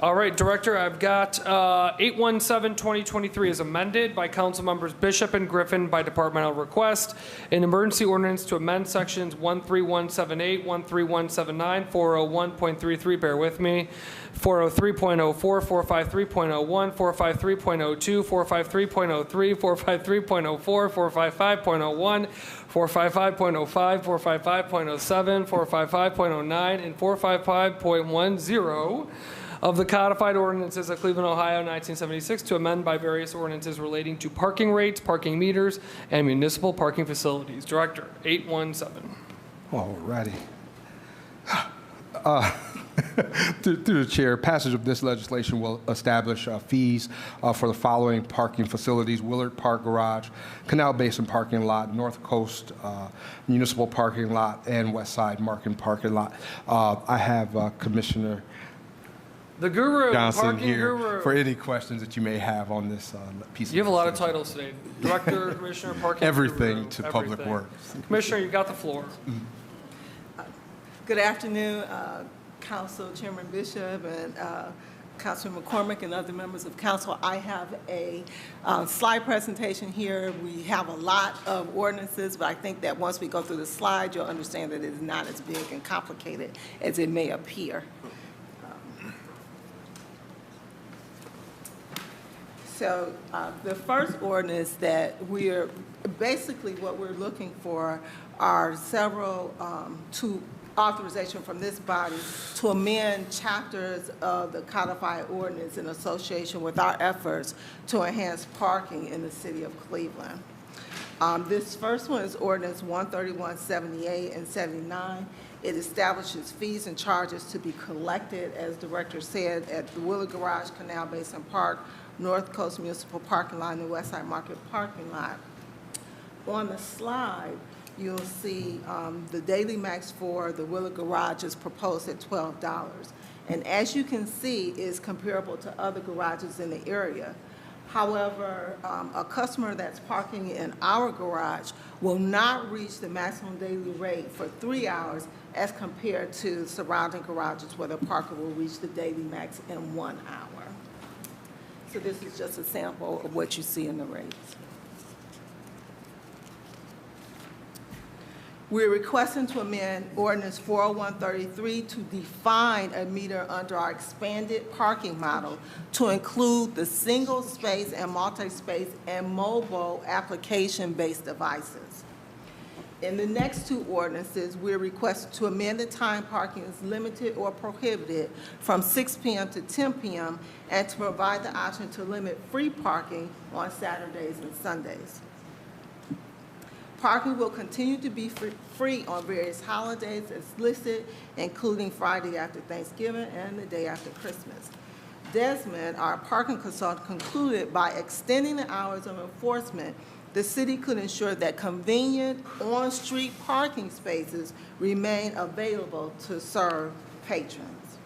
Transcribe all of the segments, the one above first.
All right, Director, I've got 817-2023 is amended by Council Members Bishop and Griffin by departmental request. An emergency ordinance to amend sections 13178, 13179, 401.33, bear with me, 403.04, 453.01, 453.02, 453.03, 453.04, 455.01, 455.05, 455.07, 455.09, and 455.10 of the codified ordinances of Cleveland, Ohio, 1976, to amend by various ordinances relating to parking rates, parking meters, and municipal parking facilities. Director, 817. All righty. Through the chair, passage of this legislation will establish fees for the following parking facilities: Willard Park Garage, Canal Basin Parking Lot, North Coast Municipal Parking Lot, and West Side Market Parking Lot. I have Commissioner The guru, Johnson parking here guru. for any questions that you may have on this piece of You have a lot of legislation. titles today. Director, Commissioner, Parking Everything Guru, to public everything. works. Commissioner, you got the floor. Good afternoon, Council Chairman Bishop and Councilman McCormick and other members of council. I have a slide presentation here. We have a lot of ordinances, but I think that once we go through the slide, you'll understand that it is not as big and complicated as it may appear. So the first ordinance that we're, basically what we're looking for are several, authorization from this body to amend chapters of the codified ordinance in association with our efforts to enhance parking in the city of Cleveland. This first one is ordinance 13178 and 79. It establishes fees and charges to be collected, as Director said, at the Willard Garage, Canal Basin Park, North Coast Municipal Parking Lot, and the West Side Market Parking Lot. On the slide, you'll see the daily max for the Willard Garage is proposed at $12. And as you can see, is comparable to other garages in the area. However, a customer that's parking in our garage will not reach the maximum daily rate for 3 hours as compared to surrounding garages where the parker will reach the daily max in 1 hour. So this is just a sample of what you see in the rates. We're requesting to amend ordinance 40133 to define a meter under our expanded parking model to include the single space and multi-space and mobile application-based devices. In the next two ordinances, we're requesting to amend the time parking is limited or prohibited from 6 p.m. to 10 p.m. and to provide the option to limit free parking on Saturdays and Sundays. Parking will continue to be free on various holidays as listed, including Friday after Thanksgiving and the day after Christmas. Desmond, our parking consultant, concluded by extending the hours of enforcement, the city could ensure that convenient on-street parking spaces remain available to serve patrons.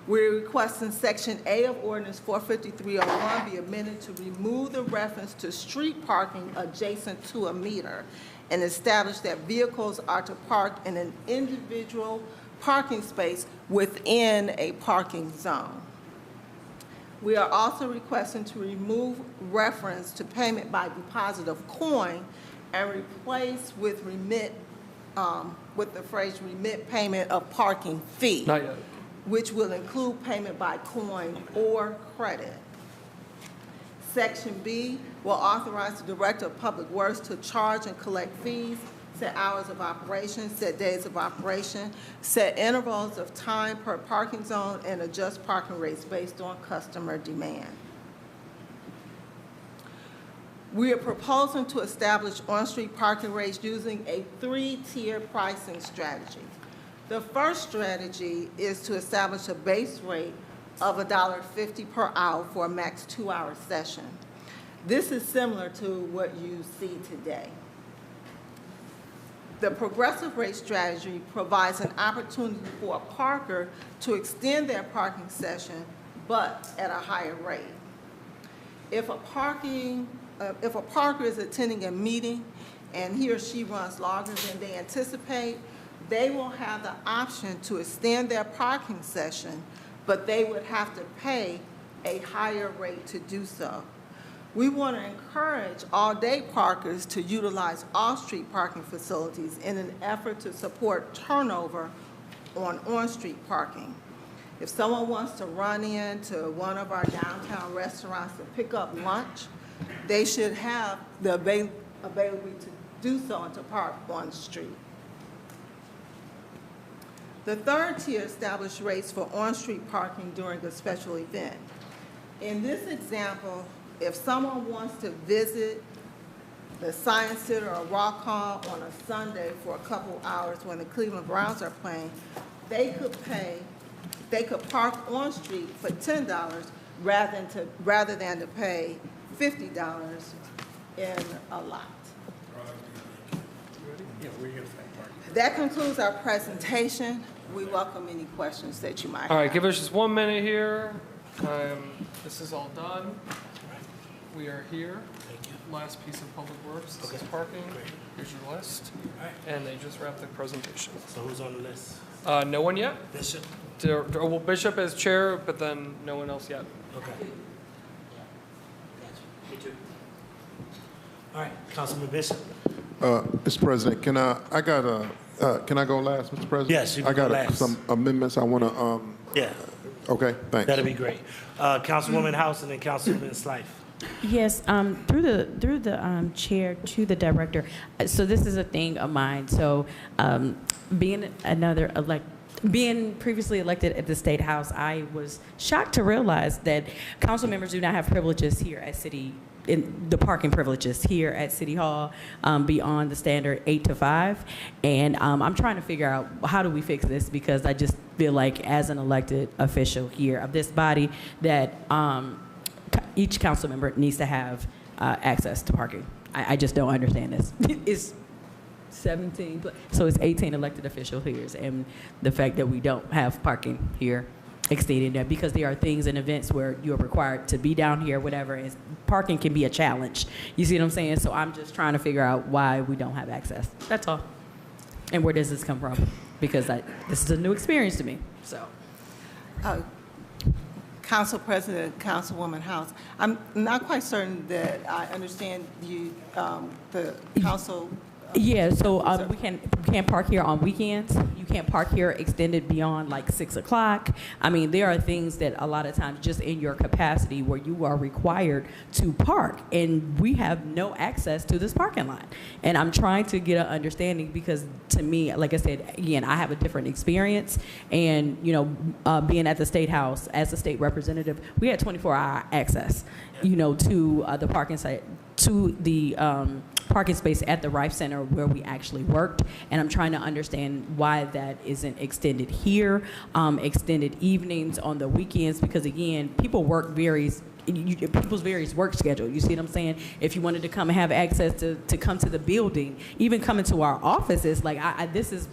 We're requesting Section A of Ordinance 45301 be amended to remove the reference to street parking adjacent to a meter and establish that vehicles are to park in an individual parking space within a parking zone. We are also requesting to remove reference to payment by deposit of coin and replace with remit, with the phrase remit payment of parking fee. Not yet. Which will include payment by coin or credit. Section B will authorize the Director of Public Works to charge and collect fees, set hours of operation, set days of operation, set intervals of time per parking zone, and adjust parking rates based on customer demand. We are proposing to establish on-street parking rates using a three-tier pricing strategy. The first strategy is to establish a base rate of $1.50 per hour for a max 2-hour session. This is similar to what you see today. The progressive rate strategy provides an opportunity for a parker to extend their parking session, but at a higher rate. If a parker is attending a meeting and he or she runs longer than they anticipate, they will have the option to extend their parking session, but they would have to pay a higher rate to do so. We want to encourage all-day parkers to utilize off-street parking facilities in an effort to support turnover on on-street parking. If someone wants to run into one of our downtown restaurants to pick up lunch, they should have the ability to do so and to park on the street. The third tier established rates for on-street parking during a special event. In this example, if someone wants to visit the Science Center or Rock Hall on a Sunday for a couple hours when the Cleveland Browns are playing, they could park on street for $10 rather than to pay $50 in a lot. That concludes our presentation. We welcome any questions that you might have. All right, give us just 1 minute here. This is all done. We are here. Last piece of public works. This is parking. Here's your list. And they just wrapped the presentation. So who's on the list? No one yet. Bishop? Well, Bishop as chair, but then no one else yet. Okay. Me too. All right, Councilman Bishop. Mr. President, can I go last, Mr. President? Yes, you can go last. I got some amendments I want to, Yeah, okay, thanks. that'll be great. Councilwoman House and then Councilman Slife. Yes, through the chair to the director. So this is a thing of mine. So being previously elected at the State House, I was shocked to realize that council members do not have privileges here at the parking privileges here at City Hall beyond the standard 8 to 5. And I'm trying to figure out how do we fix this, because I just feel like as an elected official here of this body that each council member needs to have access to parking. I just don't understand this. It's 17, so it's 18 elected officials here, and the fact that we don't have parking here extending that, because there are things and events where you're required to be down here, whatever, and parking can be a challenge. You see what I'm saying? So I'm just trying to figure out why we don't have access. That's all. And where does this come from? Because this is a new experience to me. So. Council President, Councilwoman House, I'm not quite certain that I understand you, the council. Yeah, so we can't park here on weekends. You can't park here extended beyond like 6 o'clock. I mean, there are things that a lot of times just in your capacity where you are required to park, and we have no access to this parking lot. And I'm trying to get an understanding, because to me, like I said, again, I have a different experience, and you know, being at the State House as a state representative, we had 24-hour access, you know, to the parking site, to the parking space at the Rife Center where we actually worked, and I'm trying to understand why that isn't extended here, extended evenings on the weekends, because again, people's various work schedule. You see what I'm saying? If you wanted to come and have access to come to the building, even come into our offices, like this is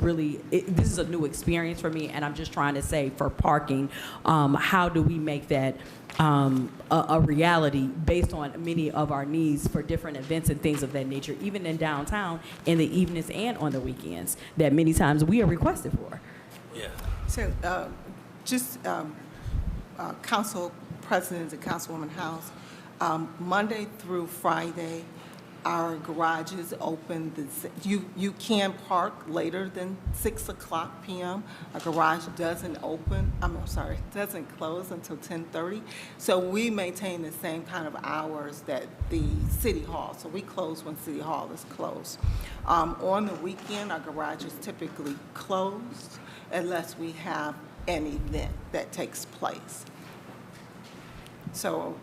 a new experience for me, and I'm just trying to say for parking, how do we make that a reality based on many of our needs for different events and things of that nature, even in downtown in the evenings and on the weekends that many times we are requested for. Yeah. So Council President and Councilwoman House, Monday through Friday, our garages open. You can park later than 6 o'clock p.m. Our garage doesn't close until 10:30. So we maintain the same kind of hours that the City Hall. So we close when City Hall is closed. On the weekend, our garage is typically closed unless we have an event that takes place. So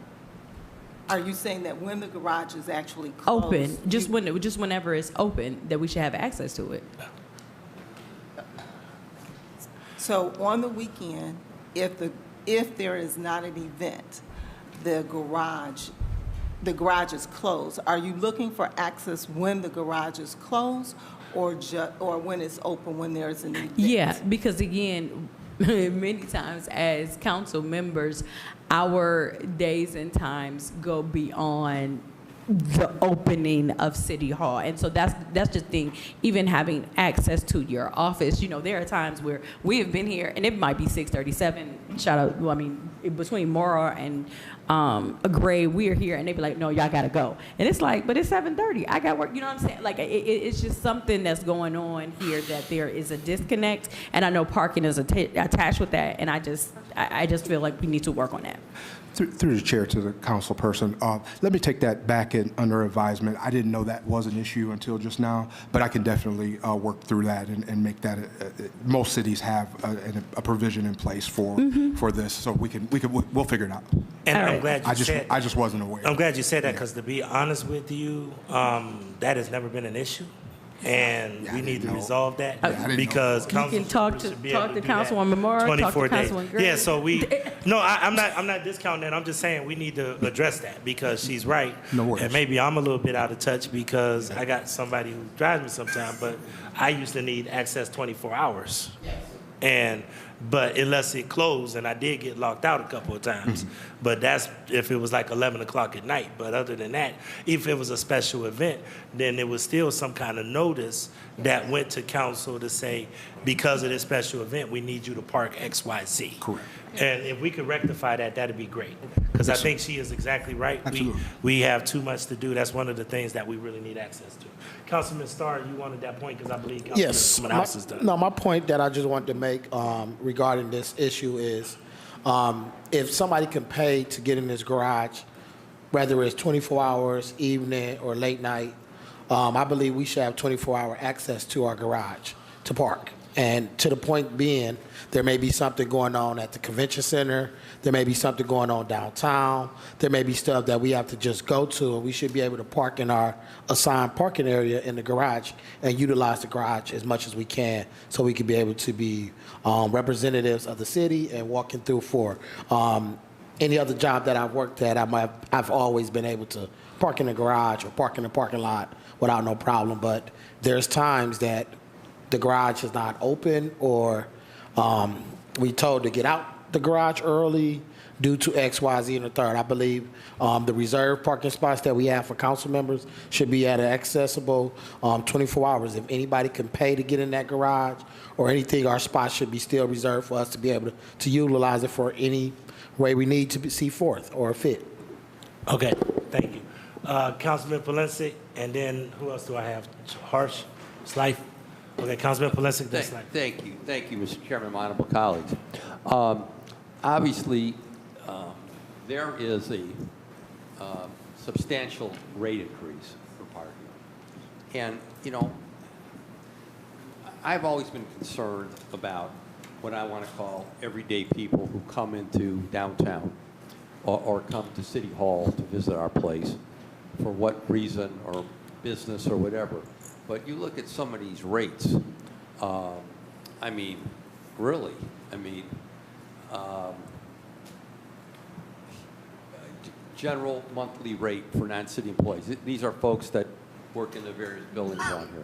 are you saying that when the garage is actually closed? Open, just whenever it's open, that we should have access to it. So on the weekend, if there is not an event, the garage is closed. Are you looking for access when the garage is closed, or when it's open when there's an event? Yeah, because again, many times as council members, our days and times go beyond the opening of City Hall. And so that's the thing. Even having access to your office, there are times where we have been here, and it might be 6:37. Shout out, well, I mean, between Mora and Gray, we're here, and they be like, no, y'all gotta go. And it's like, but it's 7:30. I got work. You know what I'm saying? Like, it's just something that's going on here that there is a disconnect, and I know parking is attached with that, and I just feel like we need to work on that. Through the chair to the council person, let me take that back under advisement. I didn't know that was an issue until just now, but I can definitely work through that and make that. Most cities have a provision in place for this, so we'll figure it out. And I'm glad you said. I just wasn't aware. I'm glad you said that, because to be honest with you, that has never been an issue. And we need to resolve that, because you can talk to Councilwoman Moore, talk to Councilwoman Gray. Yeah, so I'm not discounting that. I'm just saying we need to address that, because she's right. No worries. And maybe I'm a little bit out of touch because I got somebody who drives me sometimes, but I used to need access 24 hours. But unless it closed, and I did get locked out a couple of times, but that's if it was like 11 o'clock at night. But other than that, if it was a special event, then there was still some kind of notice that went to council to say, because of this special event, we need you to park X, Y, Z. Correct. And if we could rectify that, that'd be great. Because I think she is exactly right. Absolutely. We have too much to do. That's one of the things that we really need access to. Councilman Starr, you wanted that point, because I believe Councilman House is done. No, my point that I just wanted to make regarding this issue is if somebody can pay to get in this garage, whether it's 24 hours, evening, or late night, I believe we should have 24-hour access to our garage to park. And to the point being, there may be something going on at the convention center. There may be something going on downtown. There may be stuff that we have to just go to, and we should be able to park in our assigned parking area in the garage and utilize the garage as much as we can, so we can be able to be representatives of the city and walking through for any other job that I've worked at. I've always been able to park in the garage or park in the parking lot without no problem. But there's times that the garage is not open, or we told to get out the garage early due to X, Y, Z, and the third. I believe the reserved parking spots that we have for council members should be at an accessible 24 hours. If anybody can pay to get in that garage or anything, our spots should be still reserved for us to be able to utilize it for any way we need to see forth or fit. Okay, thank you. Councilman Polensik, and then who else do I have? Harsh, Slife. Okay, Councilman Polensik, then Slife. Thank you, Mr. Chairman, my honorable colleagues. Obviously, there is a substantial rate increase for parking. And, I've always been concerned about what I want to call everyday people who come into downtown or come to City Hall to visit our place for what reason, or business or whatever. But you look at some of these rates, general monthly rate for non-city employees. These are folks that work in the various buildings around here.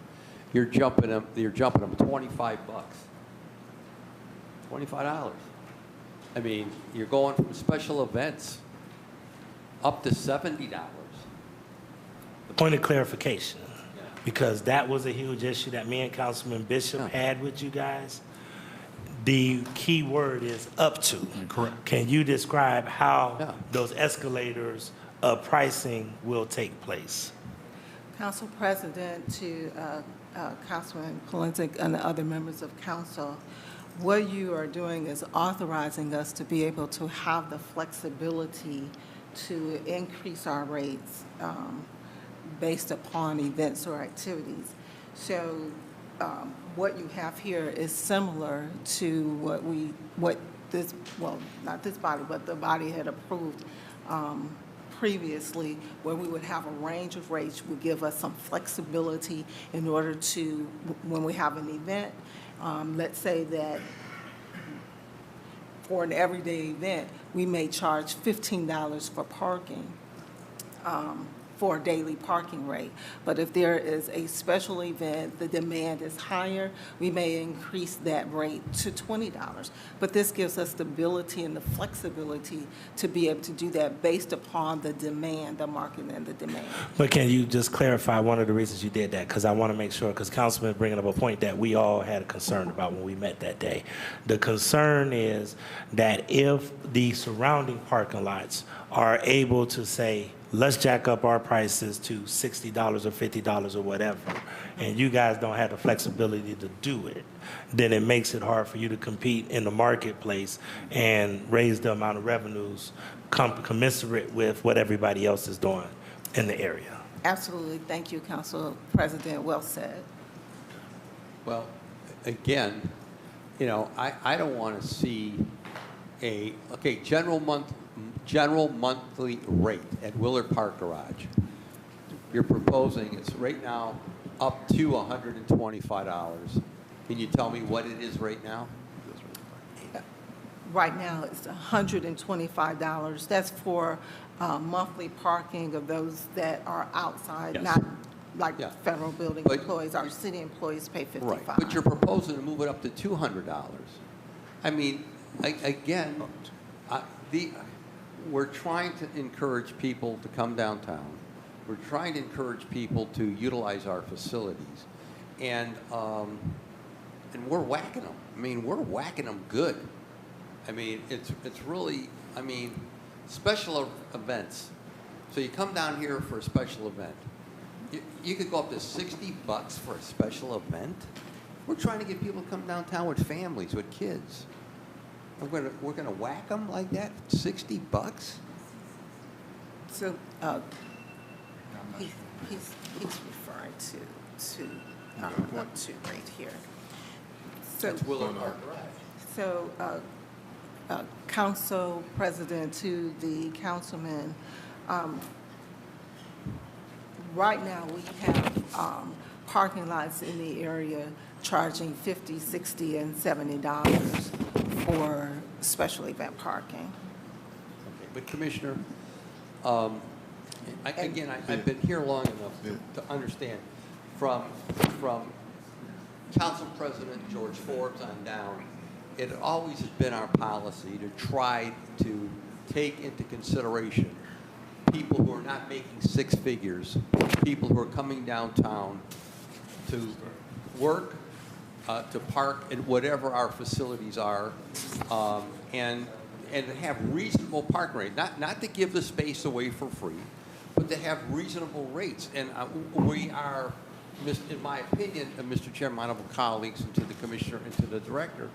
You're jumping them $25. $25. I mean, you're going from special events up to $70. Point of clarification, because that was a huge issue that me and Councilman Bishop had with you guys. The key word is up to. Correct. Can you describe how those escalators of pricing will take place? Council President, to Councilman Polensik and the other members of council, what you are doing is authorizing us to be able to have the flexibility to increase our rates based upon events or activities. So what you have here is similar to not this body, but the body had approved previously, where we would have a range of rates, would give us some flexibility in order to, when we have an event, let's say that for an everyday event, we may charge $15 for parking. for a daily parking rate. But if there is a special event, the demand is higher, we may increase that rate to $20. But this gives us the ability and the flexibility to be able to do that based upon the demand, the market and the demand. But can you just clarify one of the reasons you did that? Because I want to make sure, because Councilman bringing up a point that we all had a concern about when we met that day. The concern is that if the surrounding parking lots are able to say, let's jack up our prices to $60 or $50 or whatever, and you guys don't have the flexibility to do it, then it makes it hard for you to compete in the marketplace and raise the amount of revenues commensurate with what everybody else is doing in the area. Absolutely. Thank you, Council President. Well said. Well, again, you know, I don't want to see general monthly rate at Willard Park Garage. You're proposing, it's right now up to $125. Can you tell me what it is right now? Right now, it's $125. That's for monthly parking of those that are outside, Yes. not like Yeah. federal building But- employees. Our city employees pay $55. Right, but you're proposing to move it up to $200. I mean, again, we're trying to encourage people to come downtown. We're trying to encourage people to utilize our facilities, and we're whacking them. I mean, we're whacking them good. I mean, it's really, I mean, special events. So you come down here for a special event. You could go up to $60 for a special event. We're trying to get people to come downtown with families, with kids. We're gonna whack them like that? $60? So he's referring to up to right here. So, That's Willard Park Garage. So, Council President, to the councilman, right now we have parking lots in the area charging $50, $60, and $70 for special event parking. Okay, but Commissioner, again, I've been here long enough to understand from Council President George Forbes on down, it always has been our policy to try to take into consideration people who are not making six figures, people who are coming downtown to work, to park at whatever our facilities are, and have reasonable park rate. Not to give the space away for free, but to have reasonable rates. And we are, in my opinion, Mr. Chairman, honorable colleagues, and to the commissioner and to the director,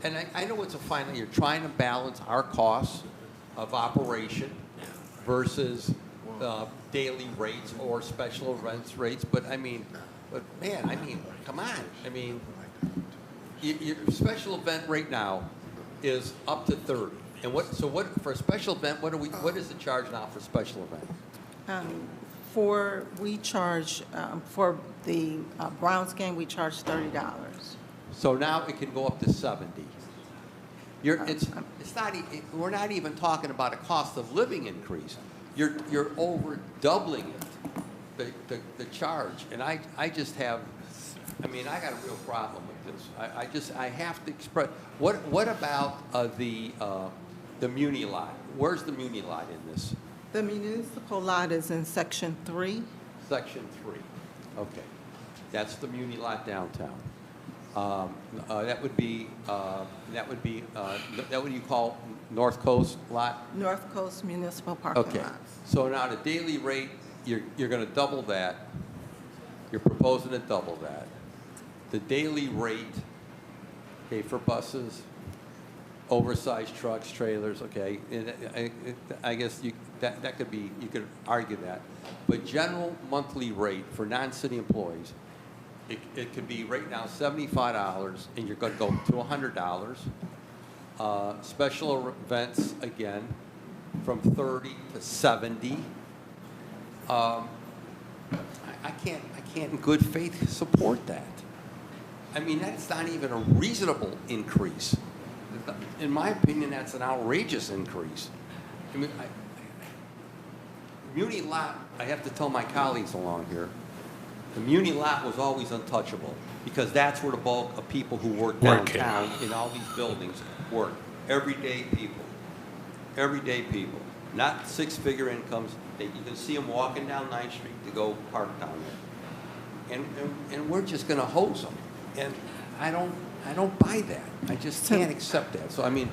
and I know it's a fine line. You're trying to balance our costs of operation versus daily rates or special events rates. But I mean, man, I mean, come on. I mean, your special event right now is up to 30. And what for a special event? What is the charge now for a special event? We charge for the Browns game, we charge $30. So now it can go up to 70. It's not. We're not even talking about a cost of living increase. You're over doubling it, the charge, and I just have. I mean, I got a real problem with this. I have to express. What about the Muni lot? Where's the Muni lot in this? The municipal lot is in Section 3. Section 3. Okay, that's the Muni lot downtown. That would be what you call North Coast lot. North Coast Municipal Parking Okay. Lots. So now the daily rate, you're going to double that. You're proposing to double that. The daily rate, okay, for buses, oversized trucks, trailers, okay. And I guess that could be, you could argue that. But general monthly rate for non-city employees, it could be right now $75, and you're going to go to $100. Special events, again, from 30 to 70. I can't in good faith support that. I mean, that's not even a reasonable increase. In my opinion, that's an outrageous increase. I mean, Muni lot, I have to tell my colleagues along here, the Muni lot was always untouchable because that's where the bulk of people who work downtown in all these buildings work. Everyday people. Everyday people. Not six-figure incomes. You can see them walking down 9th Street to go park down there. And we're just going to hose them. And I don't buy that. I just can't accept that. So, I mean,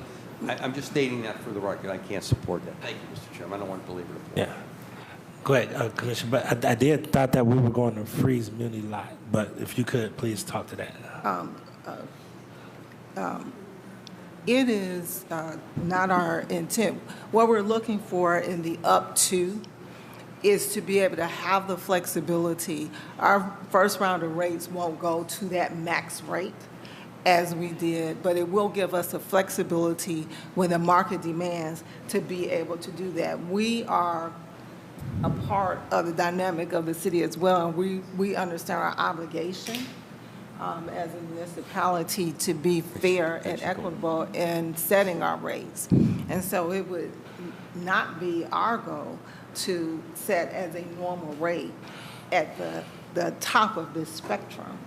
I'm just stating that for the record. I can't support that. Thank you, Mr. Chairman. I don't want to belabor the point. Yeah. Go ahead, Commissioner. But I did thought that we were going to freeze Muni lot. But if you could, please talk to that. It is not our intent. What we're looking for in the up to is to be able to have the flexibility. Our first round of rates won't go to that max rate as we did, but it will give us the flexibility when the market demands to be able to do that. We are a part of the dynamic of the city as well, and we understand our obligation as a municipality to be fair and equitable in setting our rates. And so it would not be our goal to set as a normal rate at the top of this spectrum,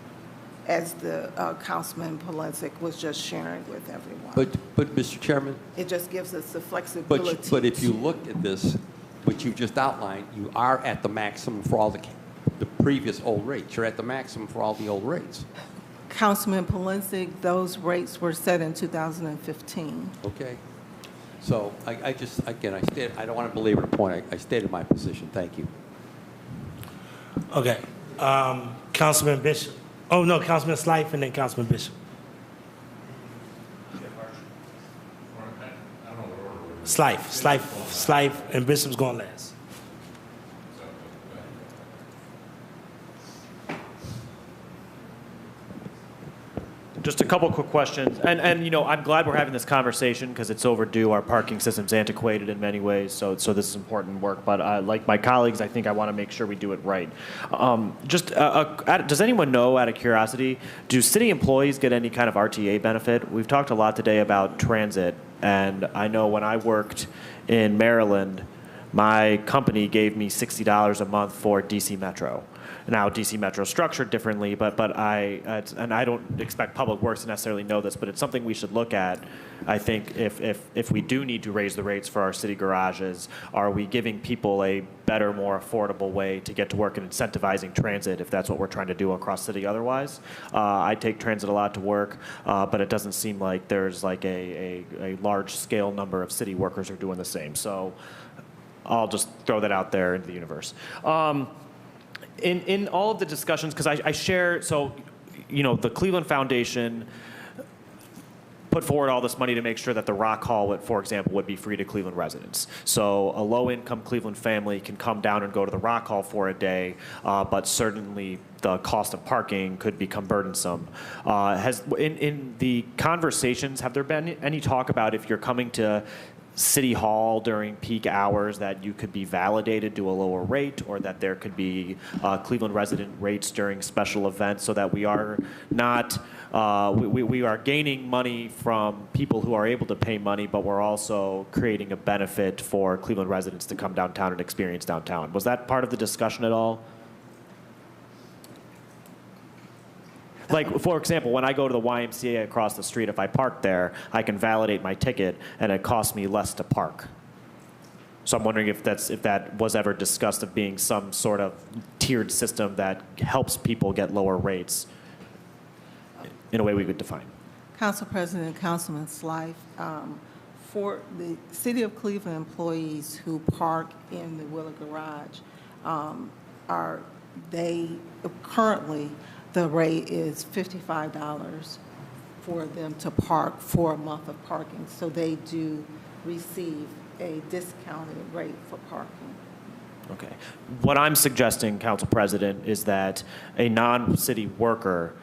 as the Councilman Polensek was just sharing with everyone. But Mr. Chairman? It just gives us the flexibility. But if you look at this, what you just outlined, you are at the maximum for all the previous old rates. You're at the maximum for all the old rates. Councilman Polensek, those rates were set in 2015. Okay. So I just, again, I don't want to belabor the point. I stated my position. Thank you. Okay. Councilman Bishop. Oh, no, Councilman Slife and then Councilman Bishop. Slife, and Bishop's going last. Just a couple quick questions, and you know, I'm glad we're having this conversation because it's overdue. Our parking system's antiquated in many ways, so this is important work. But like my colleagues, I think I want to make sure we do it right. Does anyone know, out of curiosity, do city employees get any kind of RTA benefit? We've talked a lot today about transit, and I know when I worked in Maryland, my company gave me $60 a month for DC Metro. Now, DC Metro is structured differently, but I don't expect Public Works to necessarily know this, but it's something we should look at. I think if we do need to raise the rates for our city garages, are we giving people a better, more affordable way to get to work and incentivizing transit if that's what we're trying to do across city otherwise? I take transit a lot to work, but it doesn't seem like there's like a large-scale number of city workers who are doing the same. So I'll just throw that out there into the universe. In all of the discussions, because I share, so, you know, the Cleveland Foundation put forward all this money to make sure that the Rock Hall, for example, would be free to Cleveland residents. So a low-income Cleveland family can come down and go to the Rock Hall for a day, but certainly the cost of parking could become burdensome. In the conversations, have there been any talk about if you're coming to City Hall during peak hours that you could be validated to a lower rate, or that there could be Cleveland resident rates during special events, so that we are not we are gaining money from people who are able to pay money, but we're also creating a benefit for Cleveland residents to come downtown and experience downtown. Was that part of the discussion at all? Like, for example, when I go to the YMCA across the street, if I park there, I can validate my ticket, and it costs me less to park. So I'm wondering if that was ever discussed, of being some sort of tiered system that helps people get lower rates in a way we could define. Council President, Councilman Slife, for the City of Cleveland employees who park in the Willard Garage, currently the rate is $55 for them to park for a month of parking. So they do receive a discounted rate for parking. Okay. What I'm suggesting, Council President, is that a non-city worker,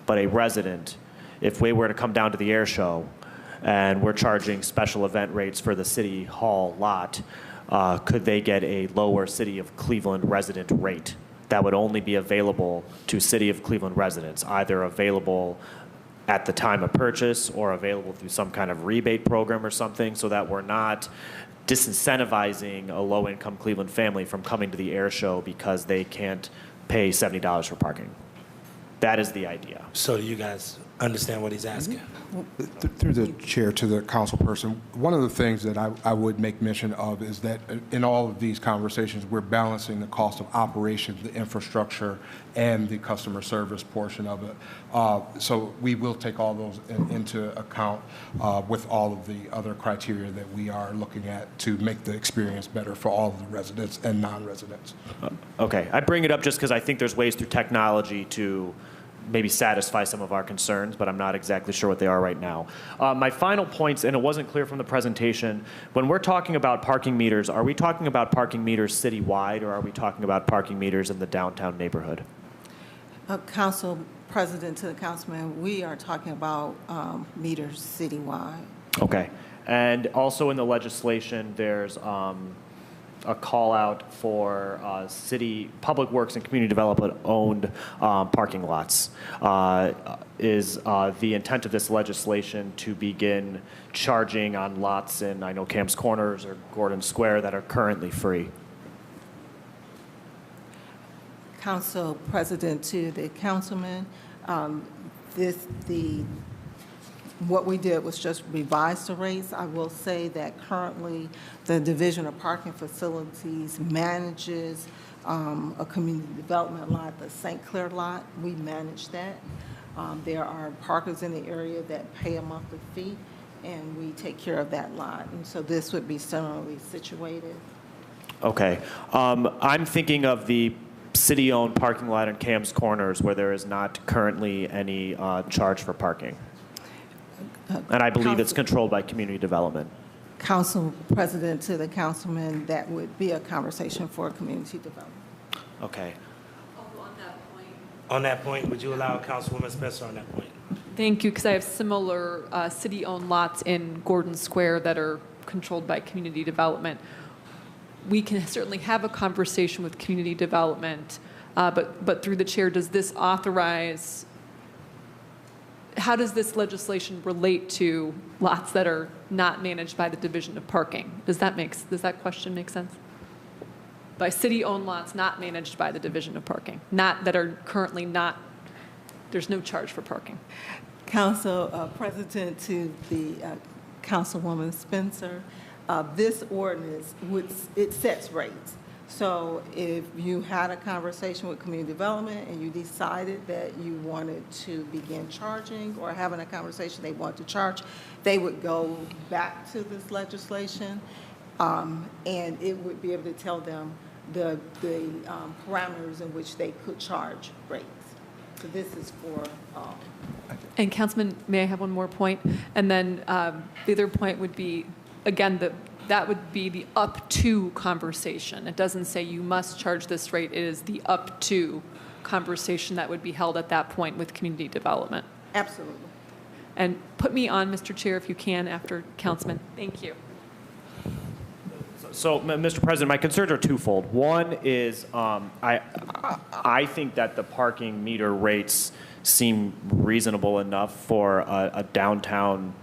but a resident, if we were to come down to the air show and we're charging special event rates for the City Hall lot, could they get a lower City of Cleveland resident rate that would only be available to City of Cleveland residents, either available at the time of purchase or available through some kind of rebate program or something, so that we're not disincentivizing a low-income Cleveland family from coming to the air show because they can't pay $70 for parking. That is the idea. So do you guys understand what he's asking? Through the chair to the council person, one of the things that I would make mention of is that in all of these conversations, we're balancing the cost of operation, the infrastructure, and the customer service portion of it. So we will take all those into account with all of the other criteria that we are looking at to make the experience better for all of the residents and non-residents. Okay, I bring it up just because I think there's ways through technology to maybe satisfy some of our concerns, but I'm not exactly sure what they are right now. My final points, and it wasn't clear from the presentation, when we're talking about parking meters, are we talking about parking meters citywide, or are we talking about parking meters in the downtown neighborhood? Council President to the councilman, we are talking about meters citywide. Okay, and also in the legislation, there's a call out for city public works and community development owned parking lots. Is the intent of this legislation to begin charging on lots in, I know, Cam's Corners or Gordon Square that are currently free? Council President to the councilman, what we did was just revise the rates. I will say that currently the Division of Parking Facilities manages a community development lot, the St. Clair lot. We manage that. There are parkers in the area that pay a monthly fee, and we take care of that lot. And so this would be similarly situated. Okay. I'm thinking of the city-owned parking lot in Cam's Corners where there is not currently any charge for parking. And I believe it's controlled by community development. Council President to the councilman, that would be a conversation for community development. Okay. On that point, would you allow Councilwoman Spencer on that point? Thank you, because I have similar city-owned lots in Gordon Square that are controlled by community development. We can certainly have a conversation with community development, but through the chair, does this authorize? How does this legislation relate to lots that are not managed by the Division of Parking? Does that question make sense? By city-owned lots not managed by the Division of Parking, that are currently not, there's no charge for parking. Council President to the Councilwoman Spencer, this ordinance, it sets rates. So if you had a conversation with community development and you decided that you wanted to begin charging or having a conversation they want to charge, they would go back to this legislation and it would be able to tell them the parameters in which they could charge rates. So this is for And Councilman, may I have one more point? And then the other point would be, again, that would be the up to conversation. It doesn't say you must charge this rate. It is the up to conversation that would be held at that point with community development. Absolutely. And put me on, Mr. Chair, if you can, after Councilman. Thank you. So, Mr. President, my concerns are twofold. One is I think that the parking meter rates seem reasonable enough for a downtown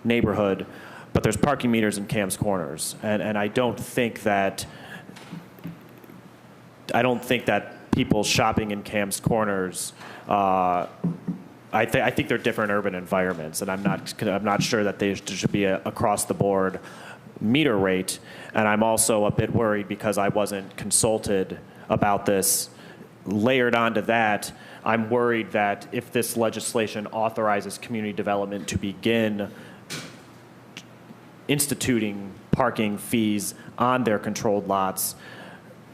neighborhood, but there's parking meters in Cam's Corners, and I don't think that people shopping in Cam's Corners. I think they're different urban environments, and I'm not sure that there should be a across the board meter rate. And I'm also a bit worried because I wasn't consulted about this. Layered onto that, I'm worried that if this legislation authorizes community development to begin instituting parking fees on their controlled lots,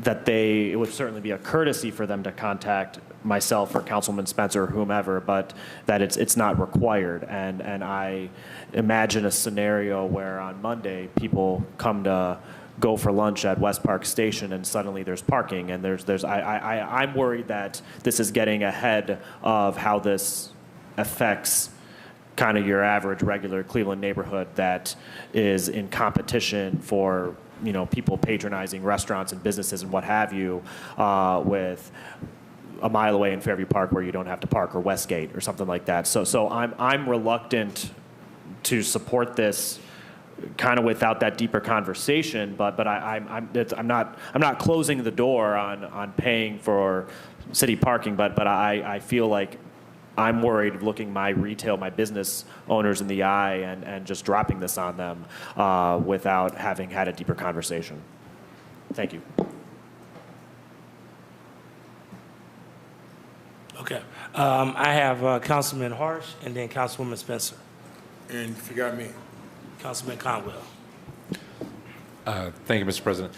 that it would certainly be a courtesy for them to contact myself or Councilman Spencer or whomever, but that it's not required. And I imagine a scenario where on Monday people come to go for lunch at West Park Station and suddenly there's parking, and I'm worried that this is getting ahead of how this affects kind of your average regular Cleveland neighborhood that is in competition for people patronizing restaurants and businesses and what have you with a mile away in Fairview Park where you don't have to park, or Westgate or something like that. So I'm reluctant to support this kind of without that deeper conversation, but I'm not closing the door on paying for city parking, but I feel like I'm worried of looking my business owners in the eye and just dropping this on them without having had a deeper conversation. Thank you. Okay. I have Councilman Harsh and then Councilwoman Spencer. And you forgot me. Councilman Conwell. Thank you, Mr. President.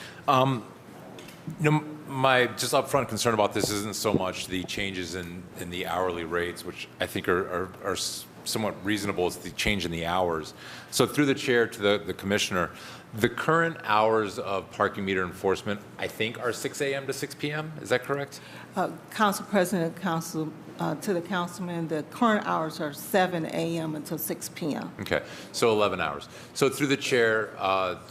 My just upfront concern about this isn't so much the changes in the hourly rates, which I think are somewhat reasonable. It's the change in the hours. So through the chair to the commissioner, the current hours of parking meter enforcement, I think, are 6 a.m. to 6 p.m. Is that correct? Council President, to the councilman, the current hours are 7 a.m. until 6 p.m. Okay, so 11 hours. So through the chair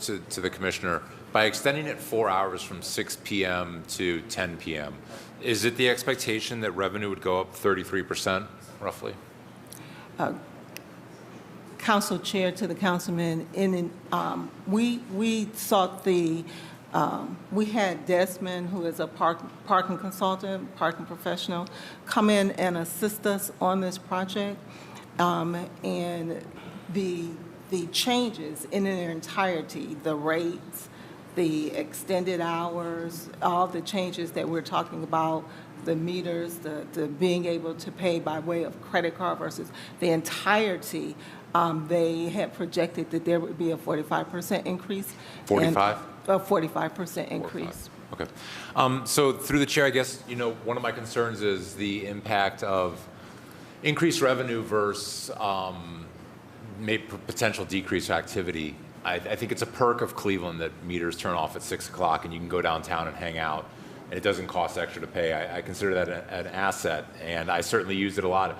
to the commissioner, by extending it 4 hours from 6 p.m. to 10 p.m., is it the expectation that revenue would go up 33%, roughly? Council Chair to the councilman, we sought we had Desmond, who is a parking consultant, parking professional, come in and assist us on this project, and the changes in their entirety, the rates, the extended hours, all the changes that we're talking about, the meters, the being able to pay by way of credit card versus the entirety, they had projected that there would be a 45% increase. 45? A 45% increase. 45. Okay. So through the chair, I guess, one of my concerns is the impact of increased revenue versus potential decreased activity. I think it's a perk of Cleveland that meters turn off at 6 o'clock and you can go downtown and hang out, and it doesn't cost extra to pay. I consider that an asset, and I certainly use it a lot.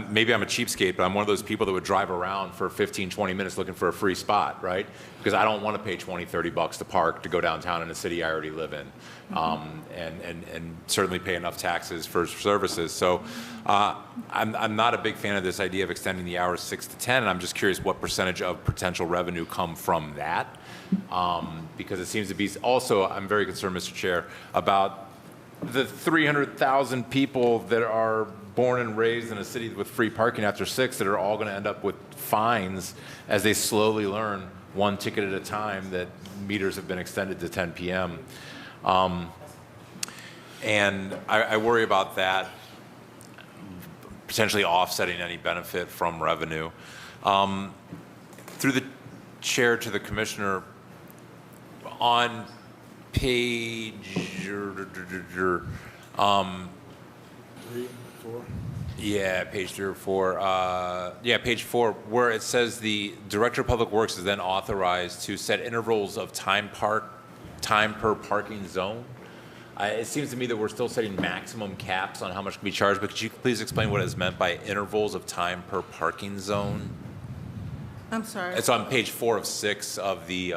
Maybe I'm a cheapskate, but I'm one of those people that would drive around for 15, 20 minutes looking for a free spot, right? Because I don't want to pay 20, 30 bucks to park to go downtown in a city I already live in, and certainly pay enough taxes for services. So I'm not a big fan of this idea of extending the hours 6 to 10, and I'm just curious what percentage of potential revenue come from that. Because it seems to be also, I'm very concerned, Mr. Chair, about the 300,000 people that are born and raised in a city with free parking after 6 that are all going to end up with fines as they slowly learn, one ticket at a time, that meters have been extended to 10 p.m. And I worry about that potentially offsetting any benefit from revenue. Through the chair to the commissioner, on page 3, 4. Yeah, page 3 or 4. Page 4, where it says the Director of Public Works is then authorized to set intervals of time per parking zone. It seems to me that we're still setting maximum caps on how much can be charged, but could you please explain what is meant by intervals of time per parking zone? I'm sorry. It's on page 4 of 6 of the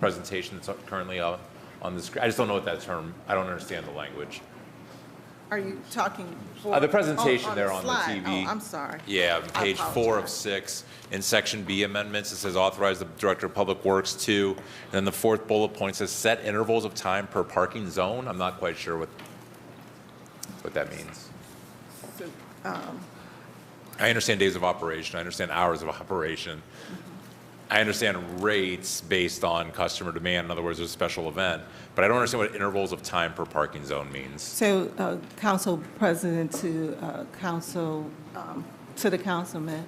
presentation that's currently on the screen. I just don't know what that term, I don't understand the language. Are you talking the presentation there on the slide? TV. Oh, I'm sorry. Yeah, page 4 of 6, in section B amendments, it says authorize the Director of Public Works to, and then the 4th bullet point says set intervals of time per parking zone. I'm not quite sure what that means. So, I understand days of operation. I understand hours of operation. I understand rates based on customer demand. In other words, there's a special event. But I don't understand what intervals of time per parking zone means. So, Council President to the councilman,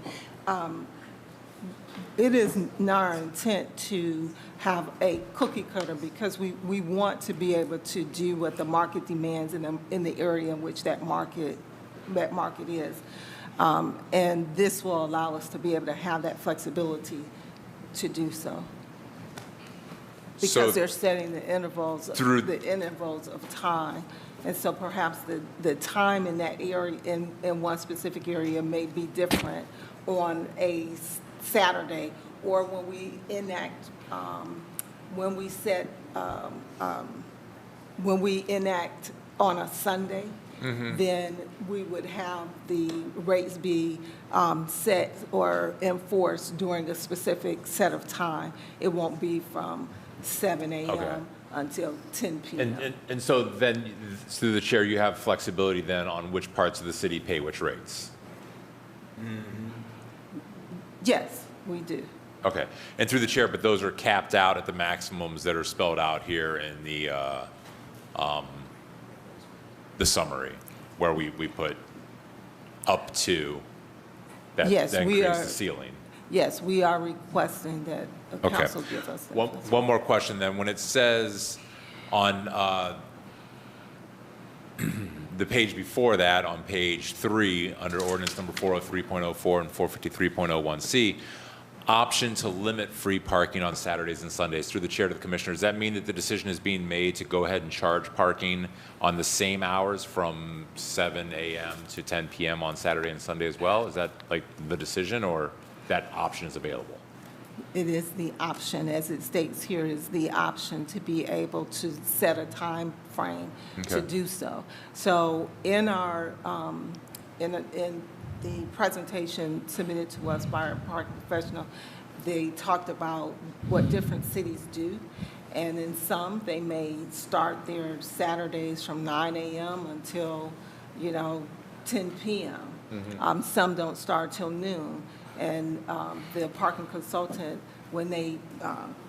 it is not our intent to have a cookie cutter because we want to be able to do what the market demands in the area in which that market is. And this will allow us to be able to have that flexibility to do so. Because they're setting the intervals of time. And so perhaps the time in that area, in one specific area, may be different on a Saturday, or when we enact, when we enact on a Sunday, then we would have the rates be set or enforced during a specific set of time. It won't be from 7 a.m. Okay. until 10 p.m. And so then, through the chair, you have flexibility then on which parts of the city pay which rates? Yes, we do. Okay. And through the chair, but those are capped out at the maximums that are spelled out here in the summary, where we put up to that, Yes, that we increase are- the ceiling. Yes, we are requesting that the Okay. council give us that. One more question then. When it says on the page before that, on page 3, under ordinance number 403.04 and 453.01C, option to limit free parking on Saturdays and Sundays. Through the chair to the commissioner, does that mean that the decision is being made to go ahead and charge parking on the same hours from 7 a.m. to 10 p.m. on Saturday and Sunday as well? Is that like the decision, or that option is available? It is the option, as it states here, is the option to be able to set a time frame to Okay. do so. So in our, in the presentation submitted to us by our parking professional, they talked about what different cities do. And in some, they may start their Saturdays from 9 a.m. until, 10 p.m. Some don't start till noon. And the parking consultant, when they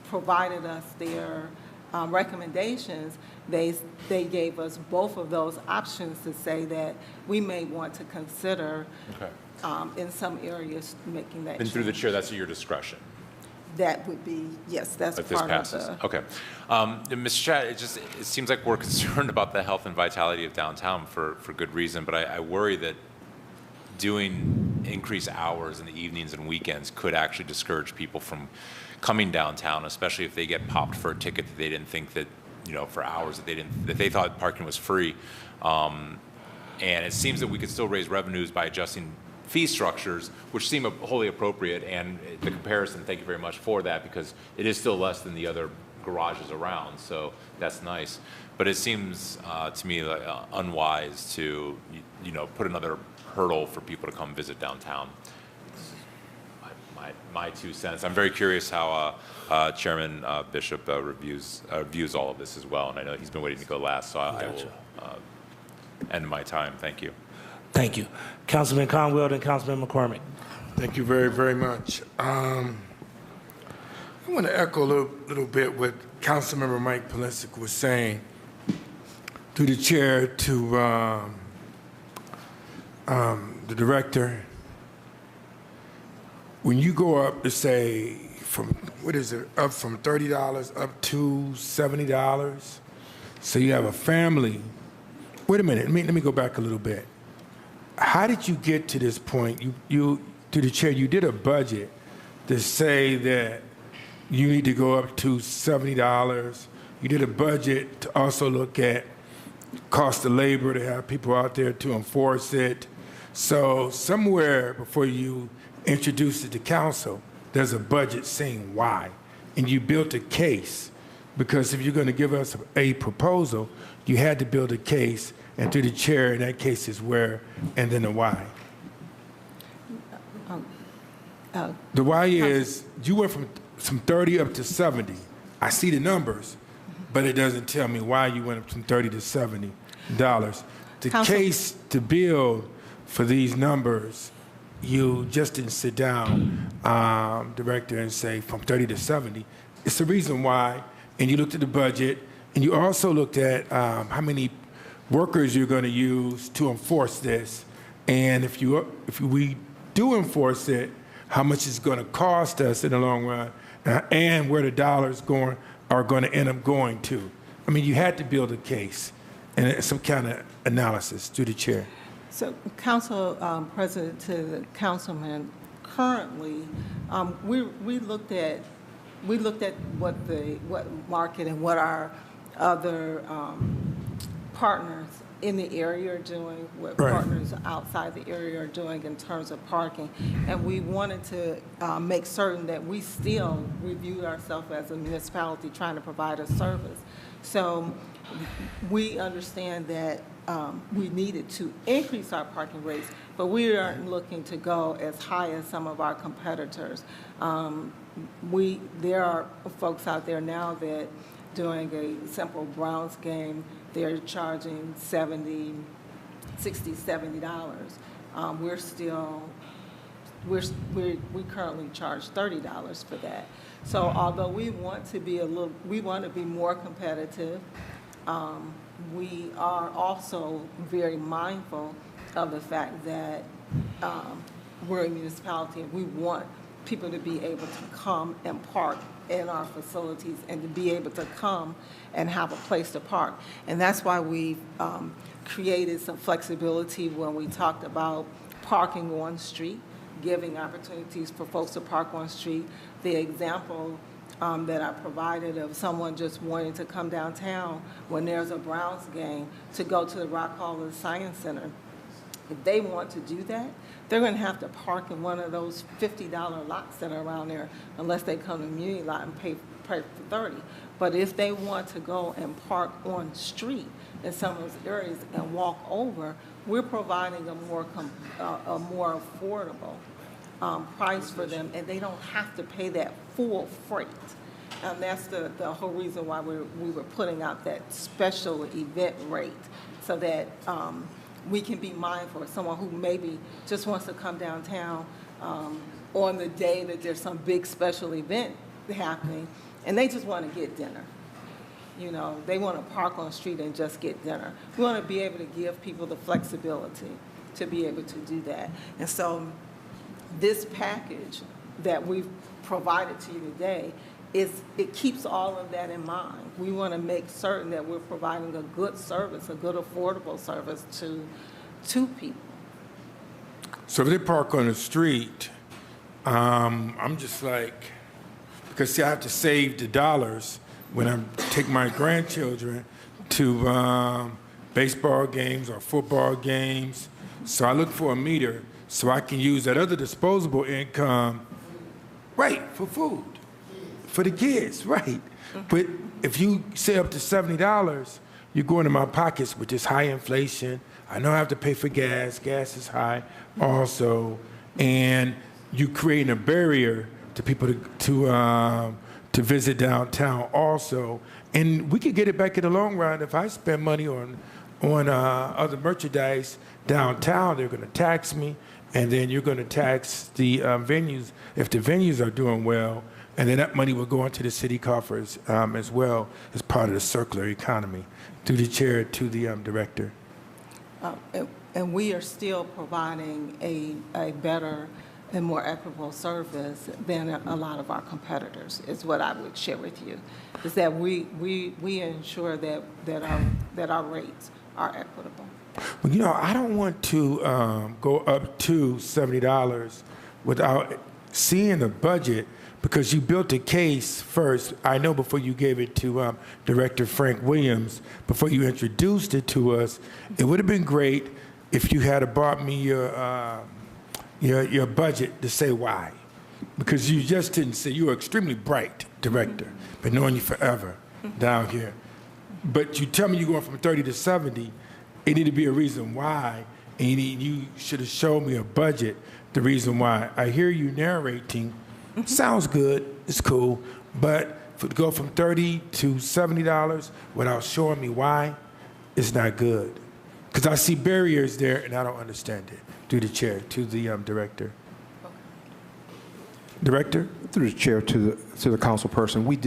provided us their recommendations, they gave us both of those options to say that we may want to consider in some areas making that And change. through the chair, that's at your discretion. That would be, yes, that's If this part of passes. the. Okay. Mr. Chad, it seems like we're concerned about the health and vitality of downtown for good reason, but I worry that doing increased hours in the evenings and weekends could actually discourage people from coming downtown, especially if they get popped for a ticket that they didn't think that, for hours that they thought parking was free. And it seems that we could still raise revenues by adjusting fee structures, which seem wholly appropriate. And the comparison, thank you very much for that, because it is still less than the other garages around. So that's nice. But it seems to me like, unwise to, put another hurdle for people to come visit downtown. My 2 cents. I'm very curious how Chairman Bishop views all of this as well, and I know he's been waiting to go last, so I will end my time. Thank you. Thank you. Councilman Conwell and Councilman McCormick. Thank you very, very much. I want to echo a little bit what Councilmember Mike Polisic was saying through the chair to the director. When you go up to say up from $30 up to $70, so you have a family. Wait a minute, let me go back a little bit. How did you get to this point? You to the chair, you did a budget to say that you need to go up to $70. You did a budget to also look at cost of labor, to have people out there to enforce it. So somewhere before you introduced it to council, there's a budget saying why. And you built a case, because if you're going to give us a proposal, you had to build a case, and through the chair, in that case is where, and then the why. The why is you went from 30 up to 70. I see the numbers, but it doesn't tell me why you went up from 30 to $70. The case to build for these numbers, you just didn't sit down, director, and say from 30 to 70. It's the reason why, and you looked at the budget, and you also looked at how many workers you're going to use to enforce this, and if we do enforce it, how much it's going to cost us in the long run, and where the dollars are going to end up going to. I mean, you had to build a case and some kind of analysis. Through the chair. So, Council President, to the councilman, currently, we looked at what market and what our other partners in the area are doing, what Right. partners outside the area are doing in terms of parking. And we wanted to make certain that we still reviewed ourselves as a municipality trying to provide a service. So we understand that we needed to increase our parking rates, but we aren't looking to go as high as some of our competitors. There are folks out there now that doing a simple Browns game, they're charging $60, $70. We currently charge $30 for that. So although we want to be more competitive, we are also very mindful of the fact that we're a municipality and we want people to be able to come and park in our facilities and to be able to come and have a place to park. And that's why we've created some flexibility when we talked about parking on street, giving opportunities for folks to park on street. The example that I provided of someone just wanting to come downtown when there's a Browns game to go to the Rock Hall of the Science Center. If they want to do that, they're going to have to park in one of those $50 lots that are around there unless they come to the community lot and pay for $30. But if they want to go and park on street in some of those areas and walk over, we're providing a more affordable price for them, and they don't have to pay that full freight. And that's the whole reason why we were putting out that special event rate, so that we can be mindful of someone who maybe just wants to come downtown on the day that there's some big special event happening, and they just want to get dinner. You know, they want to park on the street and just get dinner. We want to be able to give people the flexibility to be able to do that. And so this package that we've provided to you today, it keeps all of that in mind. We want to make certain that we're providing a good service, a good affordable service to people. So if they park on the street, I'm just like, because see, I have to save the dollars when I take my grandchildren to baseball games or football games. So I look for a meter so I can use that other disposable income, right, for food, for the kids, right. But if you say up to $70, you go into my pockets with this high inflation. I know I have to pay for gas. Gas is high also. And you creating a barrier to people to visit downtown also. And we could get it back in the long run. If I spend money on other merchandise downtown, they're going to tax me. And then you're going to tax the venues if the venues are doing well. And then that money will go into the city coffers as well as part of the circular economy. Through the chair to the director. And we are still providing a better and more equitable service than a lot of our competitors, is what I would share with you, is that we ensure that our rates are equitable. Well, you know, I don't want to go up to $70 without seeing the budget, because you built a case first. I know before you gave it to Director Frank Williams, before you introduced it to us, it would have been great if you had brought me your budget to say why. Because you just didn't say. You were extremely bright, Director, been knowing you forever down here. But you tell me you're going from 30 to 70, it need to be a reason why, and you should have showed me a budget, the reason why. I hear you narrating. Sounds good, it's cool, but to go from $30 to $70 without showing me why, it's not good. Because I see barriers there and I don't understand it. Through the chair, to the director. Director? Through the chair to the council person, we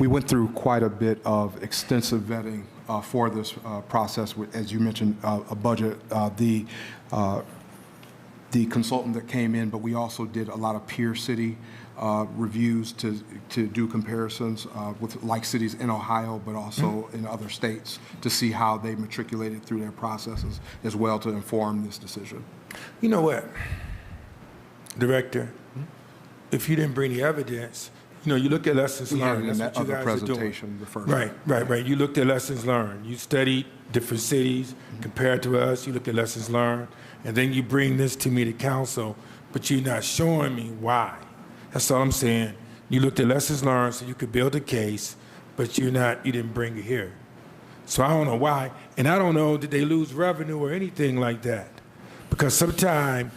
went through quite a bit of extensive vetting for this process, with, as you mentioned, a budget. The consultant that came in, but we also did a lot of peer city reviews to do comparisons with like cities in Ohio, but also in other states, to see how they matriculated through their processes as well to inform this decision. You know what, Director? If you didn't bring the evidence, you looked at lessons We had learned. it in That's that what you other guys are doing. presentation, the first Right, right. You looked at lessons learned. You studied different cities compared to us. You looked at lessons learned, and then you bring this to me to council, but you're not showing me why. That's all I'm saying. You looked at lessons learned so you could build a case, but you didn't bring it here. So I don't know why, and I don't know did they lose revenue or anything like that, because sometimes,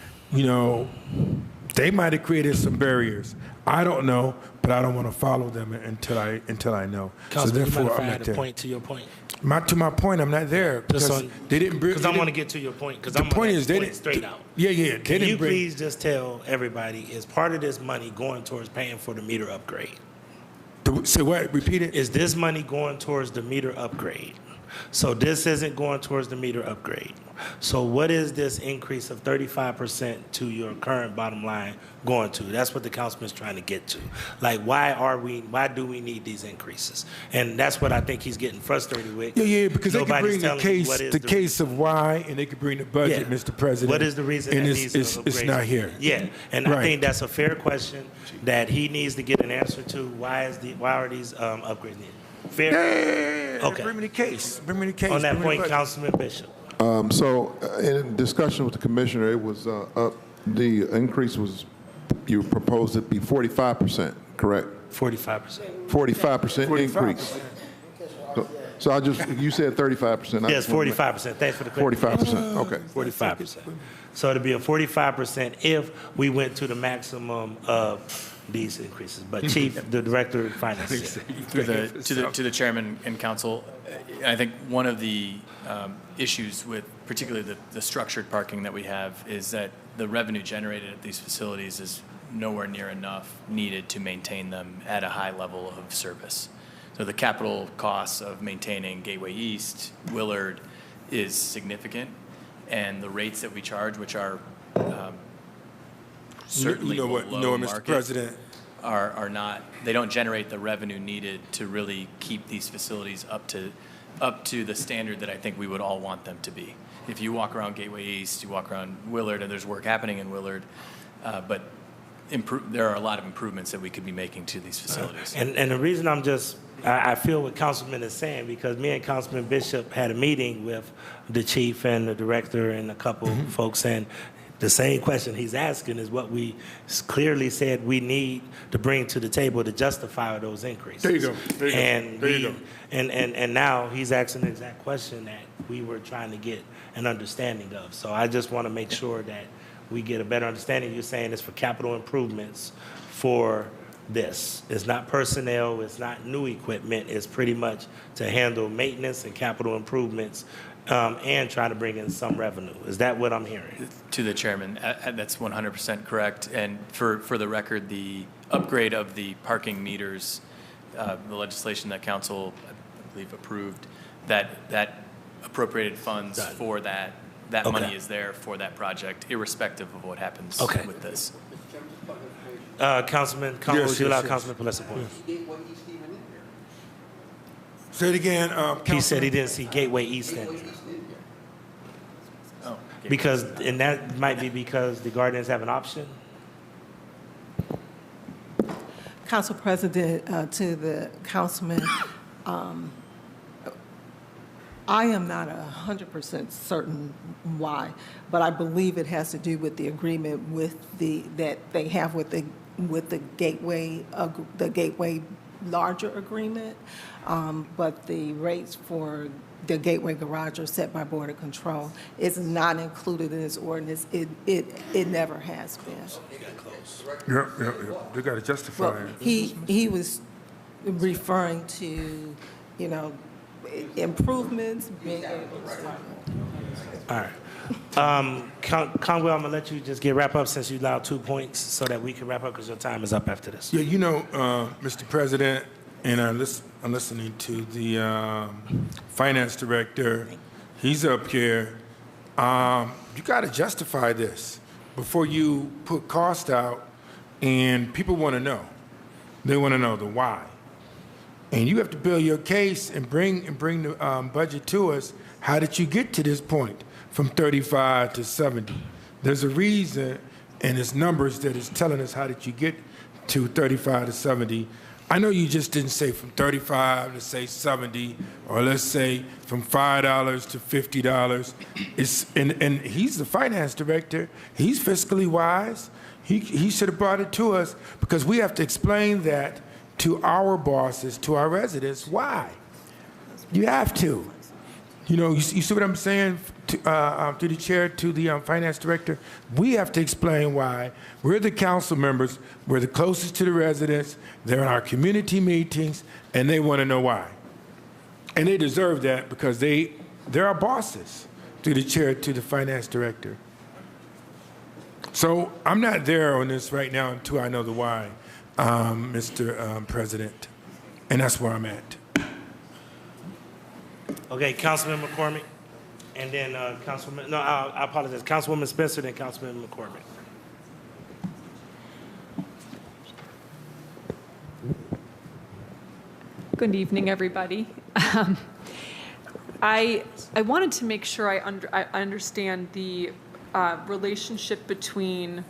they might have created some barriers. I don't know, but I don't want to follow them until I know. Councilman, you mind if I I'm add not a there. point to your point? To my point, I'm not there because they didn't bring. Because I want to get to your point. Because The I'm point gonna is they point didn't straight out. Yeah. They Can didn't you bring. please just tell everybody, is part of this money going towards paying for the meter upgrade? Say what? Repeat it. Is this money going towards the meter upgrade? So this isn't going towards the meter upgrade. So what is this increase of 35% to your current bottom line going to? That's what the councilman's trying to get to. Like, why do we need these increases? And that's what I think he's getting frustrated with. Yeah, because they could Nobody's bring the telling you case, what is the case of why, and they could bring the budget, Yeah. Mr. President. What is the reason and that it's, these it's upgrades not are here. needed? Yeah, and Right. I think that's a fair question that he needs to get an answer to. Why are these upgrades needed? Fair. Yeah. Okay. Bring me the case. Bring me the case. On that Bring me point, the budget. Councilman Bishop. So in discussion with the commissioner, it was up, the increase was, you proposed it be 45%, correct? 45%. 45% increase. So you said 35%. Yes, 45%. Thanks for the question. 45%, okay. 45%. So it'd be a 45% if we went to the maximum of these increases. But Chief, the Director of Finance. To the chairman and council, I think one of the issues with particularly the structured parking that we have is that the revenue generated at these facilities is nowhere near enough needed to maintain them at a high level of service. So the capital costs of maintaining Gateway East, Willard is significant, and the rates that we charge, which are certainly below Mr. market, President. are not, they don't generate the revenue needed to really keep these facilities up to the standard that I think we would all want them to be. If you walk around Gateway East, you walk around Willard, and there's work happening in Willard, but there are a lot of improvements that we could be making to these facilities. And the reason I feel what Councilman is saying, because me and Councilman Bishop had a meeting with the chief and the director and a couple folks, and the same question he's asking is what we clearly said we need to bring to the table to justify those increases. There you go. And now he's asking the exact question that we were trying to get an understanding of. So I just want to make sure that we get a better understanding. You're saying it's for capital improvements for this. It's not personnel, it's not new equipment, it's pretty much to handle maintenance and capital improvements and try to bring in some revenue. Is that what I'm hearing? To the chairman, that's 100% correct. And for the record, the upgrade of the parking meters, the legislation that council, I believe, approved, that appropriated funds for that. That money is there for that project, irrespective of what happens with this. Councilman, would you allow Councilman Palessa point? Say it again. He said he didn't see Gateway East in there. Because, and that might be because the Guardians have an option? Council President, to the councilman, I am not 100% certain why, but I believe it has to do with the agreement that they have with the Gateway larger agreement, but the rates for the Gateway Garage are set by Board of Control. It's not included in this ordinance. It never has been. Yeah. They got to justify Well, it. he was referring to, improvements, being able to. All right. Conwell, I'm going to let you just wrap up since you allowed 2 points so that we can wrap up because your time is up after this. Yeah, Mr. President, and I'm listening to the finance director. He's up here. You got to justify this before you put cost out, and people want to know. They want to know the why. And you have to build your case and bring the budget to us. How did you get to this point from 35 to 70? There's a reason, and it's numbers that is telling us how did you get to 35 to 70. I know you just didn't say from 35 to say 70, or let's say from $5 to $50. And he's the finance director. He's fiscally wise. He should have brought it to us, because we have to explain that to our bosses, to our residents. Why? You have to. You see what I'm saying? Through the chair to the finance director, we have to explain why. We're the council members. We're the closest to the residents. They're in our community meetings, and they want to know why. And they deserve that, because they're our bosses. Through the chair to the finance director. So I'm not there on this right now until I know the why, Mr. President. And that's where I'm at. Okay, Councilman McCormick, and then Councilman, no, I apologize, Councilwoman Spencer, then Councilman McCormick. Good evening, everybody. I wanted to make sure I understand the relationship between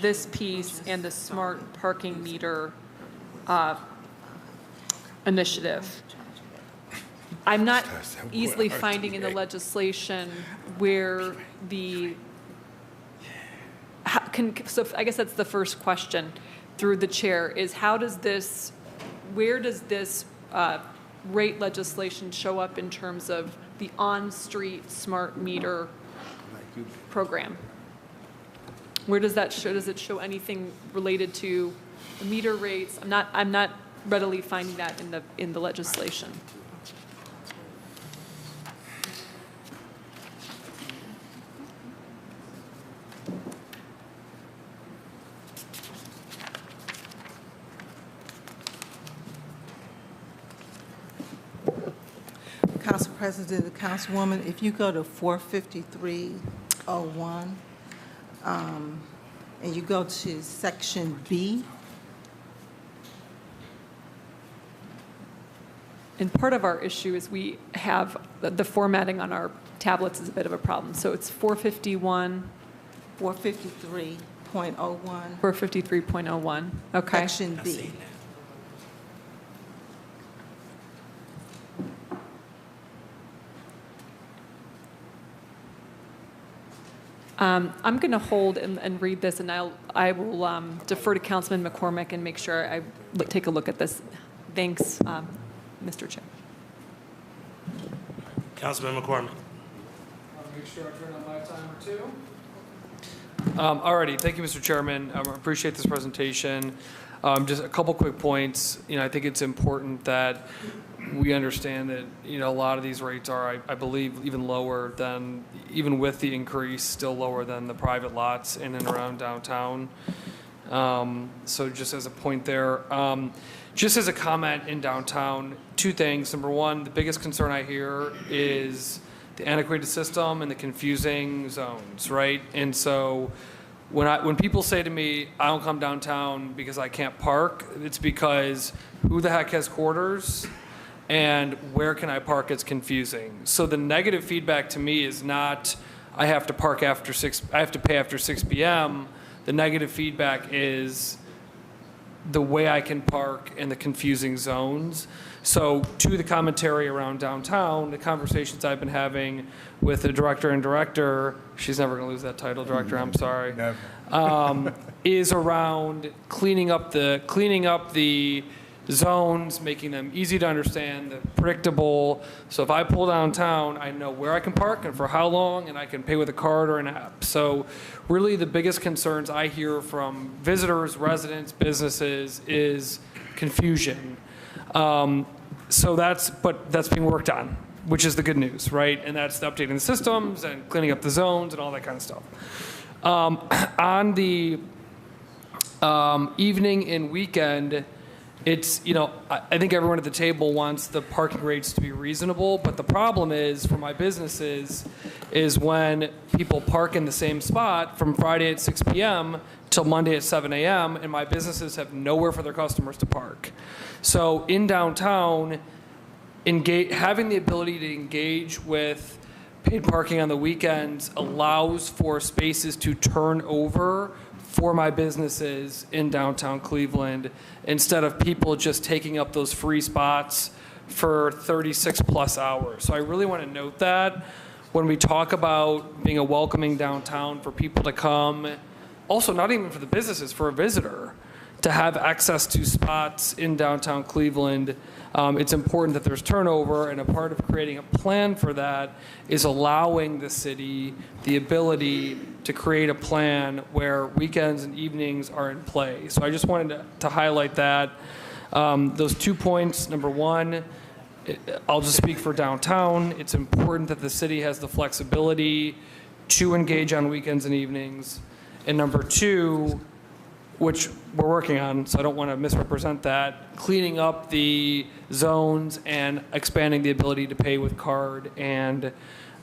this piece and the smart parking meter initiative. I'm not easily finding in the legislation where so I guess that's the first question through the chair, is where does this rate legislation show up in terms of the on-street smart meter program? Where does that show? Does it show anything related to the meter rates? I'm not readily finding that in the legislation. Council President, Councilwoman, if you go to 45301, and you go to section B. And part of our issue is we have the formatting on our tablets is a bit of a problem. So it's 451. 453.01. 453.01. Okay. Section B. I'm going to hold and read this, and I will defer to Councilman McCormick and make sure I take a look at this. Thanks, Mr. Chair. Councilman McCormick. I'll make sure I turn on my timer too. Alrighty, thank you, Mr. Chairman. I appreciate this presentation. Just a couple quick points. I think it's important that we understand that a lot of these rates are, I believe, even lower than, even with the increase, still lower than the private lots in and around downtown. So just as a point there, just as a comment in downtown, two things. Number one, the biggest concern I hear is the antiquated system and the confusing zones, right? And so when people say to me, I don't come downtown because I can't park, it's because who the heck has quarters? And where can I park? It's confusing. So the negative feedback to me is not I have to park after 6. I have to pay after 6 p.m. The negative feedback is the way I can park in the confusing zones. So to the commentary around downtown, the conversations I've been having with the director and director, she's never going to lose that title, director. I'm sorry. Never. Is around cleaning up the zones, making them easy to understand, predictable. So if I pull downtown, I know where I can park and for how long, and I can pay with a card or an app. So really the biggest concerns I hear from visitors, residents, businesses is confusion. So that's being worked on, which is the good news, right? And that's updating the systems and cleaning up the zones and all that kind of stuff. On the evening and weekend, it's, I think everyone at the table wants the parking rates to be reasonable, but the problem is for my businesses is when people park in the same spot from Friday at 6 p.m. till Monday at 7 a.m., and my businesses have nowhere for their customers to park. So in downtown, having the ability to engage with paid parking on the weekends allows for spaces to turn over for my businesses in downtown Cleveland instead of people just taking up those free spots for 36 plus hours. So I really want to note that when we talk about being a welcoming downtown for people to come, also not even for the businesses, for a visitor to have access to spots in downtown Cleveland, it's important that there's turnover, and a part of creating a plan for that is allowing the city the ability to create a plan where weekends and evenings are in play. So I just wanted to highlight that. Those 2 points, number one, I'll just speak for downtown. It's important that the city has the flexibility to engage on weekends and evenings. And number two, which we're working on, so I don't want to misrepresent that, cleaning up the zones and expanding the ability to pay with card and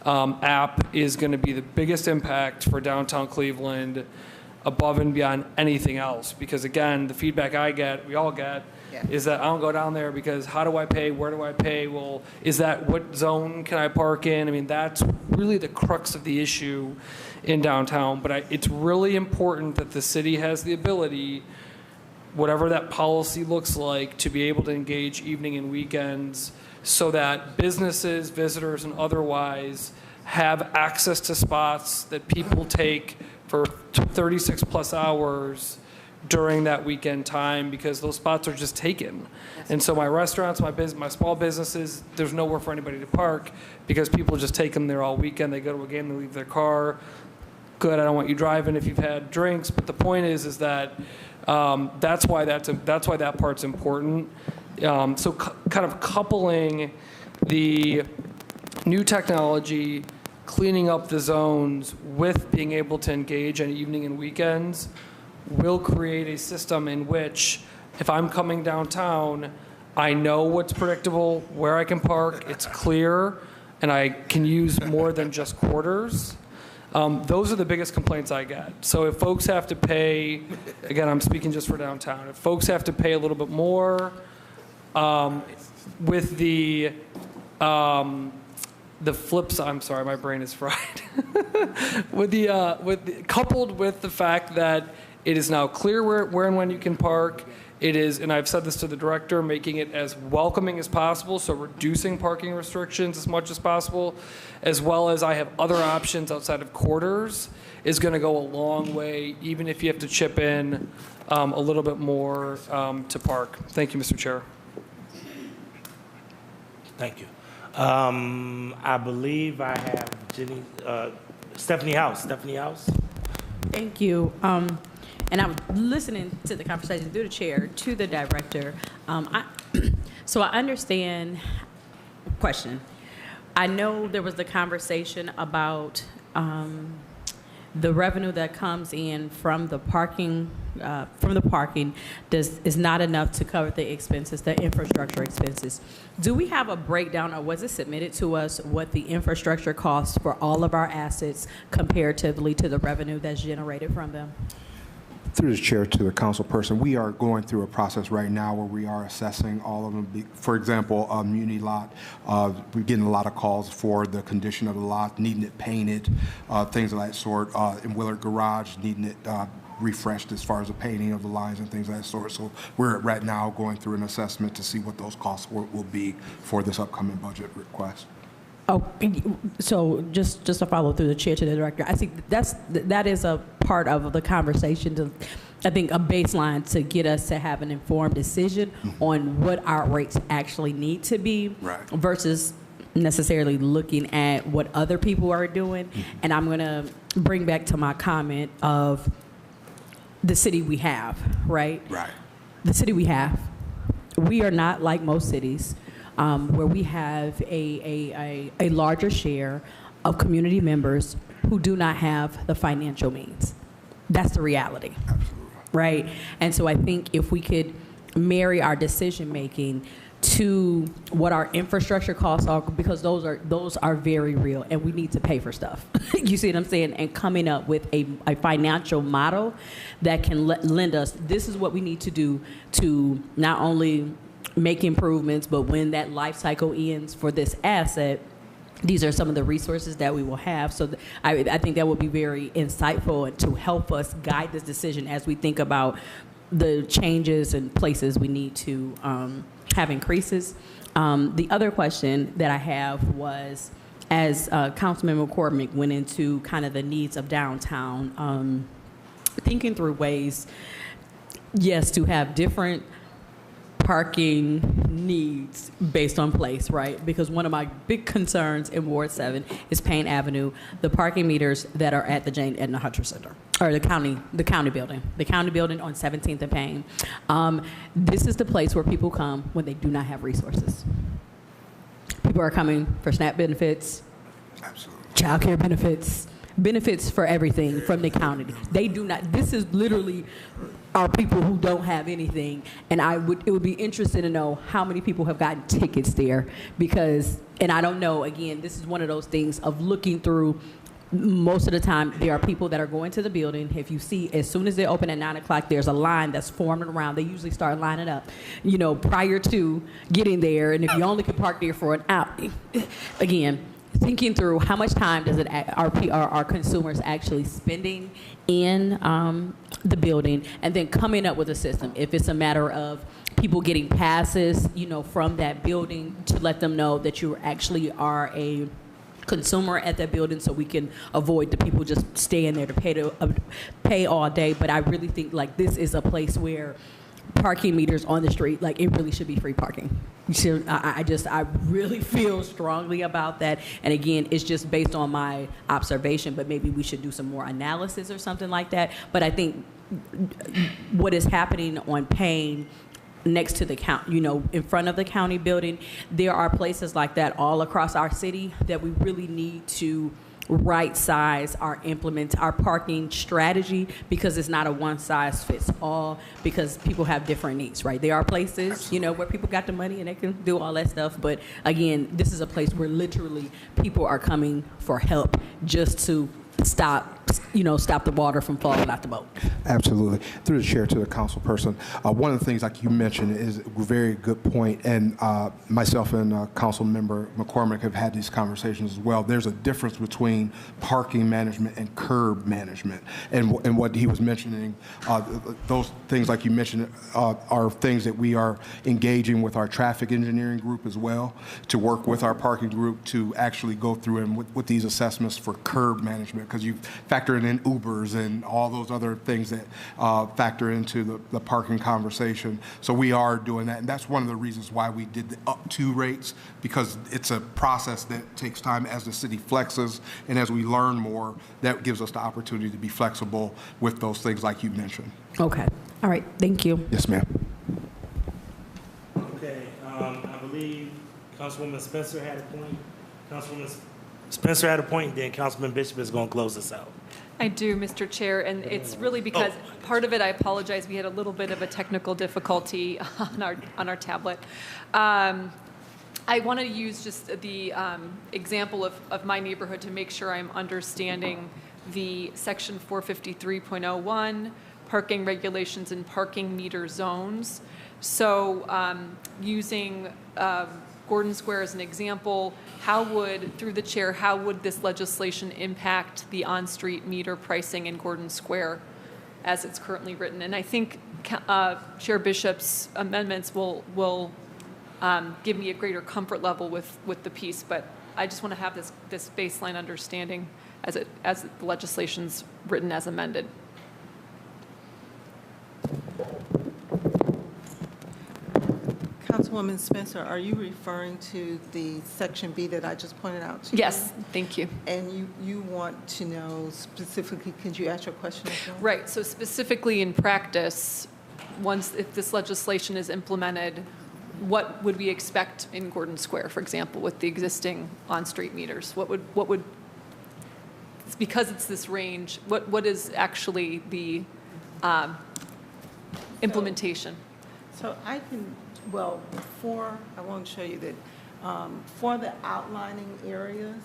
app is going to be the biggest impact for downtown Cleveland above and beyond anything else. Because again, the feedback I get, we all get, is that I don't go down there because how do I pay? Where do I pay? Well, is that what zone can I park in? I mean, that's really the crux of the issue in downtown. But it's really important that the city has the ability, whatever that policy looks like, to be able to engage evening and weekends so that businesses, visitors, and otherwise have access to spots that people take for 36 plus hours during that weekend time, because those spots are just taken. And so my restaurants, my small businesses, there's nowhere for anybody to park because people just take them there all weekend. They go to a game, they leave their car. Good, I don't want you driving if you've had drinks. But the point is that that's why that part's important. So kind of coupling the new technology, cleaning up the zones with being able to engage on evening and weekends will create a system in which if I'm coming downtown, I know what's predictable, where I can park, it's clear, and I can use more than just quarters. Those are the biggest complaints I get. So if folks have to pay, again, I'm speaking just for downtown, if folks have to pay a little bit more with the flips, I'm sorry, my brain is fried. Coupled with the fact that it is now clear where and when you can park. It is, and I've said this to the director, making it as welcoming as possible, so reducing parking restrictions as much as possible, as well as I have other options outside of quarters, is going to go a long way, even if you have to chip in a little bit more to park. Thank you, Mr. Chair. Thank you. I believe I have Stephanie House. Stephanie House. Thank you. And I was listening to the conversation through the chair to the director. So I understand. Question. I know there was the conversation about the revenue that comes in from the parking. Is not enough to cover the expenses, the infrastructure expenses. Do we have a breakdown, or was it submitted to us, what the infrastructure costs for all of our assets comparatively to the revenue that's generated from them? Through the chair to the council person, we are going through a process right now where we are assessing all of them. For example, Muni lot, we're getting a lot of calls for the condition of the lot, needing it painted, things of that sort. In Willard Garage, needing it refreshed as far as the painting of the lines and things of that sort. So we're right now going through an assessment to see what those costs will be for this upcoming budget request. Oh, so just to follow through the chair to the director, I think that is a part of the conversation, I think a baseline to get us to have an informed decision on what our rates actually need to be versus necessarily looking at what other people are doing. And I'm going to bring back to my comment of the city we have, right? Right. The city we have. We are not like most cities. Where we have a larger share of community members who do not have the financial means. That's the reality. Absolutely. Right? And so I think if we could marry our decision making to what our infrastructure costs are, because those are very real, and we need to pay for stuff. You see what I'm saying? And coming up with a financial model that can lend us, this is what we need to do to not only make improvements, but when that life cycle ends for this asset, these are some of the resources that we will have. So I think that will be very insightful to help us guide this decision as we think about the changes and places we need to have increases. The other question that I have was, as Councilman McCormick went into kind of the needs of downtown, thinking through ways, yes, to have different parking needs based on place, right? Because one of my big concerns in Ward 7 is Payne Avenue, the parking meters that are at the Jane Edna Hunter Center, or the county building on 17th and Payne. This is the place where people come when they do not have resources. People are coming for SNAP benefits, child care benefits for everything from the county. They do not, this is literally our people who don't have anything. And it would be interesting to know how many people have gotten tickets there, because, and I don't know, again, this is one of those things of looking through. Most of the time, there are people that are going to the building. If you see, as soon as they open at 9 o'clock, there's a line that's forming around. They usually start lining up, prior to getting there. And if you only can park there for an hour, again, thinking through how much time does it our consumers actually spending in the building, and then coming up with a system. If it's a matter of people getting passes, from that building to let them know that you actually are a consumer at that building, so we can avoid the people just staying there to pay all day. But I really think this is a place where parking meters on the street, it really should be free parking. I really feel strongly about that. And again, it's just based on my observation, but maybe we should do some more analysis or something like that. But I think what is happening on Payne, next to the county, in front of the county building, there are places like that all across our city that we really need to right size our parking strategy, because it's not a one size fits all, because people have different needs, right? There are places, where people got the money and they can do all that stuff. But again, this is a place where literally people are coming for help just to stop the water from falling out the boat. Absolutely. Through the chair to the council person, one of the things like you mentioned is a very good point, and myself and council member McCormick have had these conversations as well. There's a difference between parking management and curb management, and what he was mentioning, those things like you mentioned are things that we are engaging with our traffic engineering group as well, to work with our parking group to actually go through and with these assessments for curb management, because you factor in Ubers and all those other things that factor into the parking conversation. So we are doing that, and that's one of the reasons why we did the up to rates, because it's a process that takes time as the city flexes, and as we learn more, that gives us the opportunity to be flexible with those things like you mentioned. Okay. All right. Thank you. Yes, ma'am. Okay. I believe Councilwoman Spencer had a point. Councilwoman Spencer had a point, and then Councilman Bishop is going to close us out. I do, Mr. Chair, and it's really because part of it, I apologize, we had a little bit of a technical difficulty on our tablet. I want to use just the example of my neighborhood to make sure I'm understanding the section 453.01, parking regulations and parking meter zones. So using Gordon Square as an example, through the chair, how would this legislation impact the on-street meter pricing in Gordon Square as it's currently written? And I think Chair Bishop's amendments will give me a greater comfort level with the piece, but I just want to have this baseline understanding as the legislation's written as amended. Councilwoman Spencer, are you referring to the section B that I just pointed out to you? Yes, thank you. And you want to know specifically, could you ask your question again? Right, so specifically in practice, if this legislation is implemented, what would we expect in Gordon Square, for example, with the existing on-street meters? What would, because it's this range, what is actually the implementation? So I can, I want to show you that for the outlining areas,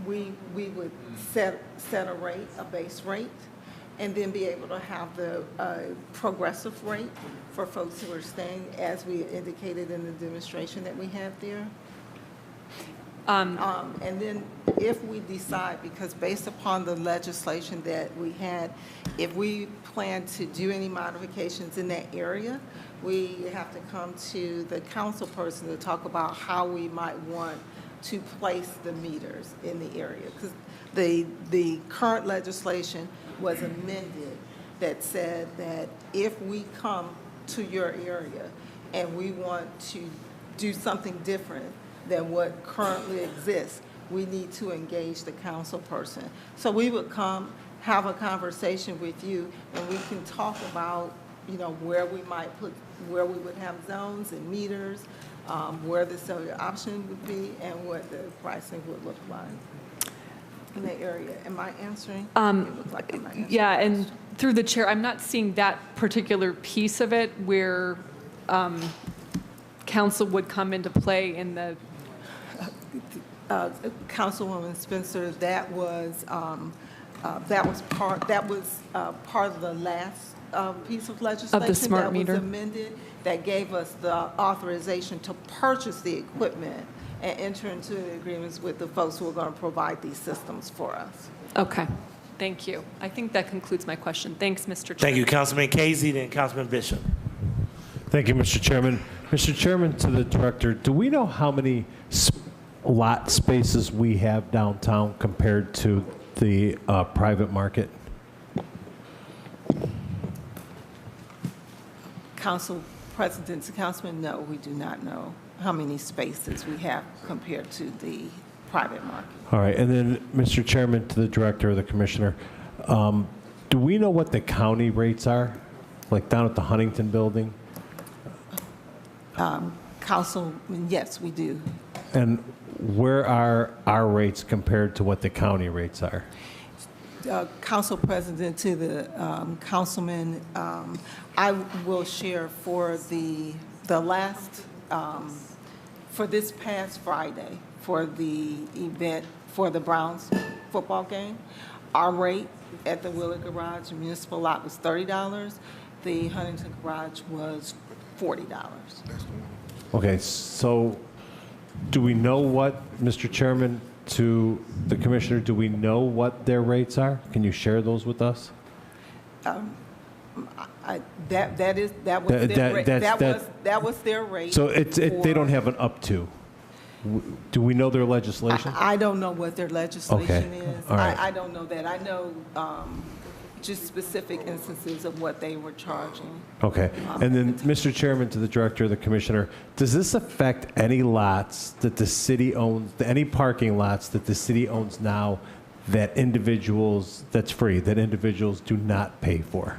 we would set a rate, a base rate, and then be able to have the progressive rate for folks who are staying, as we indicated in the demonstration that we have there. And then if we decide, because based upon the legislation that we had, if we plan to do any modifications in that area, we have to come to the council person to talk about how we might want to place the meters in the area. Because the current legislation was amended that said that if we come to your area and we want to do something different than what currently exists, we need to engage the council person. So we would come, have a conversation with you, and we can talk about, you know, where we might put, where we would have zones and meters, where the cellular option would be, and what the pricing would look like in that area. Am I answering? It looks like I'm not answering. Yeah, and through the chair, I'm not seeing that particular piece of it where council would come into play in the. Councilwoman Spencer, that was part of the last piece of legislation smart that meter. was amended that gave us the authorization to purchase the equipment and enter into the agreements with the folks who are going to provide these systems for us. Okay, thank you. I think that concludes my question. Thanks, Mr. Chair. Thank you, Councilman Casey, then Councilman Bishop. Thank you, Mr. Chairman. Mr. Chairman, to the director, do we know how many lot spaces we have downtown compared to the private market? Council President to Councilman, no, we do not know how many spaces we have compared to the private market. All right, and then, Mr. Chairman, to the director or the commissioner, do we know what the county rates are, like down at the Huntington building? Councilman, yes, we do. And where are our rates compared to what the county rates are? Council President, to the councilman, I will share for the last, for this past Friday, for the event for the Browns football game, our rate at the Willard Garage municipal lot was $30. The Huntington Garage was $40. Okay, so do we know what, Mr. Chairman, to the commissioner, do we know what their rates are? Can you share those with us? That was their rate. So they don't have an up to. Do we know their legislation? I don't know what their legislation is. All right. I don't know that. I know just specific instances of what they were charging. Okay. And then, Mr. Chairman, to the director or the commissioner, does this affect any lots that the city owns, any parking lots that the city owns now that individuals, that's free, that individuals do not pay for?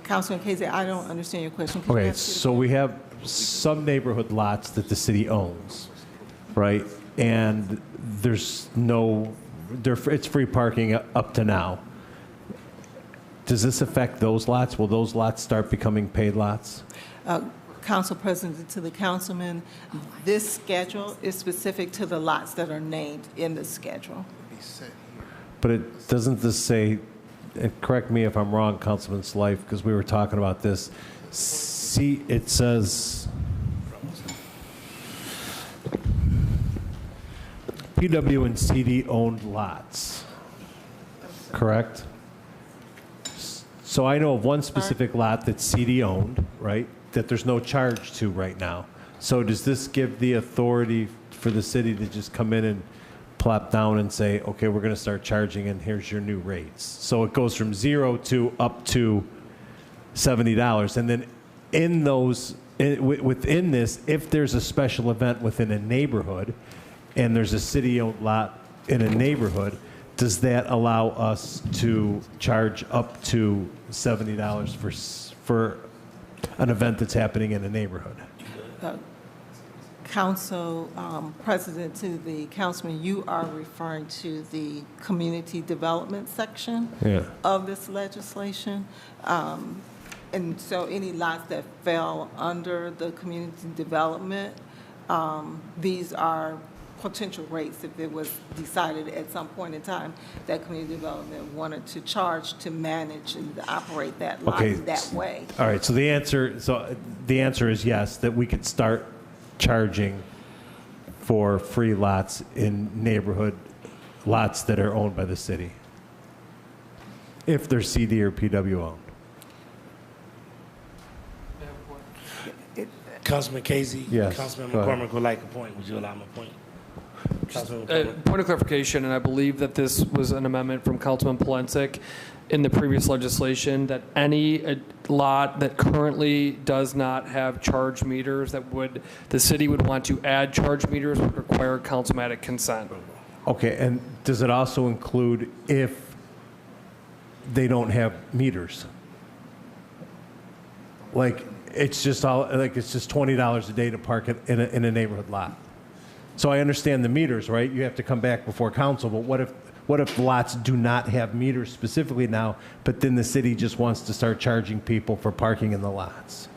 Councilman Casey, I don't understand your question. Could you Okay, ask it so again? we have some neighborhood lots that the city owns, right? And there's no, it's free parking up to now. Does this affect those lots? Will those lots start becoming paid lots? Council President, to the councilman, this schedule is specific to the lots that are named in the schedule. But it doesn't this say, and correct me if I'm wrong, Councilman Slife, because we were talking about this. See, it says PW and CD owned lots, correct? So I know of one specific lot that's CD owned, right, that there's no charge to right now. So does this give the authority for the city to just come in and plop down and say, okay, we're going to start charging and here's your new rates? So it goes from 0 to up to $70. And then in those, within this, if there's a special event within a neighborhood and there's a city-owned lot in a neighborhood, does that allow us to charge up to $70 for an event that's happening in a neighborhood? Council President, to the councilman, you are referring to the community development section of this legislation. And so any lots that fell under the community development, these are potential rates if it was decided at some point in time that community development wanted to charge to manage and to operate that lot that way. All right, so the answer is yes, that we could start charging for free lots in neighborhood lots that are owned by the city, if they're CD or PW owned. Councilman Casey? Yes, Councilman go ahead. McCormick would like a point. Would you allow him a point? Councilman McCormick? Point of clarification, and I believe that this was an amendment from Councilman Polensek in the previous legislation, that any lot that currently does not have charge meters the city would want to add charge meters would require councilmatic consent. Okay, and does it also include if they don't have meters? Like, it's just $20 a day to park it in a neighborhood lot. So I understand the meters, right? You have to come back before council, but what if lots do not have meters specifically now, but then the city just wants to start charging people for parking in the lots?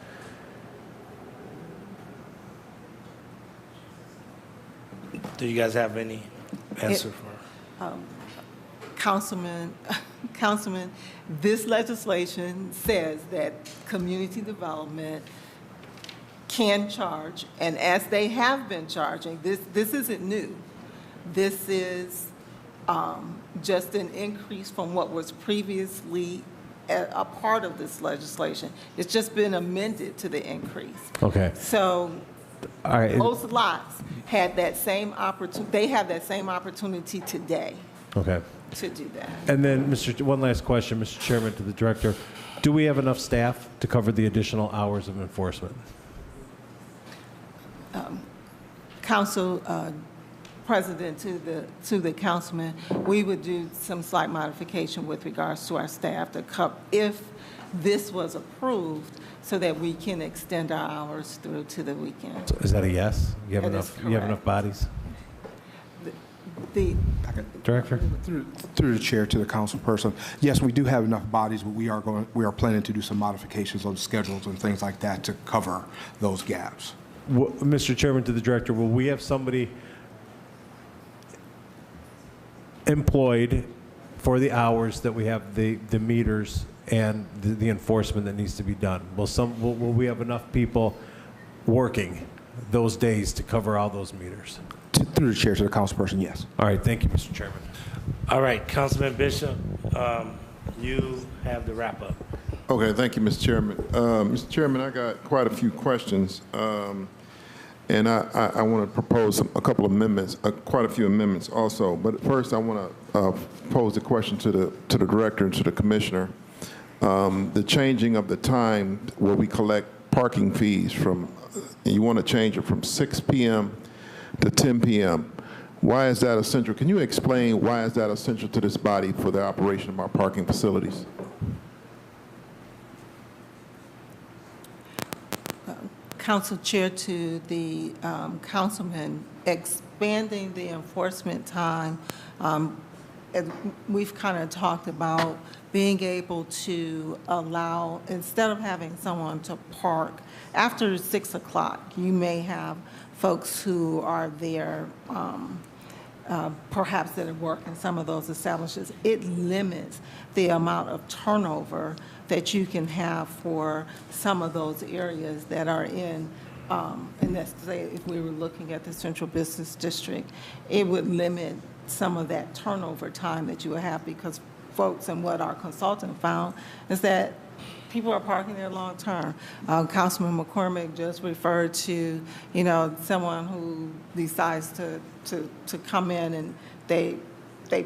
Do you guys have any answer for? Councilman, this legislation says that community development can charge, and as they have been charging, this isn't new. This is just an increase from what was previously a part of this legislation. It's just been amended to the increase. Okay. So all right. Those lots had that same opportunity. They have that same opportunity today. Okay. To do that. And then, one last question, Mr. Chairman, to the director. Do we have enough staff to cover the additional hours of enforcement? Council President, to the councilman, we would do some slight modification with regards to our staff to cover if this was approved, so that we can extend our hours through to the weekend. So is that a yes? You have That enough? is You have enough bodies? The Director? Through the chair to the council person, yes, we do have enough bodies, but we are planning to do some modifications on schedules and things like that to cover those gaps. Mr. Chairman, to the director, will we have somebody employed for the hours that we have the meters and the enforcement that needs to be done? Will we have enough people working those days to cover all those meters? Through the chair to the council person, yes. All right, thank you, Mr. Chairman. All right, Councilman Bishop, you have the wrap up. Okay, thank you, Mr. Chairman. Mr. Chairman, I got quite a few questions, and I want to propose a couple of amendments, quite a few amendments also. But first, I want to pose a question to the director and to the commissioner. The changing of the time where we collect parking fees from, you want to change it from 6 p.m. to 10 p.m. Why is that essential? Can you explain why is that essential to this body for the operation of our parking facilities? Council Chair, to the councilman, expanding the enforcement time, and we've kind of talked about being able to allow, instead of having someone to park after 6 o'clock, you may have folks who are there, perhaps that work in some of those establishments. It limits the amount of turnover that you can have for some of those areas that are in, and that's to say, if we were looking at the Central Business District, it would limit some of that turnover time that you would have, because folks, and what our consultant found, is that people are parking there long term. Councilman McCormick just referred to, someone who decides to come in and they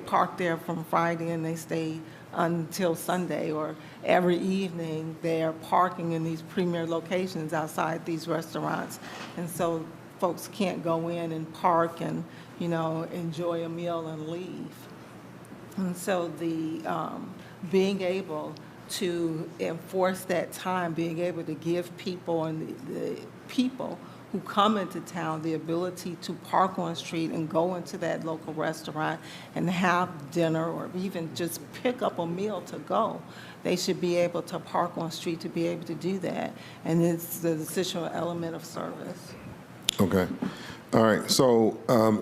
park there from Friday and they stay until Sunday, or every evening they are parking in these premier locations outside these restaurants. And so folks can't go in and park and, enjoy a meal and leave. And so the being able to enforce that time, being able to give people and the people who come into town the ability to park on street and go into that local restaurant and have dinner, or even just pick up a meal to go. They should be able to park on street to be able to do that. And it's the essential element of service. Okay. All right. So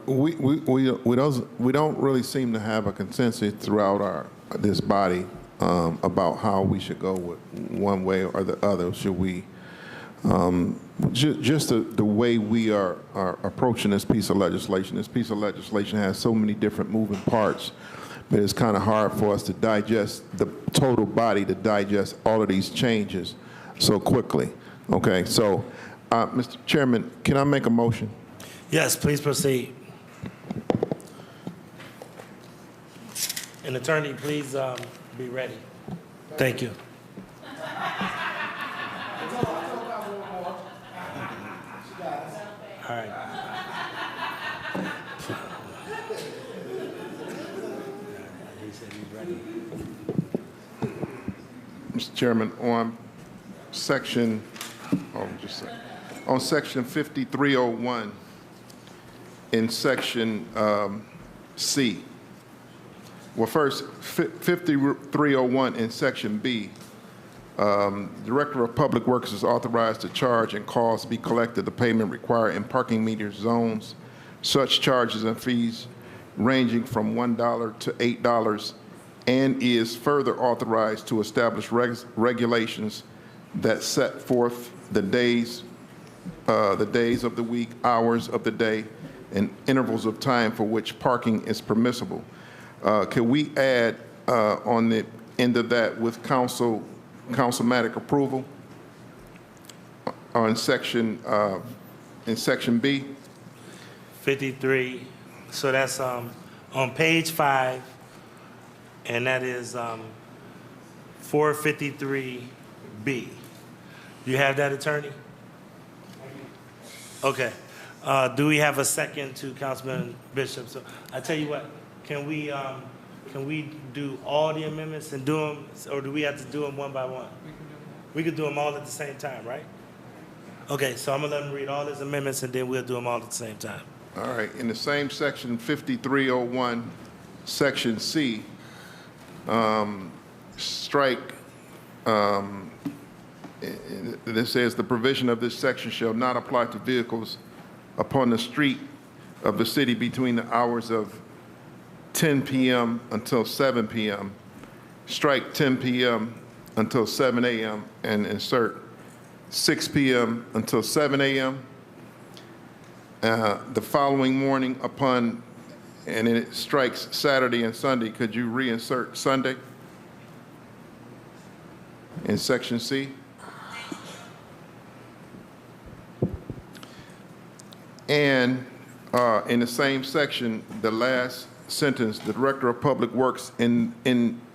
we don't really seem to have a consensus throughout this body about how we should go with one way or the other. Should we Just the way we are approaching this piece of legislation. This piece of legislation has so many different moving parts, but it's kind of hard for us to digest, the total body to digest all of these changes so quickly. Okay, so, Mr. Chairman, can I make a motion? Yes, please proceed. And attorney, please be ready. Thank you. All right. Mr. Chairman, on section, on section 5301, in section C, well, first, 5301 in section B, Director of Public Works is authorized to charge and costs be collected the payment required in parking meter zones. Such charges and fees ranging from $1 to $8, and is further authorized to establish regulations that set forth the days of the week, hours of the day, and intervals of time for which parking is permissible. Can we add on the end of that with councilmatic approval on section in section B? 53. So that's on page 5, and that is 453B. You have that, attorney? Okay. Do we have a second to Councilman Bishop? So I tell you what, can we do all the amendments and do them, or do we have to do them one by one? We could do them all at the same time, right? Okay, so I'm gonna let them read all his amendments, and then we'll do them all at the same time. All right, in the same section 5301, section C, strike, it says the provision of this section shall not apply to vehicles upon the street of the city between the hours of 10 p.m. until 7 p.m. Strike 10 p.m. until 7 a.m. and insert 6 p.m. until 7 a.m. The following morning upon, and it strikes Saturday and Sunday. Could you reinsert Sunday in section C? And in the same section, the last sentence, the Director of Public Works in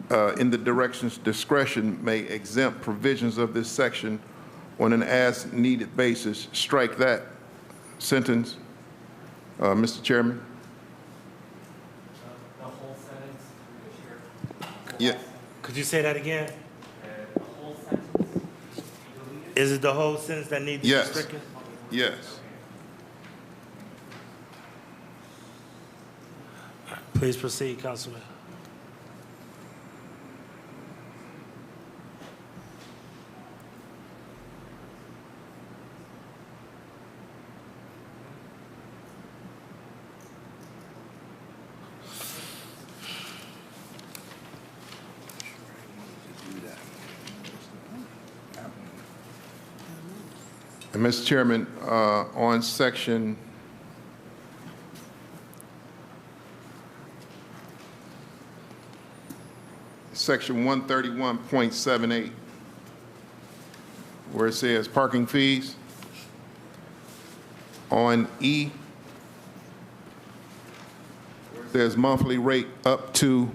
the direction's discretion may exempt provisions of this section on an as-needed basis. Strike that sentence, Mr. Chairman. The whole sentence, Yeah. Could you say that again? the whole sentence. Is it the whole sentence that needs to be Yes. stricken? Yes. Please proceed, Councilman. And Mr. Chairman, on section section 131.78, where it says parking fees, on E, there's monthly rate up to,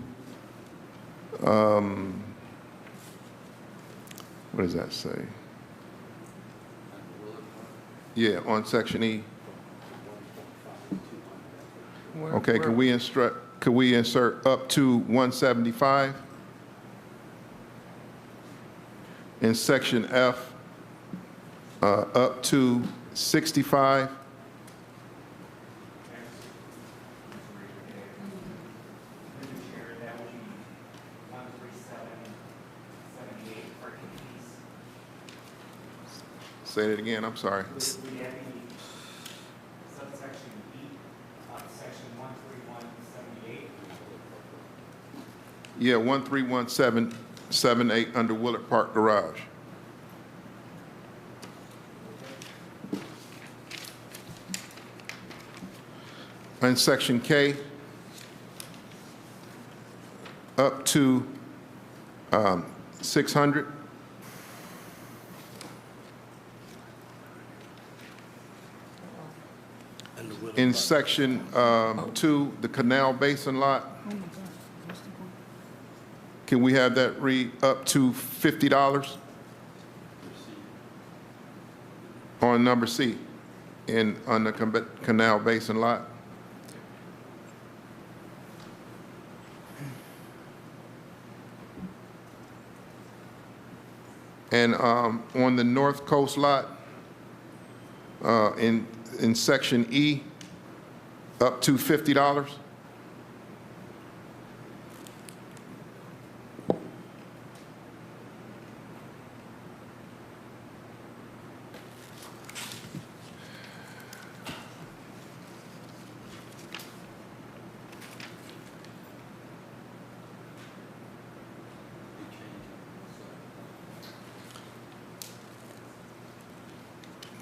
what does that say? Yeah, on section E. Okay, could we insert up to 175? In section F, up to 65? Say it again, I'm sorry. Subsection E of section 13178. Yeah, 13178 under Willard Park Garage. in section K up to 600. In section 2, the Canal Basin lot, can we have that read up to $50 on number C on the Canal Basin lot? And on the North Coast lot, in section E, up to $50?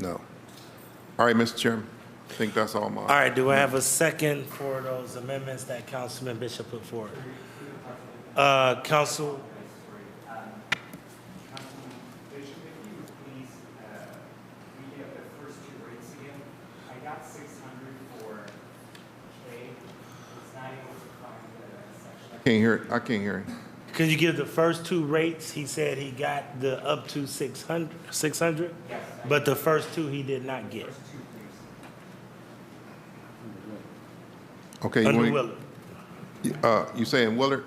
No. All right, Mr. Chairman. I think that's all mine. All right, do I have a second for those amendments that Councilman Bishop put forward? Council. Can't hear it. I can't hear it. Could you give the first two rates? He said he got the up to 600, but the first two he did not get. Okay. Under Willard. You say in Willard?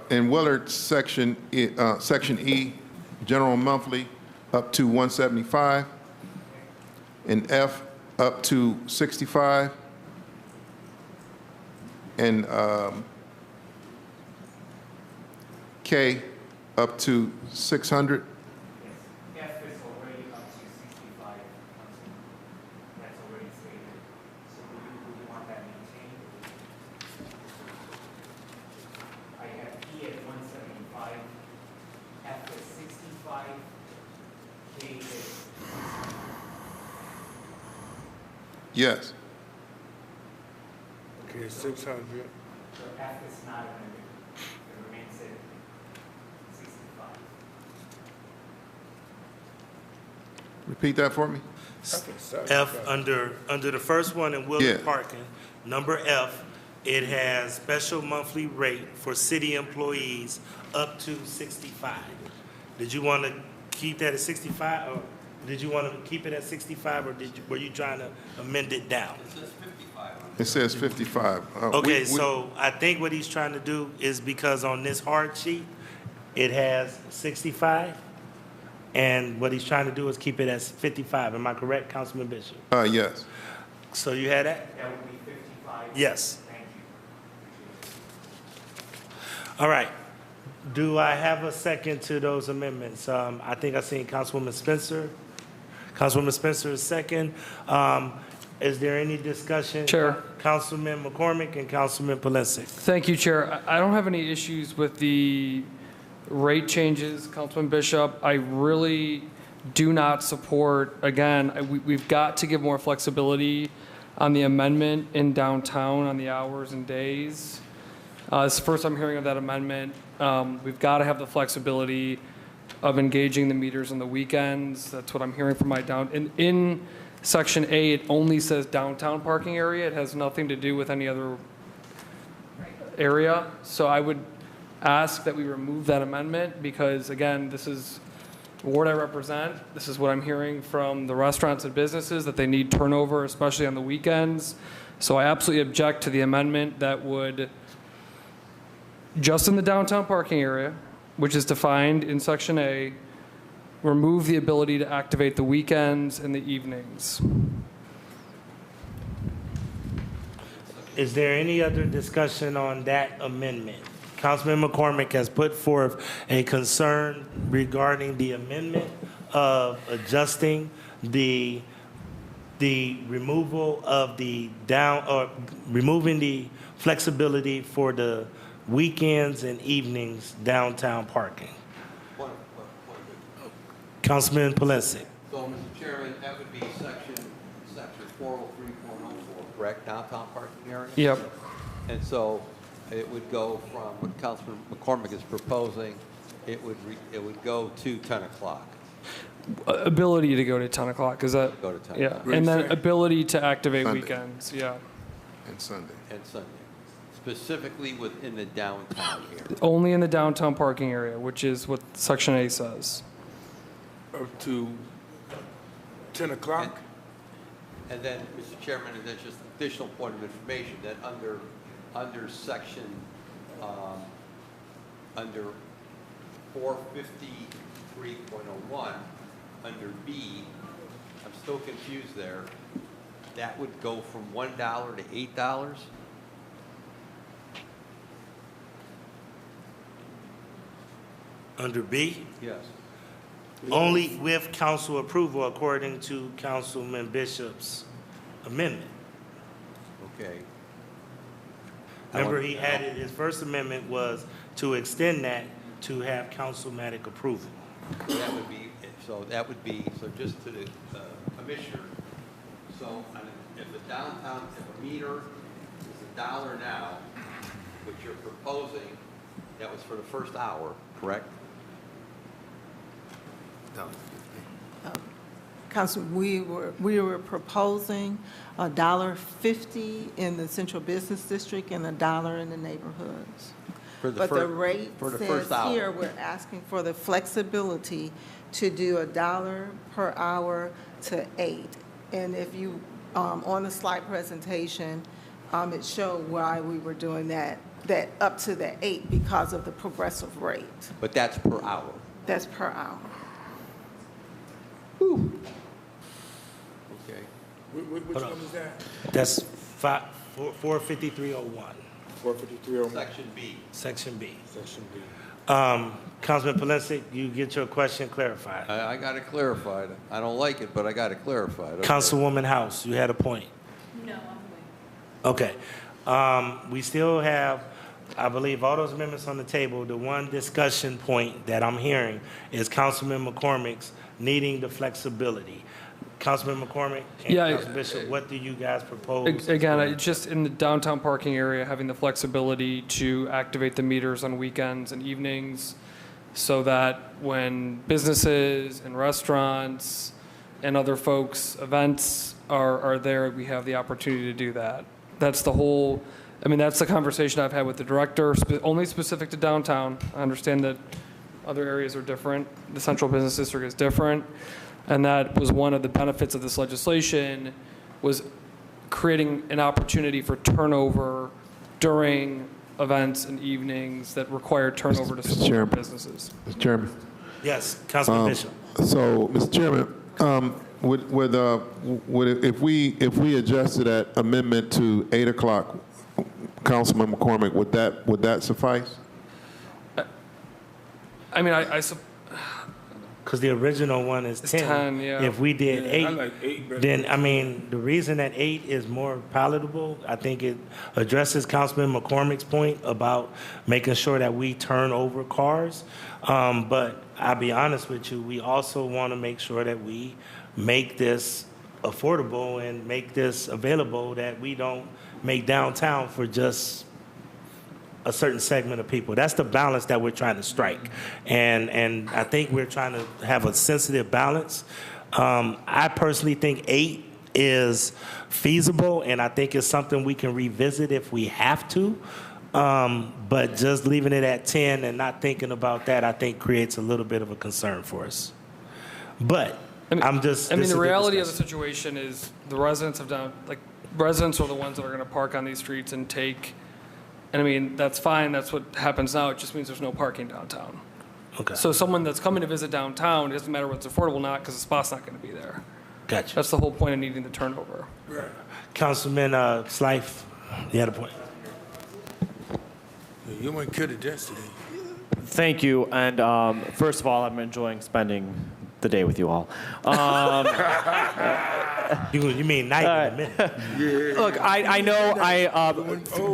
In Willard, section E, general monthly, up to 175. In F, up to 65. And K, up to 600. F is already up to 65. That's already stated. So we want that maintained. I have P at 175. F is 65. K is 600. Yes. Okay, 600. So F is not amended. It remains at 65. Repeat that for me. F under the first one in Willard Yeah. parking, number F, it has special monthly rate for city employees up to 65. Did you want to keep that at 65, or did you want to keep it at 65, or were you trying to amend it down? It says 55. Okay, so I think what he's trying to do is because on this hard sheet, it has 65, and what he's trying to do is keep it at 55. Am I correct, Councilman Bishop? Yes. So you had that? That would be 55. Yes. Thank you. All right. Do I have a second to those amendments? I think I seen Councilwoman Spencer. Councilwoman Spencer is second. Is there any discussion? Chair. Councilman McCormick and Councilman Polensek. Thank you, Chair. I don't have any issues with the rate changes, Councilman Bishop. I really do not support, again, we've got to give more flexibility on the amendment in downtown on the hours and days. It's the first I'm hearing of that amendment. We've got to have the flexibility of engaging the meters on the weekends. That's what I'm hearing from my in Section A, it only says downtown parking area. It has nothing to do with any other area. So I would ask that we remove that amendment because, again, this is the ward I represent. This is what I'm hearing from the restaurants and businesses, that they need turnover, especially on the weekends. So I absolutely object to the amendment that would, just in the downtown parking area, which is defined in Section A, remove the ability to activate the weekends and the evenings. Is there any other discussion on that amendment? Councilman McCormick has put forth a concern regarding the amendment of adjusting the removal of the removing the flexibility for the weekends and evenings downtown parking. Councilman Polensek. So, Mr. Chairman, that would be section section 403.04, correct? Downtown parking area? Yep. And so it would go from what Councilman McCormick is proposing, it would go to 10 o'clock. Ability to go to 10 o'clock, is that? Go to 10 Yeah, o'clock. and then ability to activate Sunday. weekends, yeah. And Sunday. And Sunday, specifically within the downtown area. Only in the downtown parking area, which is what Section A says. Up to 10 o'clock? And then, Mr. Chairman, and there's just additional point of information that under section, under 453.01, under B, I'm still confused there. That would go from $1 to $8? Under B, Yes. only with council approval according to Councilman Bishop's amendment. Okay. Remember, he had it, his first amendment was to extend that to have councilmatic approval. That would be, so just to the commissioner, so if a downtown, if a meter is $1 now, which you're proposing, that was for the first hour, correct? Councilman, we were proposing $1.50 in the central business district and $1 in the neighborhoods. But the rate says here, we're asking for the flexibility to do $1 per hour to 8. And if you, on the slide presentation, it showed why we were doing that up to the 8 because of the progressive rate. But that's per hour. That's per hour. Okay. Which one is that? That's 45301, 453. Section B. Section B. Section B. Councilman Polensek, you get your question clarified. I got it clarified. I don't like it, but I got it clarified. Okay. Councilwoman House, you had a point. No, I'm waiting. Okay. We still have, I believe, all those amendments on the table. The one discussion point that I'm hearing is Councilman McCormick's needing the flexibility. Councilman McCormick and Yeah, Councilman Bishop, what do you guys propose? Again, just in the downtown parking area, having the flexibility to activate the meters on weekends and evenings so that when businesses and restaurants and other folks' events are there, we have the opportunity to do that. That's the whole, that's the conversation I've had with the director, only specific to downtown. I understand that other areas are different. The central business district is different. And that was one of the benefits of this legislation, was creating an opportunity for turnover during events and evenings that require turnover to support businesses. Mr. Chairman. Yes, Councilman Bishop. So, Mr. Chairman, if we adjusted that amendment to 8 o'clock, Councilman McCormick, would that suffice? Because the original one is 10. Yeah. If we did 8, I like 8 better. then, the reason that 8 is more palatable, I think it addresses Councilman McCormick's point about making sure that we turn over cars. But I'll be honest with you, we also want to make sure that we make this affordable and make this available, that we don't make downtown for just a certain segment of people. That's the balance that we're trying to strike. And I think we're trying to have a sensitive balance. I personally think 8 is feasible, and I think it's something we can revisit if we have to. But just leaving it at 10 and not thinking about that, I think creates a little bit of a concern for us. But the reality of the situation is the residents residents are the ones that are going to park on these streets and take. And that's fine. That's what happens now. It just means there's no parking downtown. Okay. So someone that's coming to visit downtown, it doesn't matter what's affordable or not because the spot's not going to be there. Gotcha. That's the whole point of needing the turnover. Right. Councilman Slife, you had a point. You want to kill it yesterday. Thank you. And first of all, I'm enjoying spending the day with you all. You mean night in a minute. Look, I know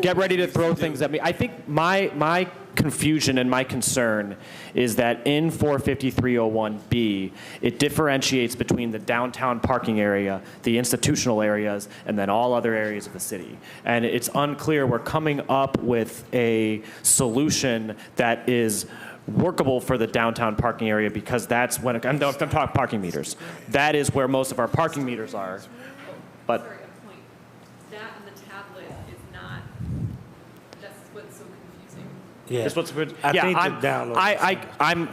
get ready to throw things at me. I think my confusion and my concern is that in 45301B, it differentiates between the downtown parking area, the institutional areas, and then all other areas of the city. And it's unclear. We're coming up with a solution that is workable for the downtown parking area because that's when, I'm talking parking meters. That is where most of our parking meters are. But Sorry, a point. That on the tablet is not, that's what's so confusing. Yeah. That's what's, I yeah, think I'm, to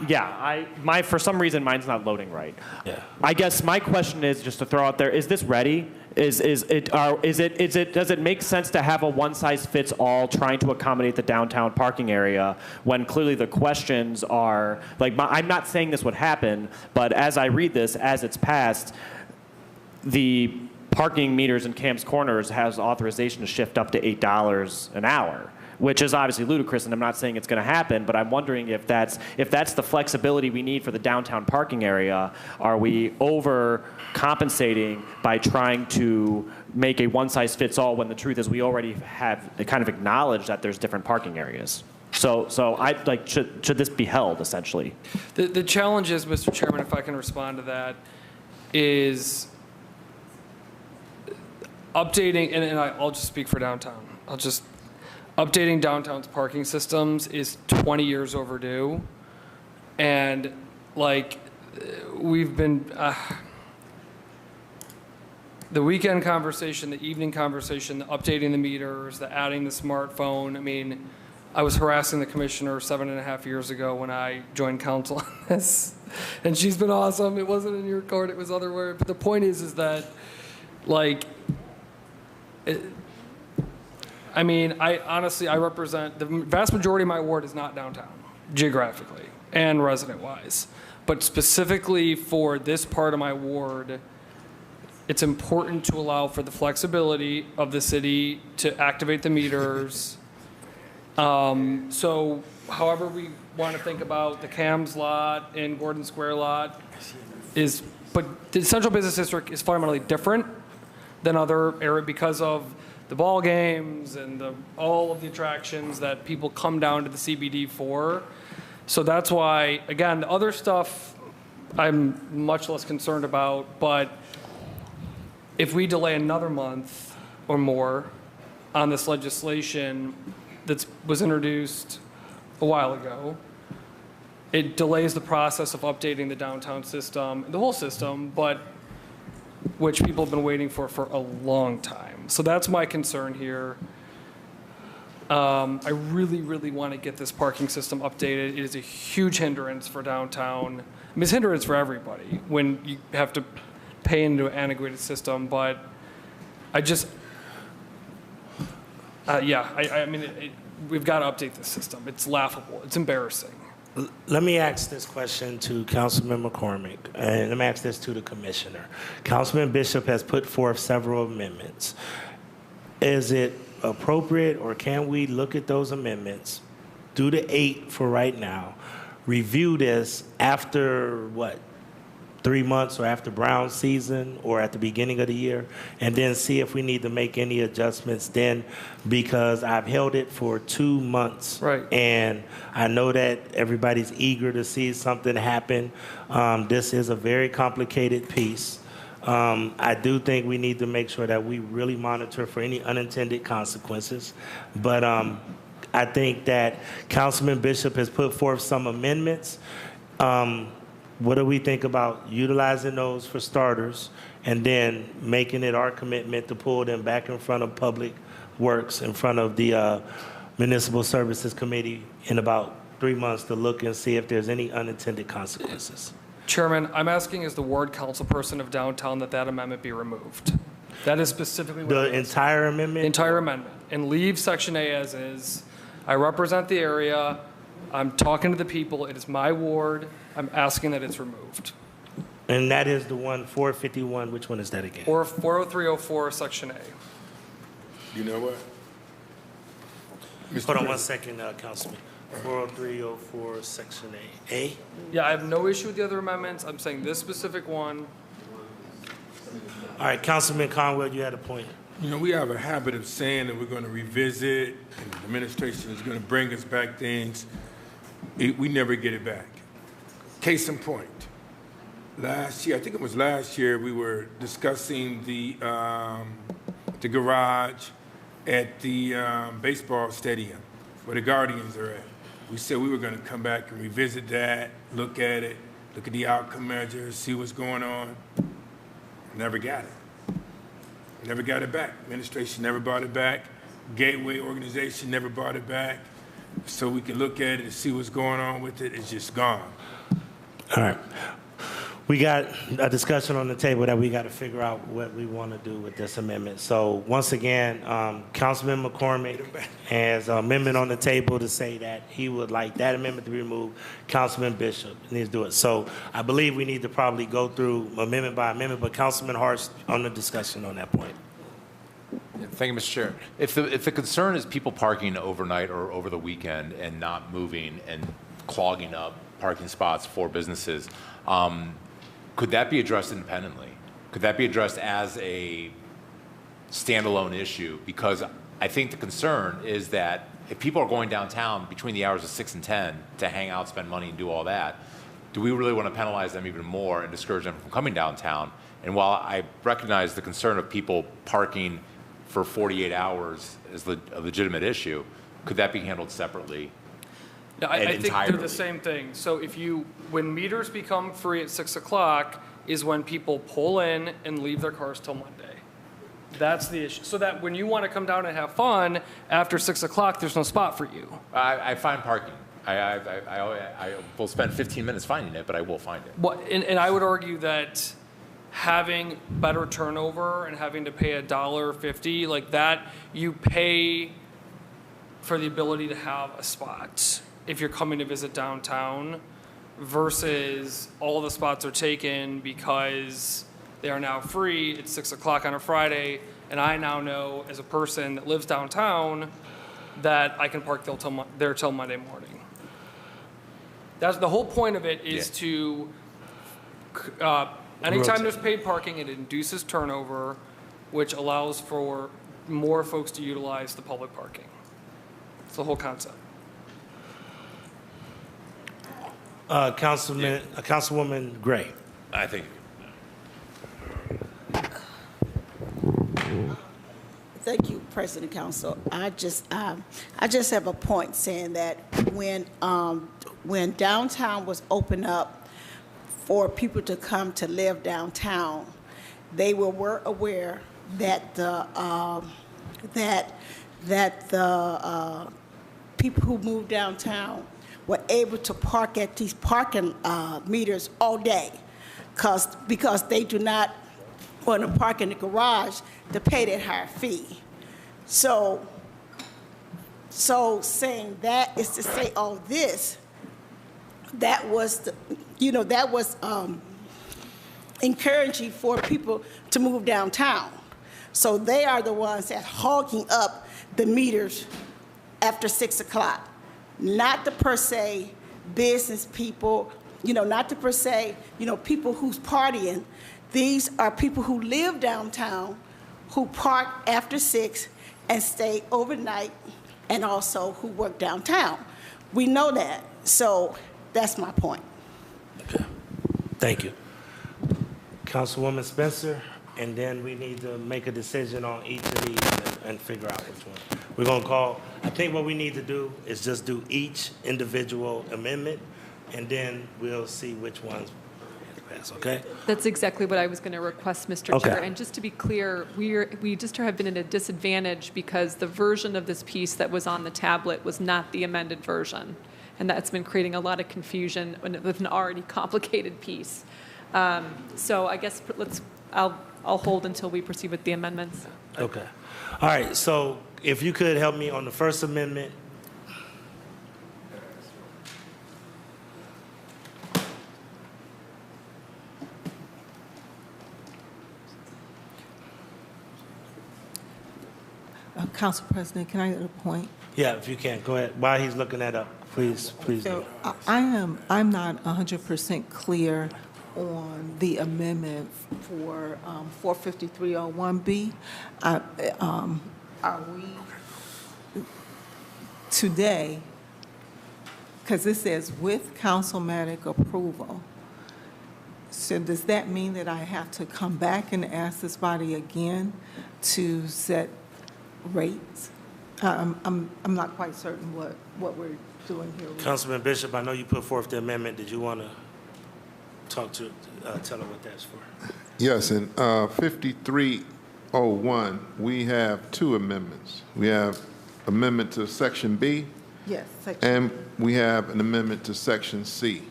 download. for some reason, mine's not loading right. Yeah. I guess my question is, just to throw out there, is this ready? Does it make sense to have a one-size-fits-all trying to accommodate the downtown parking area when clearly the questions are, like, I'm not saying this would happen, but as I read this, as it's passed, the parking meters in Cam's Corners has authorization to shift up to $8 an hour, which is obviously ludicrous, and I'm not saying it's going to happen, but I'm wondering if that's the flexibility we need for the downtown parking area. Are we overcompensating by trying to make a one-size-fits-all when the truth is we already have kind of acknowledged that there's different parking areas? So I like should this be held essentially? The challenge is, Mr. Chairman, if I can respond to that, is updating, and I'll just speak for downtown. Updating downtown's parking systems is 20 years overdue. And like, we've been, the weekend conversation, the evening conversation, the updating the meters, the adding the smartphone. I mean, I was harassing the commissioner 7.5 years ago when I joined council on this. And she's been awesome. It wasn't in your court, it was otherwhere. But the point is that, like, I honestly represent, the vast majority of my ward is not downtown, geographically and resident-wise. But specifically for this part of my ward, it's important to allow for the flexibility of the city to activate the meters. So however we want to think about the CAMS lot and Gordon Square lot but the central business district is fundamentally different than other areas because of the ball games and all of the attractions that people come down to the CBD for. So that's why, again, the other stuff I'm much less concerned about, but if we delay another month or more on this legislation that was introduced a while ago, it delays the process of updating the downtown system, the whole system, but which people have been waiting for a long time. So that's my concern here. I really, really want to get this parking system updated. It is a huge hindrance for downtown. I mean, it's a hindrance for everybody when you have to pay into an integrated system, but we've got to update this system. It's laughable. It's embarrassing. Let me ask this question to Councilman McCormick, and let me ask this to the commissioner. Councilman Bishop has put forth several amendments. Is it appropriate, or can we look at those amendments, do the 8 for right now, review this after, 3 months or after Brown season or at the beginning of the year, and then see if we need to make any adjustments then, because I've held it for 2 months. Right. And I know that everybody's eager to see something happen. This is a very complicated piece. I do think we need to make sure that we really monitor for any unintended consequences. But I think that Councilman Bishop has put forth some amendments. What do we think about utilizing those for starters and then making it our commitment to pull them back in front of Public Works, in front of the Municipal Services Committee in about 3 months to look and see if there's any unintended consequences? Chairman, I'm asking as the ward council person of downtown that amendment be removed. That is specifically what The entire amendment? Entire amendment. And leave Section A as is. I represent the area. I'm talking to the people. It is my ward. I'm asking that it's removed. And that is the one, 451, which one is that again? Or 40304, Section A. You know what? Hold on 1 second, Councilman. 40304, Section A. Yeah, I have no issue with the other amendments. I'm saying this specific one. All right, Councilman Conwell, you had a point. You know, we have a habit of saying that we're going to revisit, and the administration is going to bring us back things. We never get it back. Case in point, last year, I think it was last year, we were discussing the garage at the baseball stadium where the Guardians are at. We said we were going to come back and revisit that, look at it, look at the outcome measures, see what's going on. Never got it. Never got it back. Administration never brought it back. Gateway organization never brought it back. So we can look at it and see what's going on with it. It's just gone. All right. We got a discussion on the table that we got to figure out what we want to do with this amendment. So once again, Councilman McCormick has an amendment on the table to say that he would like that amendment to be removed. Councilman Bishop needs to do it. So I believe we need to probably go through amendment by amendment, but Councilman Hart's on the discussion on that point. Thank you, Mr. Chair. If the concern is people parking overnight or over the weekend and not moving and clogging up parking spots for businesses, could that be addressed independently? Could that be addressed as a standalone issue? Because I think the concern is that if people are going downtown between the hours of 6 and 10 to hang out, spend money, and do all that, do we really want to penalize them even more and discourage them from coming downtown? And while I recognize the concern of people parking for 48 hours is a legitimate issue, could that be handled separately? No, I think they're the same thing. So when meters become free at 6 o'clock is when people pull in and leave their cars till Monday. That's the issue. So that when you want to come down and have fun after 6 o'clock, there's no spot for you. I find parking. I will spend 15 minutes finding it, but I will find it. Well, and I would argue that having better turnover and having to pay $1.50 like that, you pay for the ability to have a spot if you're coming to visit downtown, versus all the spots are taken because they are now free. It's 6 o'clock on a Friday, and I now know as a person that lives downtown that I can park there till Monday morning. That's the whole point of it, is to anytime there's paid parking, it induces turnover, which allows for more folks to utilize the public parking. It's the whole concept. Councilwoman Gray. I think. Thank you, President Council. I just have a point saying that when downtown was opened up for people to come to live downtown, they were aware that the people who moved downtown were able to park at these parking meters all day, because they do not want to park in the garage to pay that higher fee. So saying that is to say all this. That was encouraging for people to move downtown. So they are the ones that hogging up the meters after 6 o'clock. Not the per se business people, not the per se, people who's partying. These are people who live downtown, who park after 6 and stay overnight, and also who work downtown. We know that, so that's my point. Okay, thank you. Councilwoman Spencer, and then we need to make a decision on each of these and figure out which one. We're gonna call, I think what we need to do is just do each individual amendment, and then we'll see which ones pass, okay? That's exactly what I was going to request, Mr. Okay. Chair. And just to be clear, we just have been at a disadvantage because the version of this piece that was on the tablet was not the amended version. And that's been creating a lot of confusion with an already complicated piece. So I guess I'll hold until we proceed with the amendments. Okay. All right, so if you could help me on the first amendment. Council President, can I get a point? Yeah, if you can, go ahead. While he's looking that up, please do. So I'm not 100% clear on the amendment for 45301B. Are we today, because it says with councilmatic approval, so does that mean that I have to come back and ask this body again to set rates? I'm not quite certain what we're doing here. Councilman Bishop, I know you put forth the amendment. Did you want to talk to, tell her what that's for? Yes, in 5301, we have two amendments. We have amendment to Section B, Yes, and we have an amendment to Section C.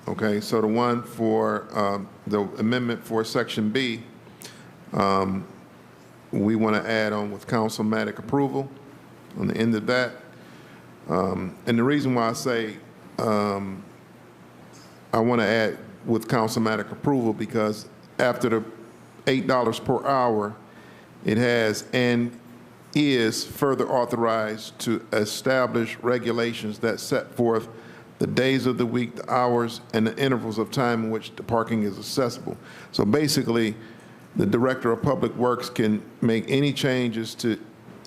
Okay, so the one for the amendment for Section B, we want to add on with councilmatic approval on the end of that. And the reason why I say I want to add with councilmatic approval, because after the $8 per hour, it has and is further authorized to establish regulations that set forth the days of the week, the hours, and the intervals of time in which the parking is accessible. So basically, the Director of Public Works can make any changes to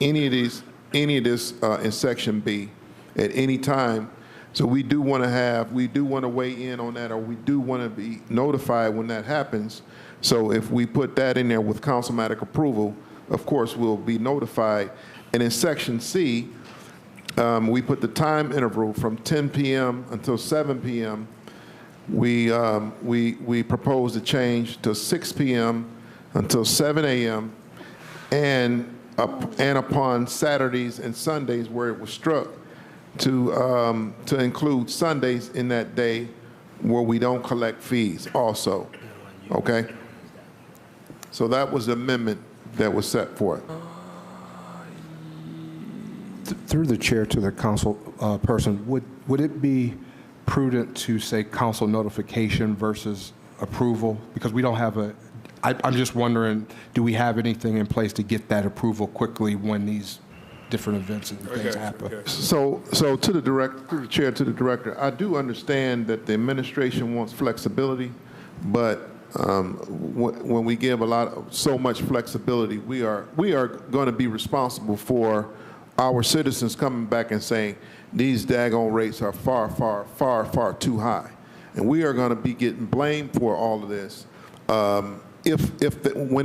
any of this in Section B at any time. So we do want to weigh in on that, or we do want to be notified when that happens. So if we put that in there with councilmatic approval, of course, we'll be notified. And in Section C, we put the time interval from 10 p.m. until 7 p.m. We propose to change to 6 p.m. until 7 a.m. and upon Saturdays and Sundays where it was struck to include Sundays in that day where we don't collect fees also. Okay? So that was the amendment that was set forth. Through the chair to the council person, would it be prudent to say council notification versus approval? Because we don't have I'm just wondering, do we have anything in place to get that approval quickly when these different events and things happen? So to the through the chair to the director, I do understand that the administration wants flexibility, but when we give so much flexibility, we are going to be responsible for our citizens coming back and saying these daggone rates are far too high, and we are going to be getting blamed for all of this when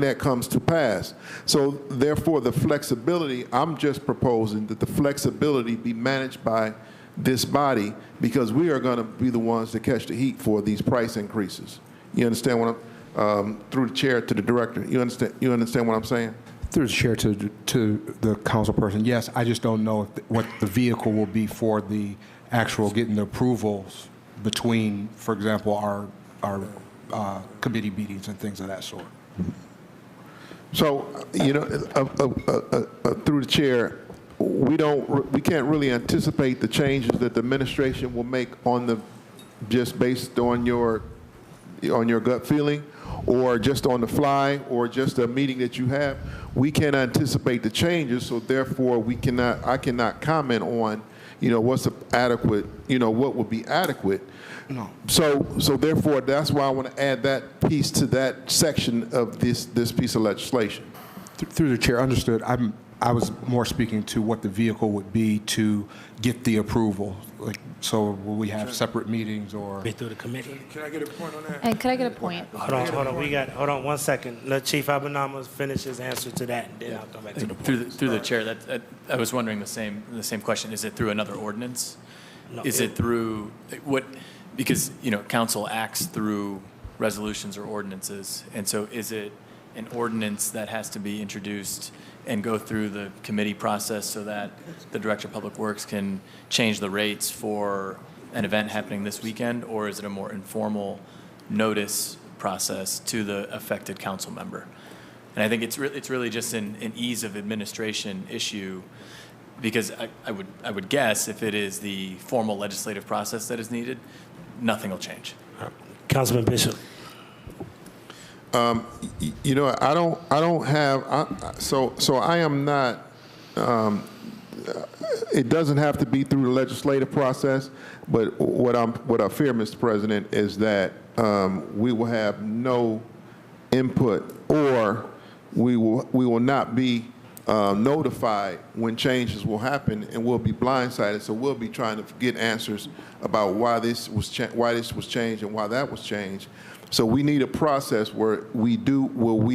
that comes to pass. So therefore, the flexibility, I'm just proposing that the flexibility be managed by this body, because we are going to be the ones to catch the heat for these price increases. You understand what I'm, through the chair to the director, you understand what I'm saying? Through the chair to the council person, yes, I just don't know what the vehicle will be for the actual getting the approvals between, for example, our committee meetings and things of that sort. So, through the chair, we can't really anticipate the changes that the administration will make just based on your gut feeling, or just on the fly, or just a meeting that you have. We can't anticipate the changes, so therefore I cannot comment on, what's adequate, what would be adequate. No. So therefore, that's why I want to add that piece to that section of this piece of legislation. Through the chair, understood. I was more speaking to what the vehicle would be to get the approval. So will we have separate meetings or? Be through the committee. Can I get a point on that? And could I get a point? Hold on. Hold on 1 second. Let Chief Abenama finish his answer to that, and then I'll come back to the point. Through the chair, I was wondering the same question. Is it through another ordinance? No, Is it through what? Because council acts through resolutions or ordinances, and so is it an ordinance that has to be introduced and go through the committee process so that the Director of Public Works can change the rates for an event happening this weekend, or is it a more informal notice process to the affected council member? And I think it's really just an ease of administration issue, because I would guess if it is the formal legislative process that is needed, nothing will change. Councilman Bishop. I don't have, so I am not, it doesn't have to be through the legislative process, but what I fear, Mr. President, is that we will have no input, or we will not be notified when changes will happen, and we'll be blindsided. So we'll be trying to get answers about why this was changed and why that was changed. So we need a process where we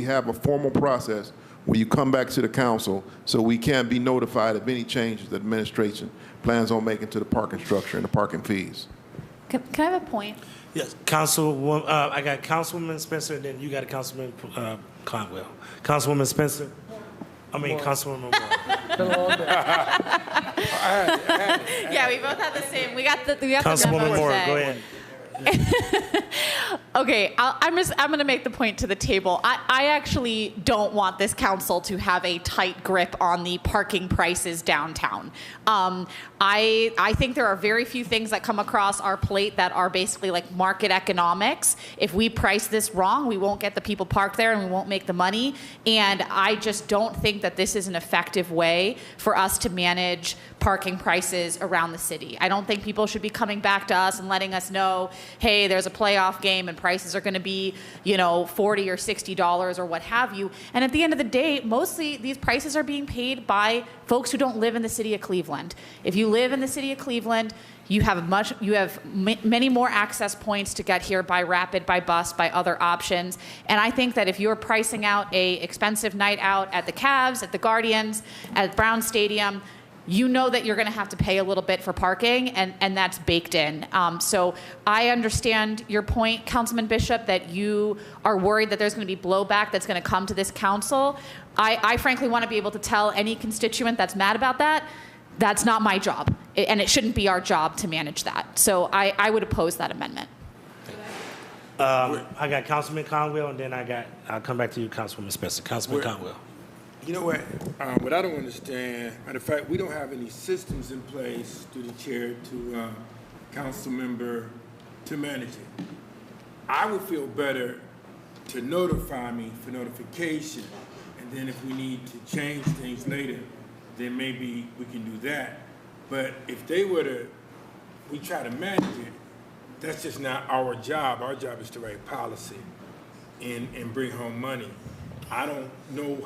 have a formal process where you come back to the council, so we can be notified of any changes that administration plans on making to the parking structure and the parking fees. Can I have a point? Yes, Councilwoman, I got Councilwoman Spencer, and then you got Councilman Conwell. Councilwoman Spencer. Councilwoman Moore. Yeah, we both have the same. We got the Councilwoman Moore, go ahead. Okay, I'm going to make the point to the table. I actually don't want this council to have a tight grip on the parking prices downtown. I think there are very few things that come across our plate that are basically like market economics. If we price this wrong, we won't get the people parked there and we won't make the money. And I just don't think that this is an effective way for us to manage parking prices around the city. I don't think people should be coming back to us and letting us know, hey, there's a playoff game and prices are going to be, $40 or $60 or what have you. And at the end of the day, mostly these prices are being paid by folks who don't live in the city of Cleveland. If you live in the city of Cleveland, you have many more access points to get here by rapid, by bus, by other options. And I think that if you're pricing out a expensive night out at the Cavs, at the Guardians, at Brown Stadium, you know that you're going to have to pay a little bit for parking, and that's baked in. So I understand your point, Councilman Bishop, that you are worried that there's going to be blowback that's going to come to this council. I frankly want to be able to tell any constituent that's mad about that, that's not my job, and it shouldn't be our job to manage that. So I would oppose that amendment. I got Councilman Conwell, and then I'll come back to you, Councilwoman Spencer. Councilman Conwell. You know what? What I don't understand, matter of fact, we don't have any systems in place through the chair to council member to manage it. I would feel better to notify me for notification, and then if we need to change things later, then maybe we can do that. But if we try to manage it, that's just not our job. Our job is to write policy and bring home money. I don't know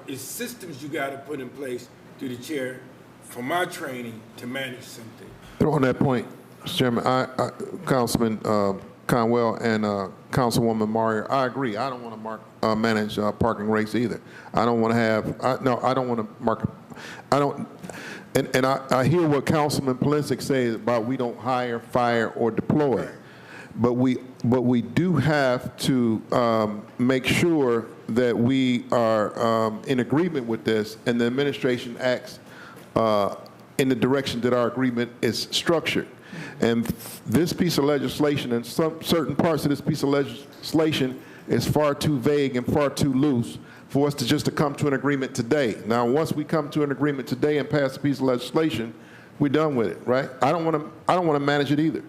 it's systems you got to put in place through the chair for my training to manage something. On that point, Mr. Chairman, Councilman Conwell and Councilwoman Mario, I agree. I don't want to manage parking rates either. I don't want to and I hear what Councilman Pulisic says about we don't hire, fire, or deploy. But we do have to make sure that we are in agreement with this, and the administration acts in the direction that our agreement is structured. And this piece of legislation and certain parts of this piece of legislation is far too vague and far too loose for us to come to an agreement today. Now, once we come to an agreement today and pass a piece of legislation, we're done with it, right? I don't want to manage it either.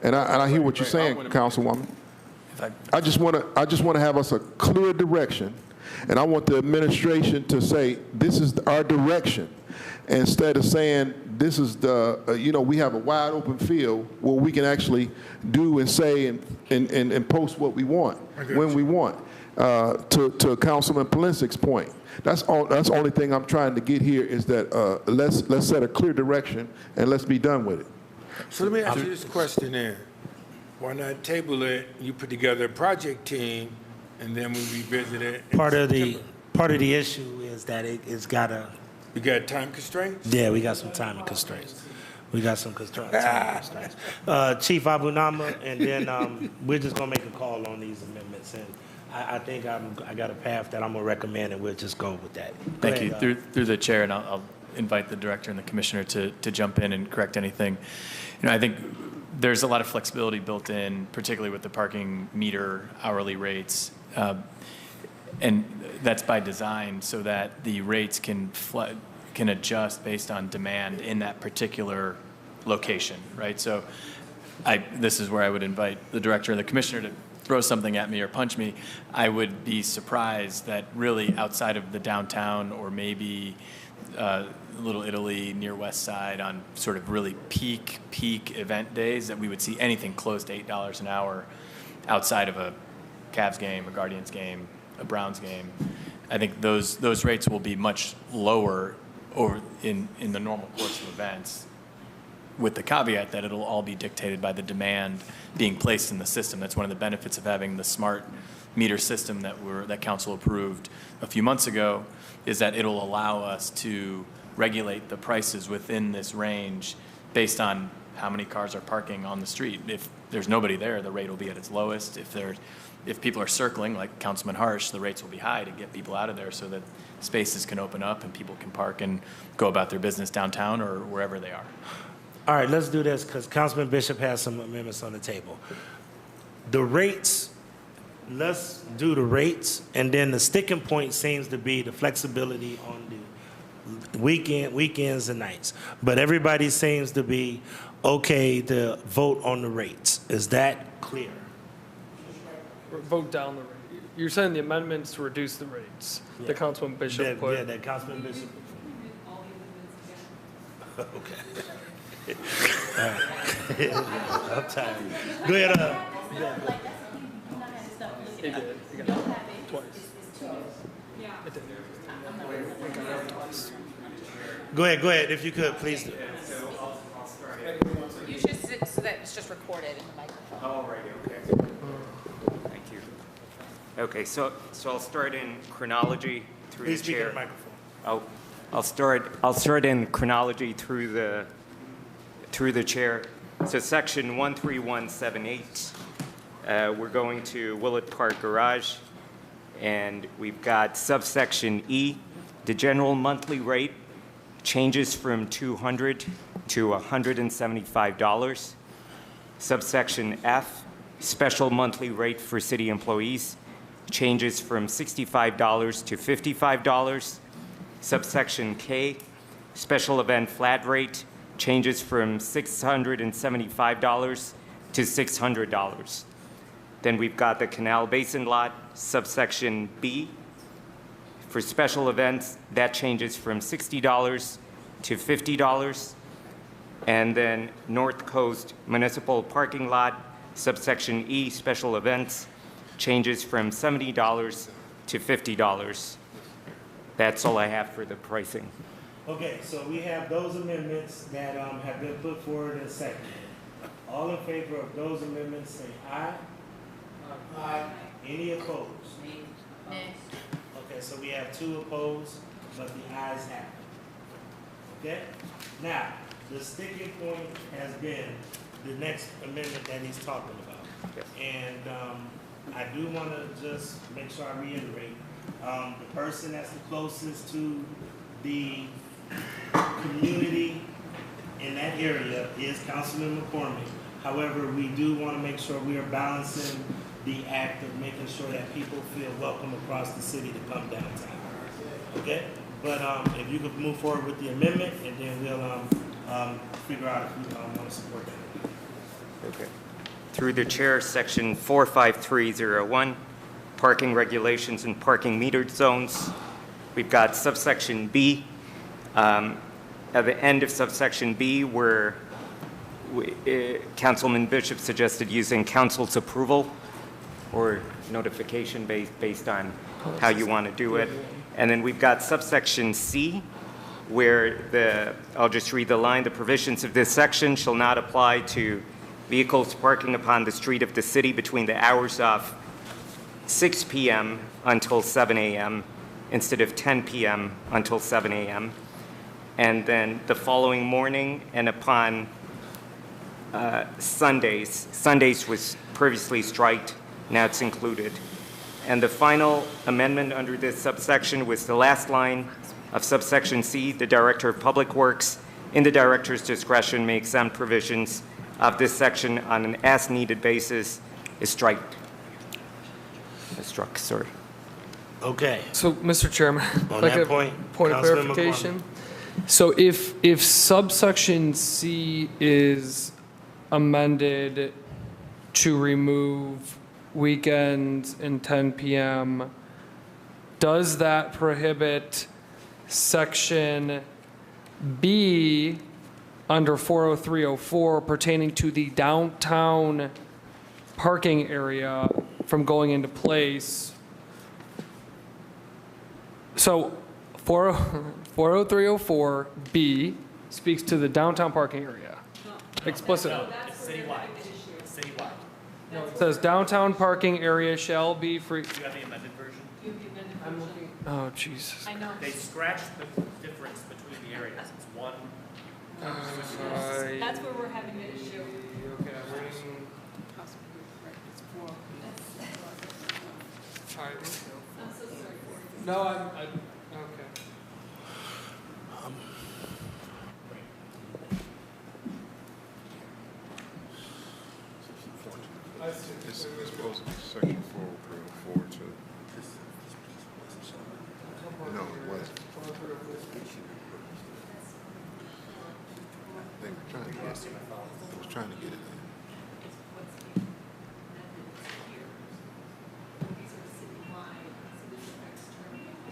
And I hear what you're saying, Councilwoman. I just want to have us a clear direction, and I want the administration to say this is our direction, instead of saying this is we have a wide open field where we can actually do and say and post what we want when we want. To Councilman Pulisic's point, that's the only thing I'm trying to get here is that let's set a clear direction and let's be done with it. So let me ask you this question then. Why not table it, you put together a project team, and then we revisit it? Part of the issue is that it's got a... You got time constraints? Yeah, we got some timing constraints. We got some timing constraints. Chief Abunama, and then we're just going to make a call on these amendments. And I think I got a path that I'm going to recommend, and we'll just go with that. Thank you. Through the chair, and I'll invite the director and the commissioner to jump in and correct anything. I think there's a lot of flexibility built in, particularly with the parking meter hourly rates, and that's by design so that the rates can adjust based on demand in that particular location, right? So this is where I would invite the director and the commissioner to throw something at me or punch me. I would be surprised that really outside of the downtown or maybe Little Italy, near West Side, on sort of really peak event days, that we would see anything close to $8 an hour outside of a Cavs game, a Guardians game, a Browns game. I think those rates will be much lower over in the normal course of events, with the caveat that it'll all be dictated by the demand being placed in the system. That's one of the benefits of having the smart meter system that council approved a few months ago, is that it'll allow us to regulate the prices within this range based on how many cars are parking on the street. If there's nobody there, the rate will be at its lowest. If people are circling, like Councilman Harsh, the rates will be high to get people out of there so that spaces can open up and people can park and go about their business downtown or wherever they are. All right, let's do this, because Councilman Bishop has some amendments on the table. The rates, let's do the rates, and then the sticking point seems to be the flexibility on the weekends and nights. But everybody seems to be okay to vote on the rates. Is that clear? Or vote down the rate. You're saying the amendments to reduce the rates. Yeah. The Councilman Bishop put. Yeah, that Councilman Bishop. Okay. All right. I'm tired. Go ahead. He did. He got it twice. It did. Go ahead, if you could, please. You should sit so that it's just recorded in the microphone. Oh, right, okay. Thank you. Okay, so I'll start in chronology through Please the speak in chair. the microphone. I'll start in chronology through the chair. So section 13178, we're going to Willett Park Garage, and we've got subsection E, the general monthly rate changes from $200 to $175. Subsection F, special monthly rate for city employees, changes from $65 to $55. Subsection K, special event flat rate, changes from $675 to $600. Then we've got the Canal Basin lot, subsection B. For special events, that changes from $60 to $50. And then North Coast Municipal Parking Lot, subsection E, special events, changes from $70 to $50. That's all I have for the pricing. Okay, so we have those amendments that have been put forward and seconded. All in favor of those amendments, say aye. Aye. Any opposed? Okay, so we have 2 opposed, but the ayes have it. Okay? Now, the sticking point has been the next amendment that he's talking about. Yes. And I do want to just make sure I reiterate, the person that's the closest to the community in that area is Councilman McCormick. However, we do want to make sure we are balancing the act of making sure that people feel welcome across the city to come downtown. Okay? But if you could move forward with the amendment, and then we'll figure out if we want to support that. Okay. Through the chair, section 45301, parking regulations and parking metered zones. We've got subsection B. At the end of subsection B, where Councilman Bishop suggested using council's approval or notification based on how you want to do it. And then we've got subsection C, where I'll just read the line, the provisions of this section shall not apply to vehicles parking upon the street of the city between the hours of 6 p.m. until 7 a.m. instead of 10 p.m. until 7 a.m. And then the following morning and upon Sundays. Sundays was previously striked, now it's included. And the final amendment under this subsection was the last line of subsection C, the Director of Public Works, in the Director's discretion, may exempt provisions of this section on an as-needed basis, is struck, sorry. Okay. So, Mr. Chairman, On like that a point, point of Councilman clarification. So if subsection C is amended to remove weekends and 10 p.m., does that prohibit section B under 40304 pertaining to the downtown parking area from going into place. So 40304B speaks to the downtown parking area explicitly. It's citywide. It's citywide. No, it says downtown parking area shall be free. Do you have the amended version? I'm looking. Oh, Jesus. I know. They scratched the difference between the areas. It's one. That's where we're having the issue. Okay, I'm reading. All right. No, okay. It's supposed to be section 404 too. No, it wasn't. They were trying to get it. I was trying to get it in.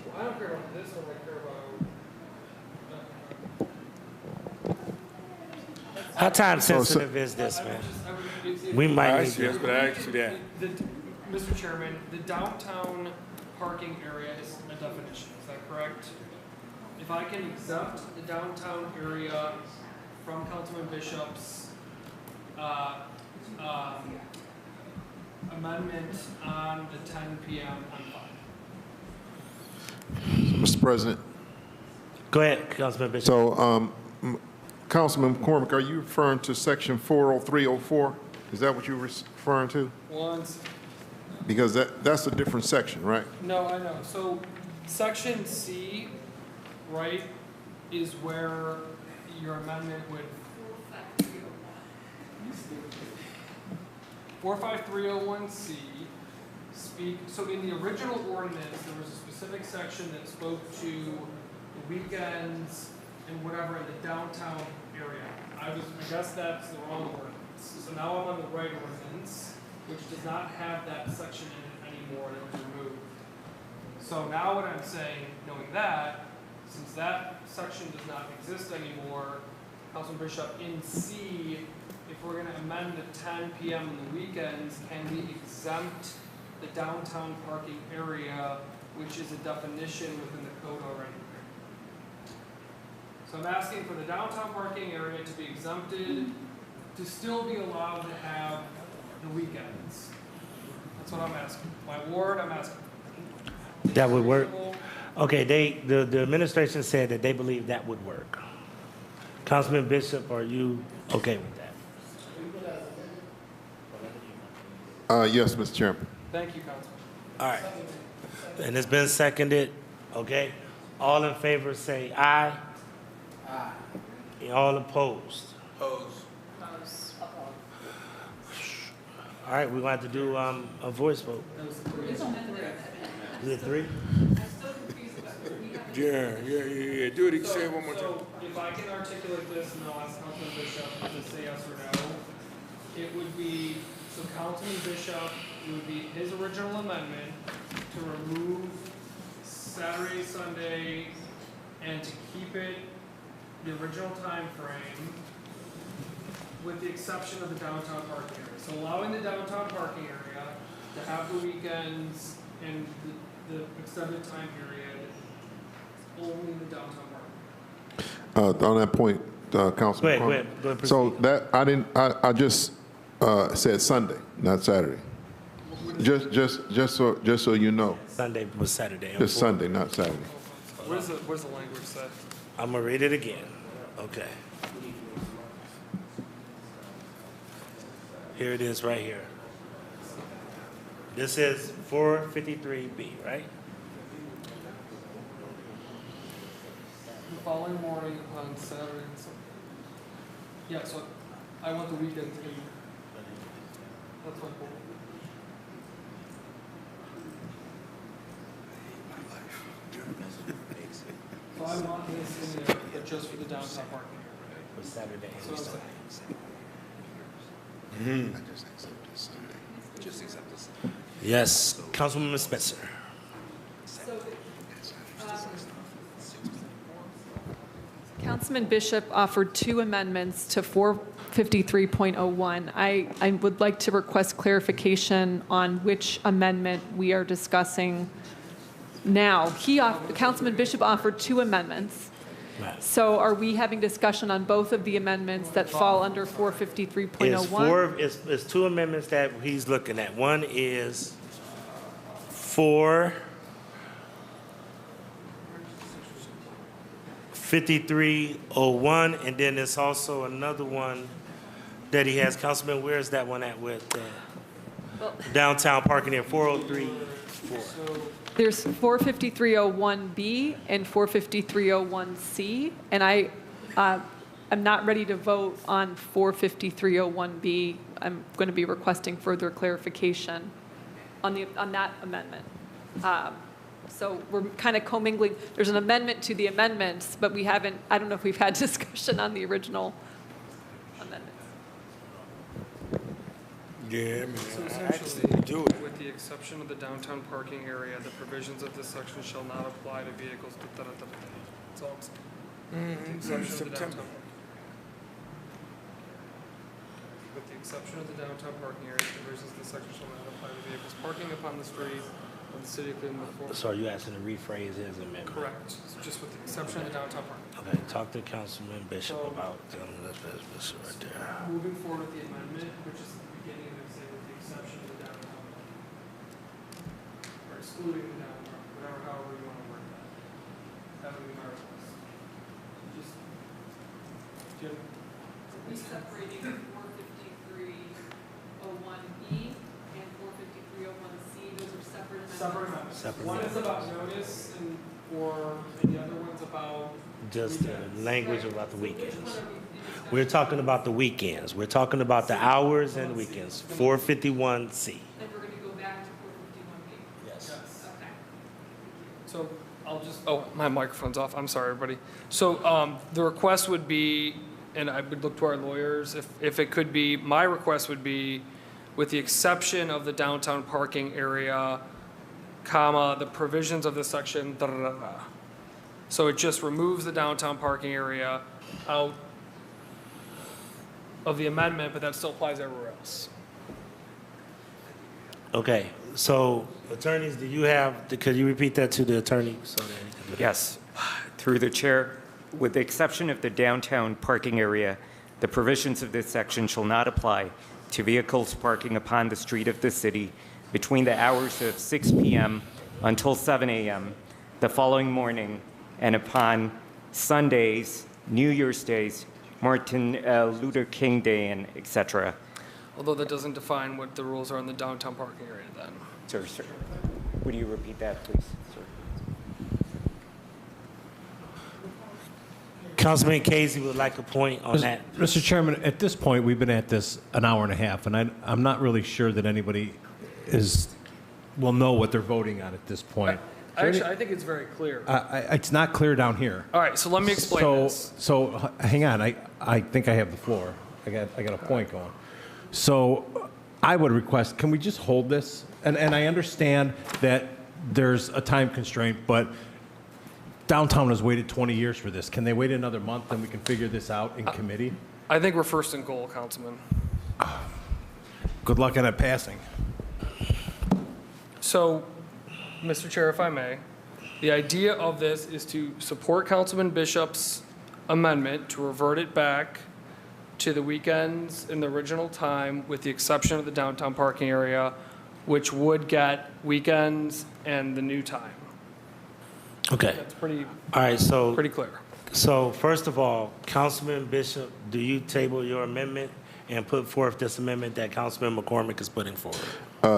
Well, I don't care about this one, I care about. How time sensitive is this, man? We might need to. But I asked you that. Mr. Chairman, the downtown parking area is a definition, is that correct? If I can exempt the downtown area from Councilman Bishop's amendment on the 10 p.m. on 5. Mr. President. Go ahead, Councilman Bishop. So, Councilman McCormick, are you referring to section 40304? Is that what you're referring to? Once. Because that's a different section, right? No, I know. So section C, right, is where your amendment would. 45301C speak. So in the original ordinance, there was a specific section that spoke to the weekends and whatever in the downtown area. I guess that's the wrong ordinance. So now I'm on the right ordinance, which does not have that section in it anymore, that was removed. So now what I'm saying, knowing that, since that section does not exist anymore, Councilman Bishop, in C, if we're gonna amend the 10 p.m. on the weekends, can we exempt the downtown parking area, which is a definition within the code already? So I'm asking for the downtown parking area to be exempted, to still be allowed to have the weekends. That's what I'm asking. My ward, I'm asking. That would work. Okay, the administration said that they believe that would work. Councilman Bishop, are you okay with that? Yes, Mr. Chairman. Thank you, Councilman. All right. And it's been seconded, okay? All in favor say aye. Aye. All opposed? Opposed. All right, we're going to have to do a voice vote. Is it 3? Yeah. Do it. Say it one more time. So if I can articulate this and I'll ask Councilman Bishop to say yes or no, it would be, so Councilman Bishop, it would be his original amendment to remove Saturday, Sunday, and to keep it the original time frame with the exception of the downtown parking area. So allowing the downtown parking area to have the weekends and the extended time period only in the downtown parking. On that point, Councilman. Go ahead, So that I just said Sunday, not Saturday. Just so you know. Sunday was Saturday. Just Sunday, not Saturday. Where's the language say? I'm gonna read it again. Okay. Here it is right here. This is 453B, right? The following morning on Saturday and Sunday. Yeah, so I want the weekend to be. That's my goal. So I want this in there, but just for the downtown parking area, right? For Saturday and So it's Sunday. like, Yes, Councilwoman Spencer. So, Councilman Bishop offered two amendments to 453.01. I would like to request clarification on which amendment we are discussing now. Councilman Bishop offered two amendments. So are we having discussion on both of the amendments that fall under 453.01? It's two amendments that he's looking at. One is 45301, and then there's also another one that he has. Councilman, where is that one at with downtown parking in 403.4? There's 45301B and 45301C, and I'm not ready to vote on 45301B. I'm going to be requesting further clarification on that amendment. So we're kind of commingling. There's an amendment to the amendments, but we haven't, I don't know if we've had discussion on the original amendments. Yeah, man. So Actually, do it. with the exception of the downtown parking area, the provisions of this section shall not apply to vehicles. That's all I'm saying. With the exception of the downtown. With the exception of the downtown parking area, the provisions of this section shall not apply to vehicles parking upon the street of the city of Cleveland. So are you asking to rephrase his amendment? Correct. Just with the exception of the downtown parking. Okay, talk to Councilman Bishop about this right there. Moving forward with the amendment, which is the beginning of it, say with the exception of the downtown parking. Or excluding the downtown, however you want to word that. That would be my request. Just, Jim? We separating 45301E and 45301C, those are separate amendments. Separate One is about notice and the other one's about Just the language about the weekends. We're talking about the weekends. We're talking about the hours and weekends. 451C. And we're going to go back to 451B. Yes. Okay. So I'll just, oh, my microphone's off. I'm sorry, everybody. So the request would be, and I would look to our lawyers, if it could be, my request would be, with the exception of the downtown parking area, comma, the provisions of this section, da, da, da, da. So it just removes the downtown parking area out of the amendment, but that still applies everywhere else. Okay, so attorneys, do you have, could you repeat that to the attorney? So that he can do that? Yes. Through the chair, with the exception of the downtown parking area, the provisions of this section shall not apply to vehicles parking upon the street of the city between the hours of 6 p.m. until 7 a.m. the following morning and upon Sundays, New Year's Days, Martin Luther King Day, and etc. Although that doesn't define what the rules are in the downtown parking area then. Sir, would you repeat that, please? Sir. Councilman Casey would like a point on that. Mr. Chairman, at this point, we've been at this an hour and a half, and I'm not really sure that anybody will know what they're voting on at this point. Actually, I think it's very clear. It's not clear down here. All right, so let me explain this. So hang on, I think I have the floor. I got a point going. So I would request, can we just hold this? And I understand that there's a time constraint, but downtown has waited 20 years for this. Can they wait another month and we can figure this out in committee? I think we're first and goal, Councilman. Good luck on it passing. So, Mr. Chair, if I may, the idea of this is to support Councilman Bishop's amendment to revert it back to the weekends in the original time with the exception of the downtown parking area, which would get weekends and the new time. Okay. That's pretty, all right, so pretty clear. So first of all, Councilman Bishop, do you table your amendment and put forth this amendment that Councilman McCormick is putting forward?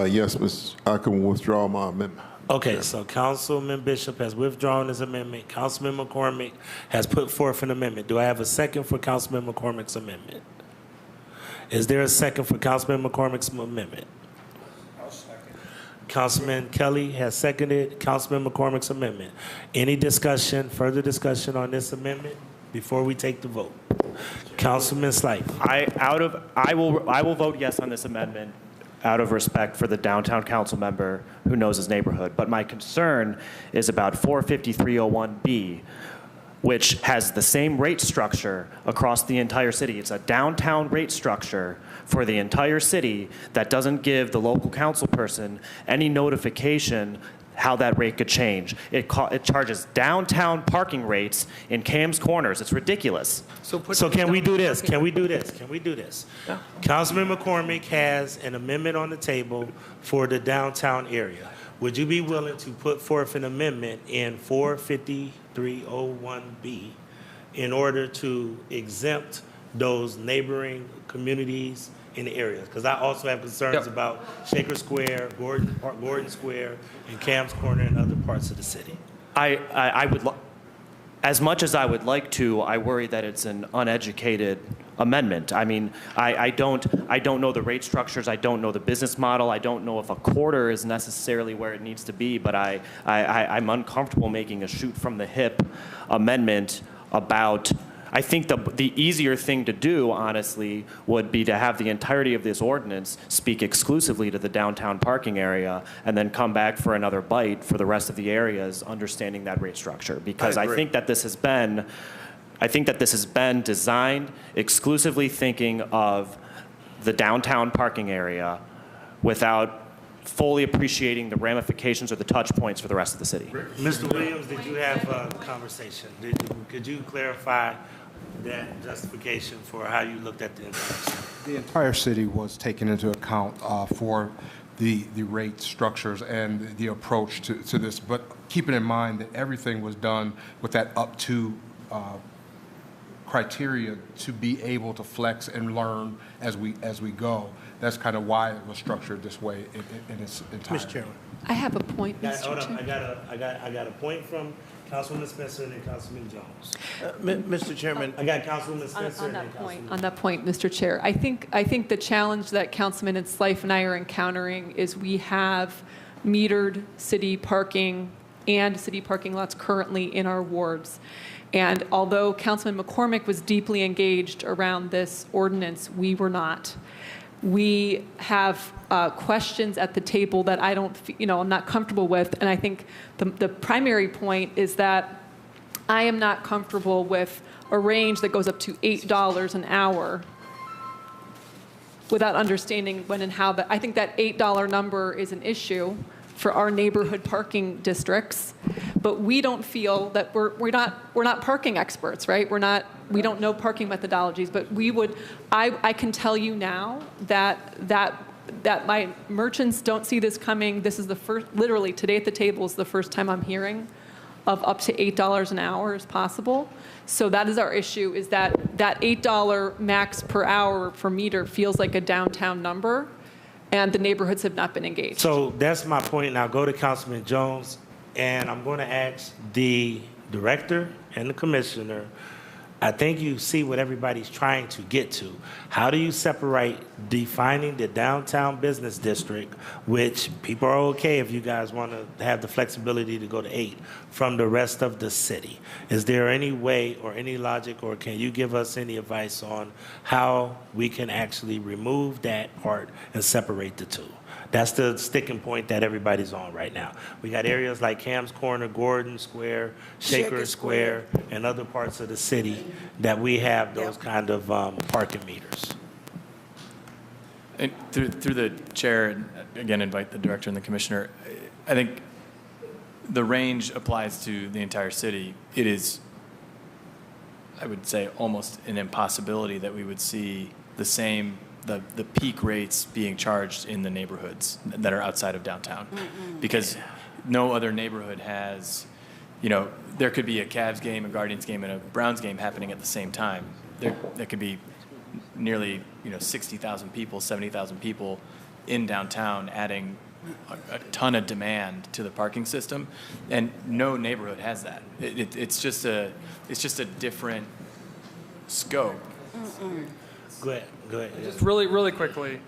Yes, I can withdraw my amendment. Okay, so Councilman Bishop has withdrawn his amendment. Councilman McCormick has put forth an amendment. Do I have a second for Councilman McCormick's amendment? Is there a second for Councilman McCormick's amendment? I'll second. Councilman Kelly has seconded Councilman McCormick's amendment. Any discussion, further discussion on this amendment before we take the vote? Councilman Slight. I will vote yes on this amendment out of respect for the downtown council member who knows his neighborhood. But my concern is about 45301B, which has the same rate structure across the entire city. It's a downtown rate structure for the entire city that doesn't give the local council person any notification how that rate could change. It charges downtown parking rates in Cam's Corners. It's ridiculous. So can we do this? Can we do this? Can we do this? Yeah. Councilman McCormick has an amendment on the table for the downtown area. Would you be willing to put forth an amendment in 45301B in order to exempt those neighboring communities in the areas? Because I also have concerns about Shaker Square, Gordon Square, and Cam's Corner and other parts of the city. I would, as much as I would like to, I worry that it's an uneducated amendment. I mean, I don't know the rate structures. I don't know the business model. I don't know if a quarter is necessarily where it needs to be. But I'm uncomfortable making a shoot from the hip amendment about. I think the easier thing to do, honestly, would be to have the entirety of this ordinance speak exclusively to the downtown parking area and then come back for another bite for the rest of the areas, understanding that rate structure. Because I think that this has been designed exclusively thinking of the downtown parking area without fully appreciating the ramifications or the touch points for the rest of the city. Mr. Williams, did you have a conversation? Could you clarify that justification for how you looked at the entire city? The entire city was taken into account for the rate structures and the approach to this, but keeping in mind that everything was done with that up to criteria to be able to flex and learn as we go. That's kind of why it was structured this way in its entirety. Mr. Chairman. I have a point, Mr. Hold on. Chair. I got a point from Councilwoman Spencer and then Councilman Jones. Mr. Chairman. I got Councilwoman Spencer and then Councilman. On that point, Mr. Chair, I think the challenge that Councilman Slife and I are encountering is we have metered city parking and city parking lots currently in our wards. And although Councilman McCormick was deeply engaged around this ordinance, we were not. We have questions at the table that I'm not comfortable with. And I think the primary point is that I am not comfortable with a range that goes up to $8 an hour without understanding when and how I think that $8 number is an issue for our neighborhood parking districts, but we don't feel that we're not parking experts, right? We don't know parking methodologies, but I can tell you now that my merchants don't see this coming. This is the first, literally today at the table is the first time I'm hearing of up to $8 an hour is possible. So that is our issue, is that $8 max per hour for meter feels like a downtown number, and the neighborhoods have not been engaged. So that's my point. Now go to Councilman Jones, and I'm going to ask the director and the commissioner. I think you see what everybody's trying to get to. How do you separate defining the downtown business district, which people are okay if you guys want to have the flexibility to go to 8, from the rest of the city? Is there any way or any logic, or can you give us any advice on how we can actually remove that part and separate the two? That's the sticking point that everybody's on right now. We got areas like Cam's Corner, Gordon Square, Shaker Square, and other parts of the city that we have those kind of parking meters. And through the chair, and again, invite the director and the commissioner, I think the range applies to the entire city. It is, I would say, almost an impossibility that we would see the same the peak rates being charged in the neighborhoods that are outside of downtown. Because no other neighborhood has, there could be a Cavs game, a Guardians game, and a Browns game happening at the same time. There could be nearly 60,000 people, 70,000 people in downtown, adding a ton of demand to the parking system, and no neighborhood has that. It's just a different scope. Go ahead. Just really quickly,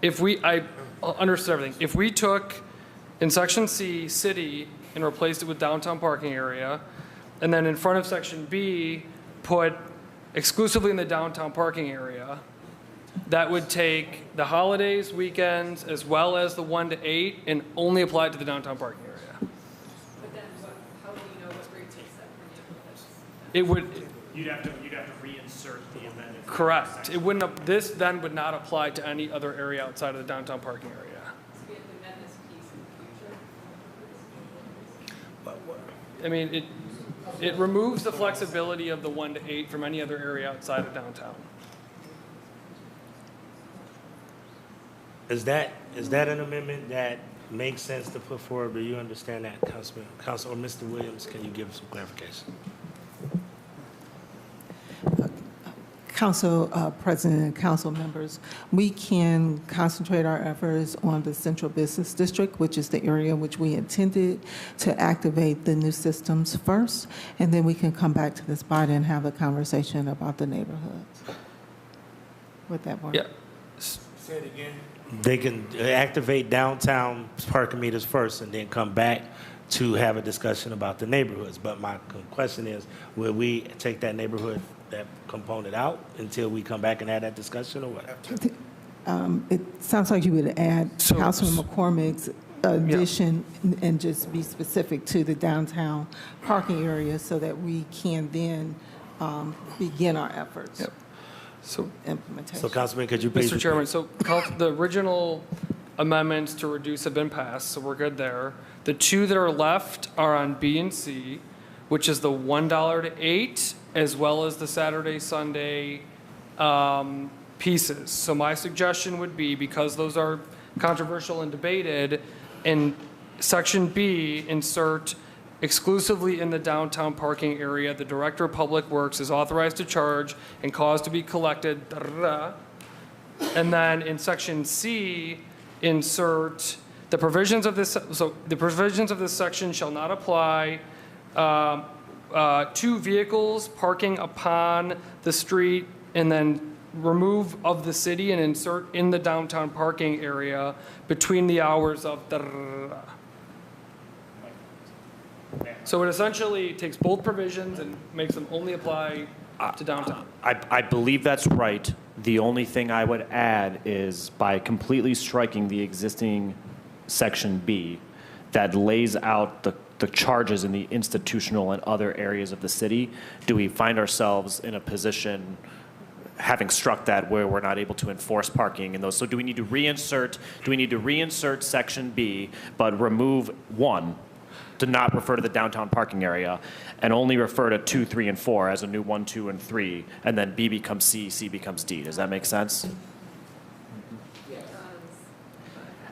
I understood everything. If we took in section C, city, and replaced it with downtown parking area, and then in front of section B, put exclusively in the downtown parking area, that would take the holidays, weekends, as well as the 1 to 8, and only apply it to the downtown parking area. But then how do you know what rates are set for neighborhoods? It would, You'd have to reinsert the amendment. correct. It wouldn't, this then would not apply to any other area outside of the downtown parking area. I mean, it removes the flexibility of the 1 to 8 from any other area outside of downtown. Is that an amendment that makes sense to put forward? Do you understand that, Councilman? Council, or Mr. Williams, can you give some clarification? Council President and council members, we can concentrate our efforts on the Central Business District, which is the area in which we intended to activate the new systems first, and then we can come back to this body and have a conversation about the neighborhoods. Would that work? Yeah. Say it again. They can activate downtown parking meters first and then come back to have a discussion about the neighborhoods. But my question is, will we take that neighborhood, that component out until we come back and have that discussion, or what? It sounds like you would add Councilman McCormick's addition and just be specific to the downtown parking area so that we can then begin our efforts. Yep. So, implementation. So, Councilman, could you please? Mr. Chairman, so the original amendments to reduce have been passed, so we're good there. The two that are left are on B and C, which is the $1 to 8, as well as the Saturday, Sunday pieces. So my suggestion would be, because those are controversial and debated, in Section B, insert exclusively in the downtown parking area, the Director of Public Works is authorized to charge and cause to be collected, and then in Section C, insert the provisions of this, so the provisions of this section shall not apply to vehicles parking upon the street, and then remove of the city and insert in the downtown parking area between the hours of So it essentially takes both provisions and makes them only apply to downtown. I believe that's right. The only thing I would add is by completely striking the existing Section B that lays out the charges in the institutional and other areas of the city, do we find ourselves in a position, having struck that, where we're not able to enforce parking in those? So do we need to reinsert Section B, but remove 1, to not refer to the downtown parking area, and only refer to 2, 3, and 4 as a new 1, 2, and 3, and then B becomes C, C becomes D? Does that make sense?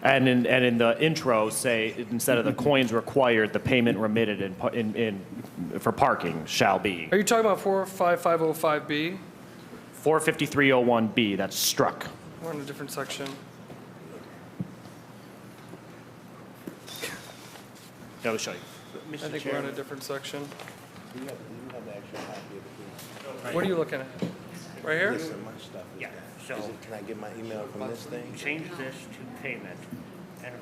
And in the intro, say, instead of the coins required, the payment remitted for parking shall be. Are you talking about 45505B? 45301B, that's struck. We're in a different section. Let me show you. I think we're in a different section. What are you looking at? Right here? Yeah. So can I get my email from this thing? Change this to payment and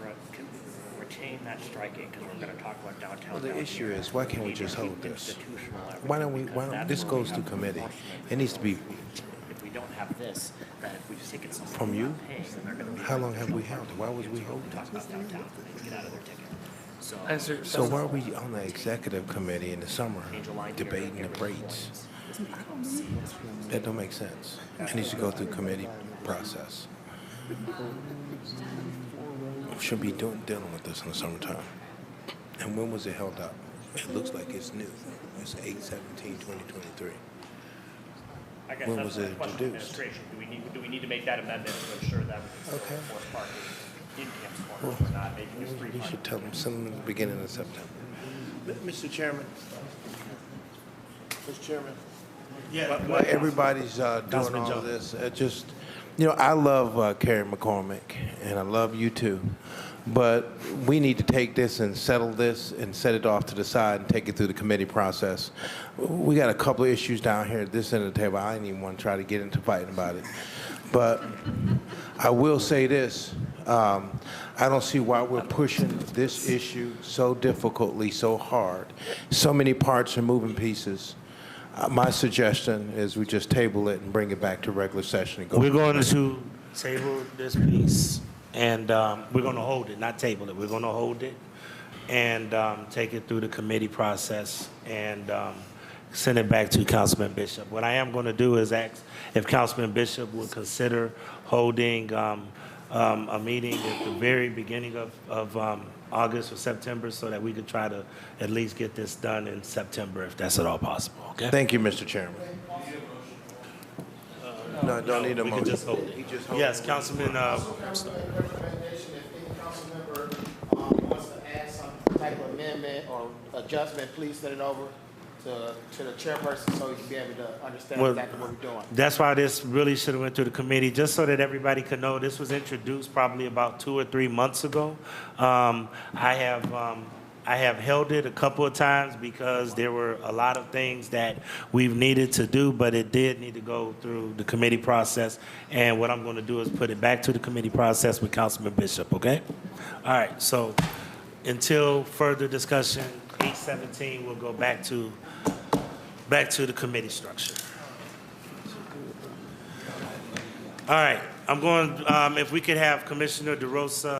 retain that striking, because we're going to talk about downtown. Well, the issue is, why can't we just hold this? Why don't this goes to committee? It needs to be. If we don't have this, that if we've taken something From you? paying, then they're going to be. How long have we held it? Why was we holding Talk about downtown. Get out of their ticket. So why are we on the executive committee in the summer debating the rates? That don't make sense. It needs to go through committee process. We should be dealing with this in the summertime. And when was it held up? It looks like it's new. It's 8/17/2023. I guess When that's was the it question of introduced? administration. Do we need to make that amendment to ensure that we can still enforce parking in Camps Corner? We're not making this free You parking. should tell them, send them in the beginning of September. Mr. Chairman. Mr. Chairman. Yeah. While everybody's doing all of this, just, I love Carrie McCormick, and I love you too. But we need to take this and settle this and set it off to the side and take it through the committee process. We got a couple of issues down here at this end of the table. I didn't even want to try to get into fighting about it. But I will say this. I don't see why we're pushing this issue so difficultly, so hard. So many parts and moving pieces. My suggestion is we just table it and bring it back to regular session. And go. We're going to table this piece, and we're going to hold it, not table it. We're going to hold it and take it through the committee process and send it back to Councilman Bishop. What I am going to do is ask if Councilman Bishop would consider holding a meeting at the very beginning of August or September so that we could try to at least get this done in September if that's at all possible. Okay? Thank you, Mr. Chairman. No, don't need a we motion. can just hold it. He just hold Yes, it. Councilman. Recommendation, if any council member wants to add some type of amendment or adjustment, please send it over to the chairperson so he can be able to understand Well, exactly what we're doing. That's why this really should have went through the committee, just so that everybody could know. This was introduced probably about 2 or 3 months ago. I have held it a couple of times because there were a lot of things that we've needed to do, but it did need to go through the committee process. And what I'm going to do is put it back to the committee process with Councilman Bishop, okay? All right, so until further discussion, 8:17 will go back to the committee structure. All right, I'm going, if we could have Commissioner DeRosa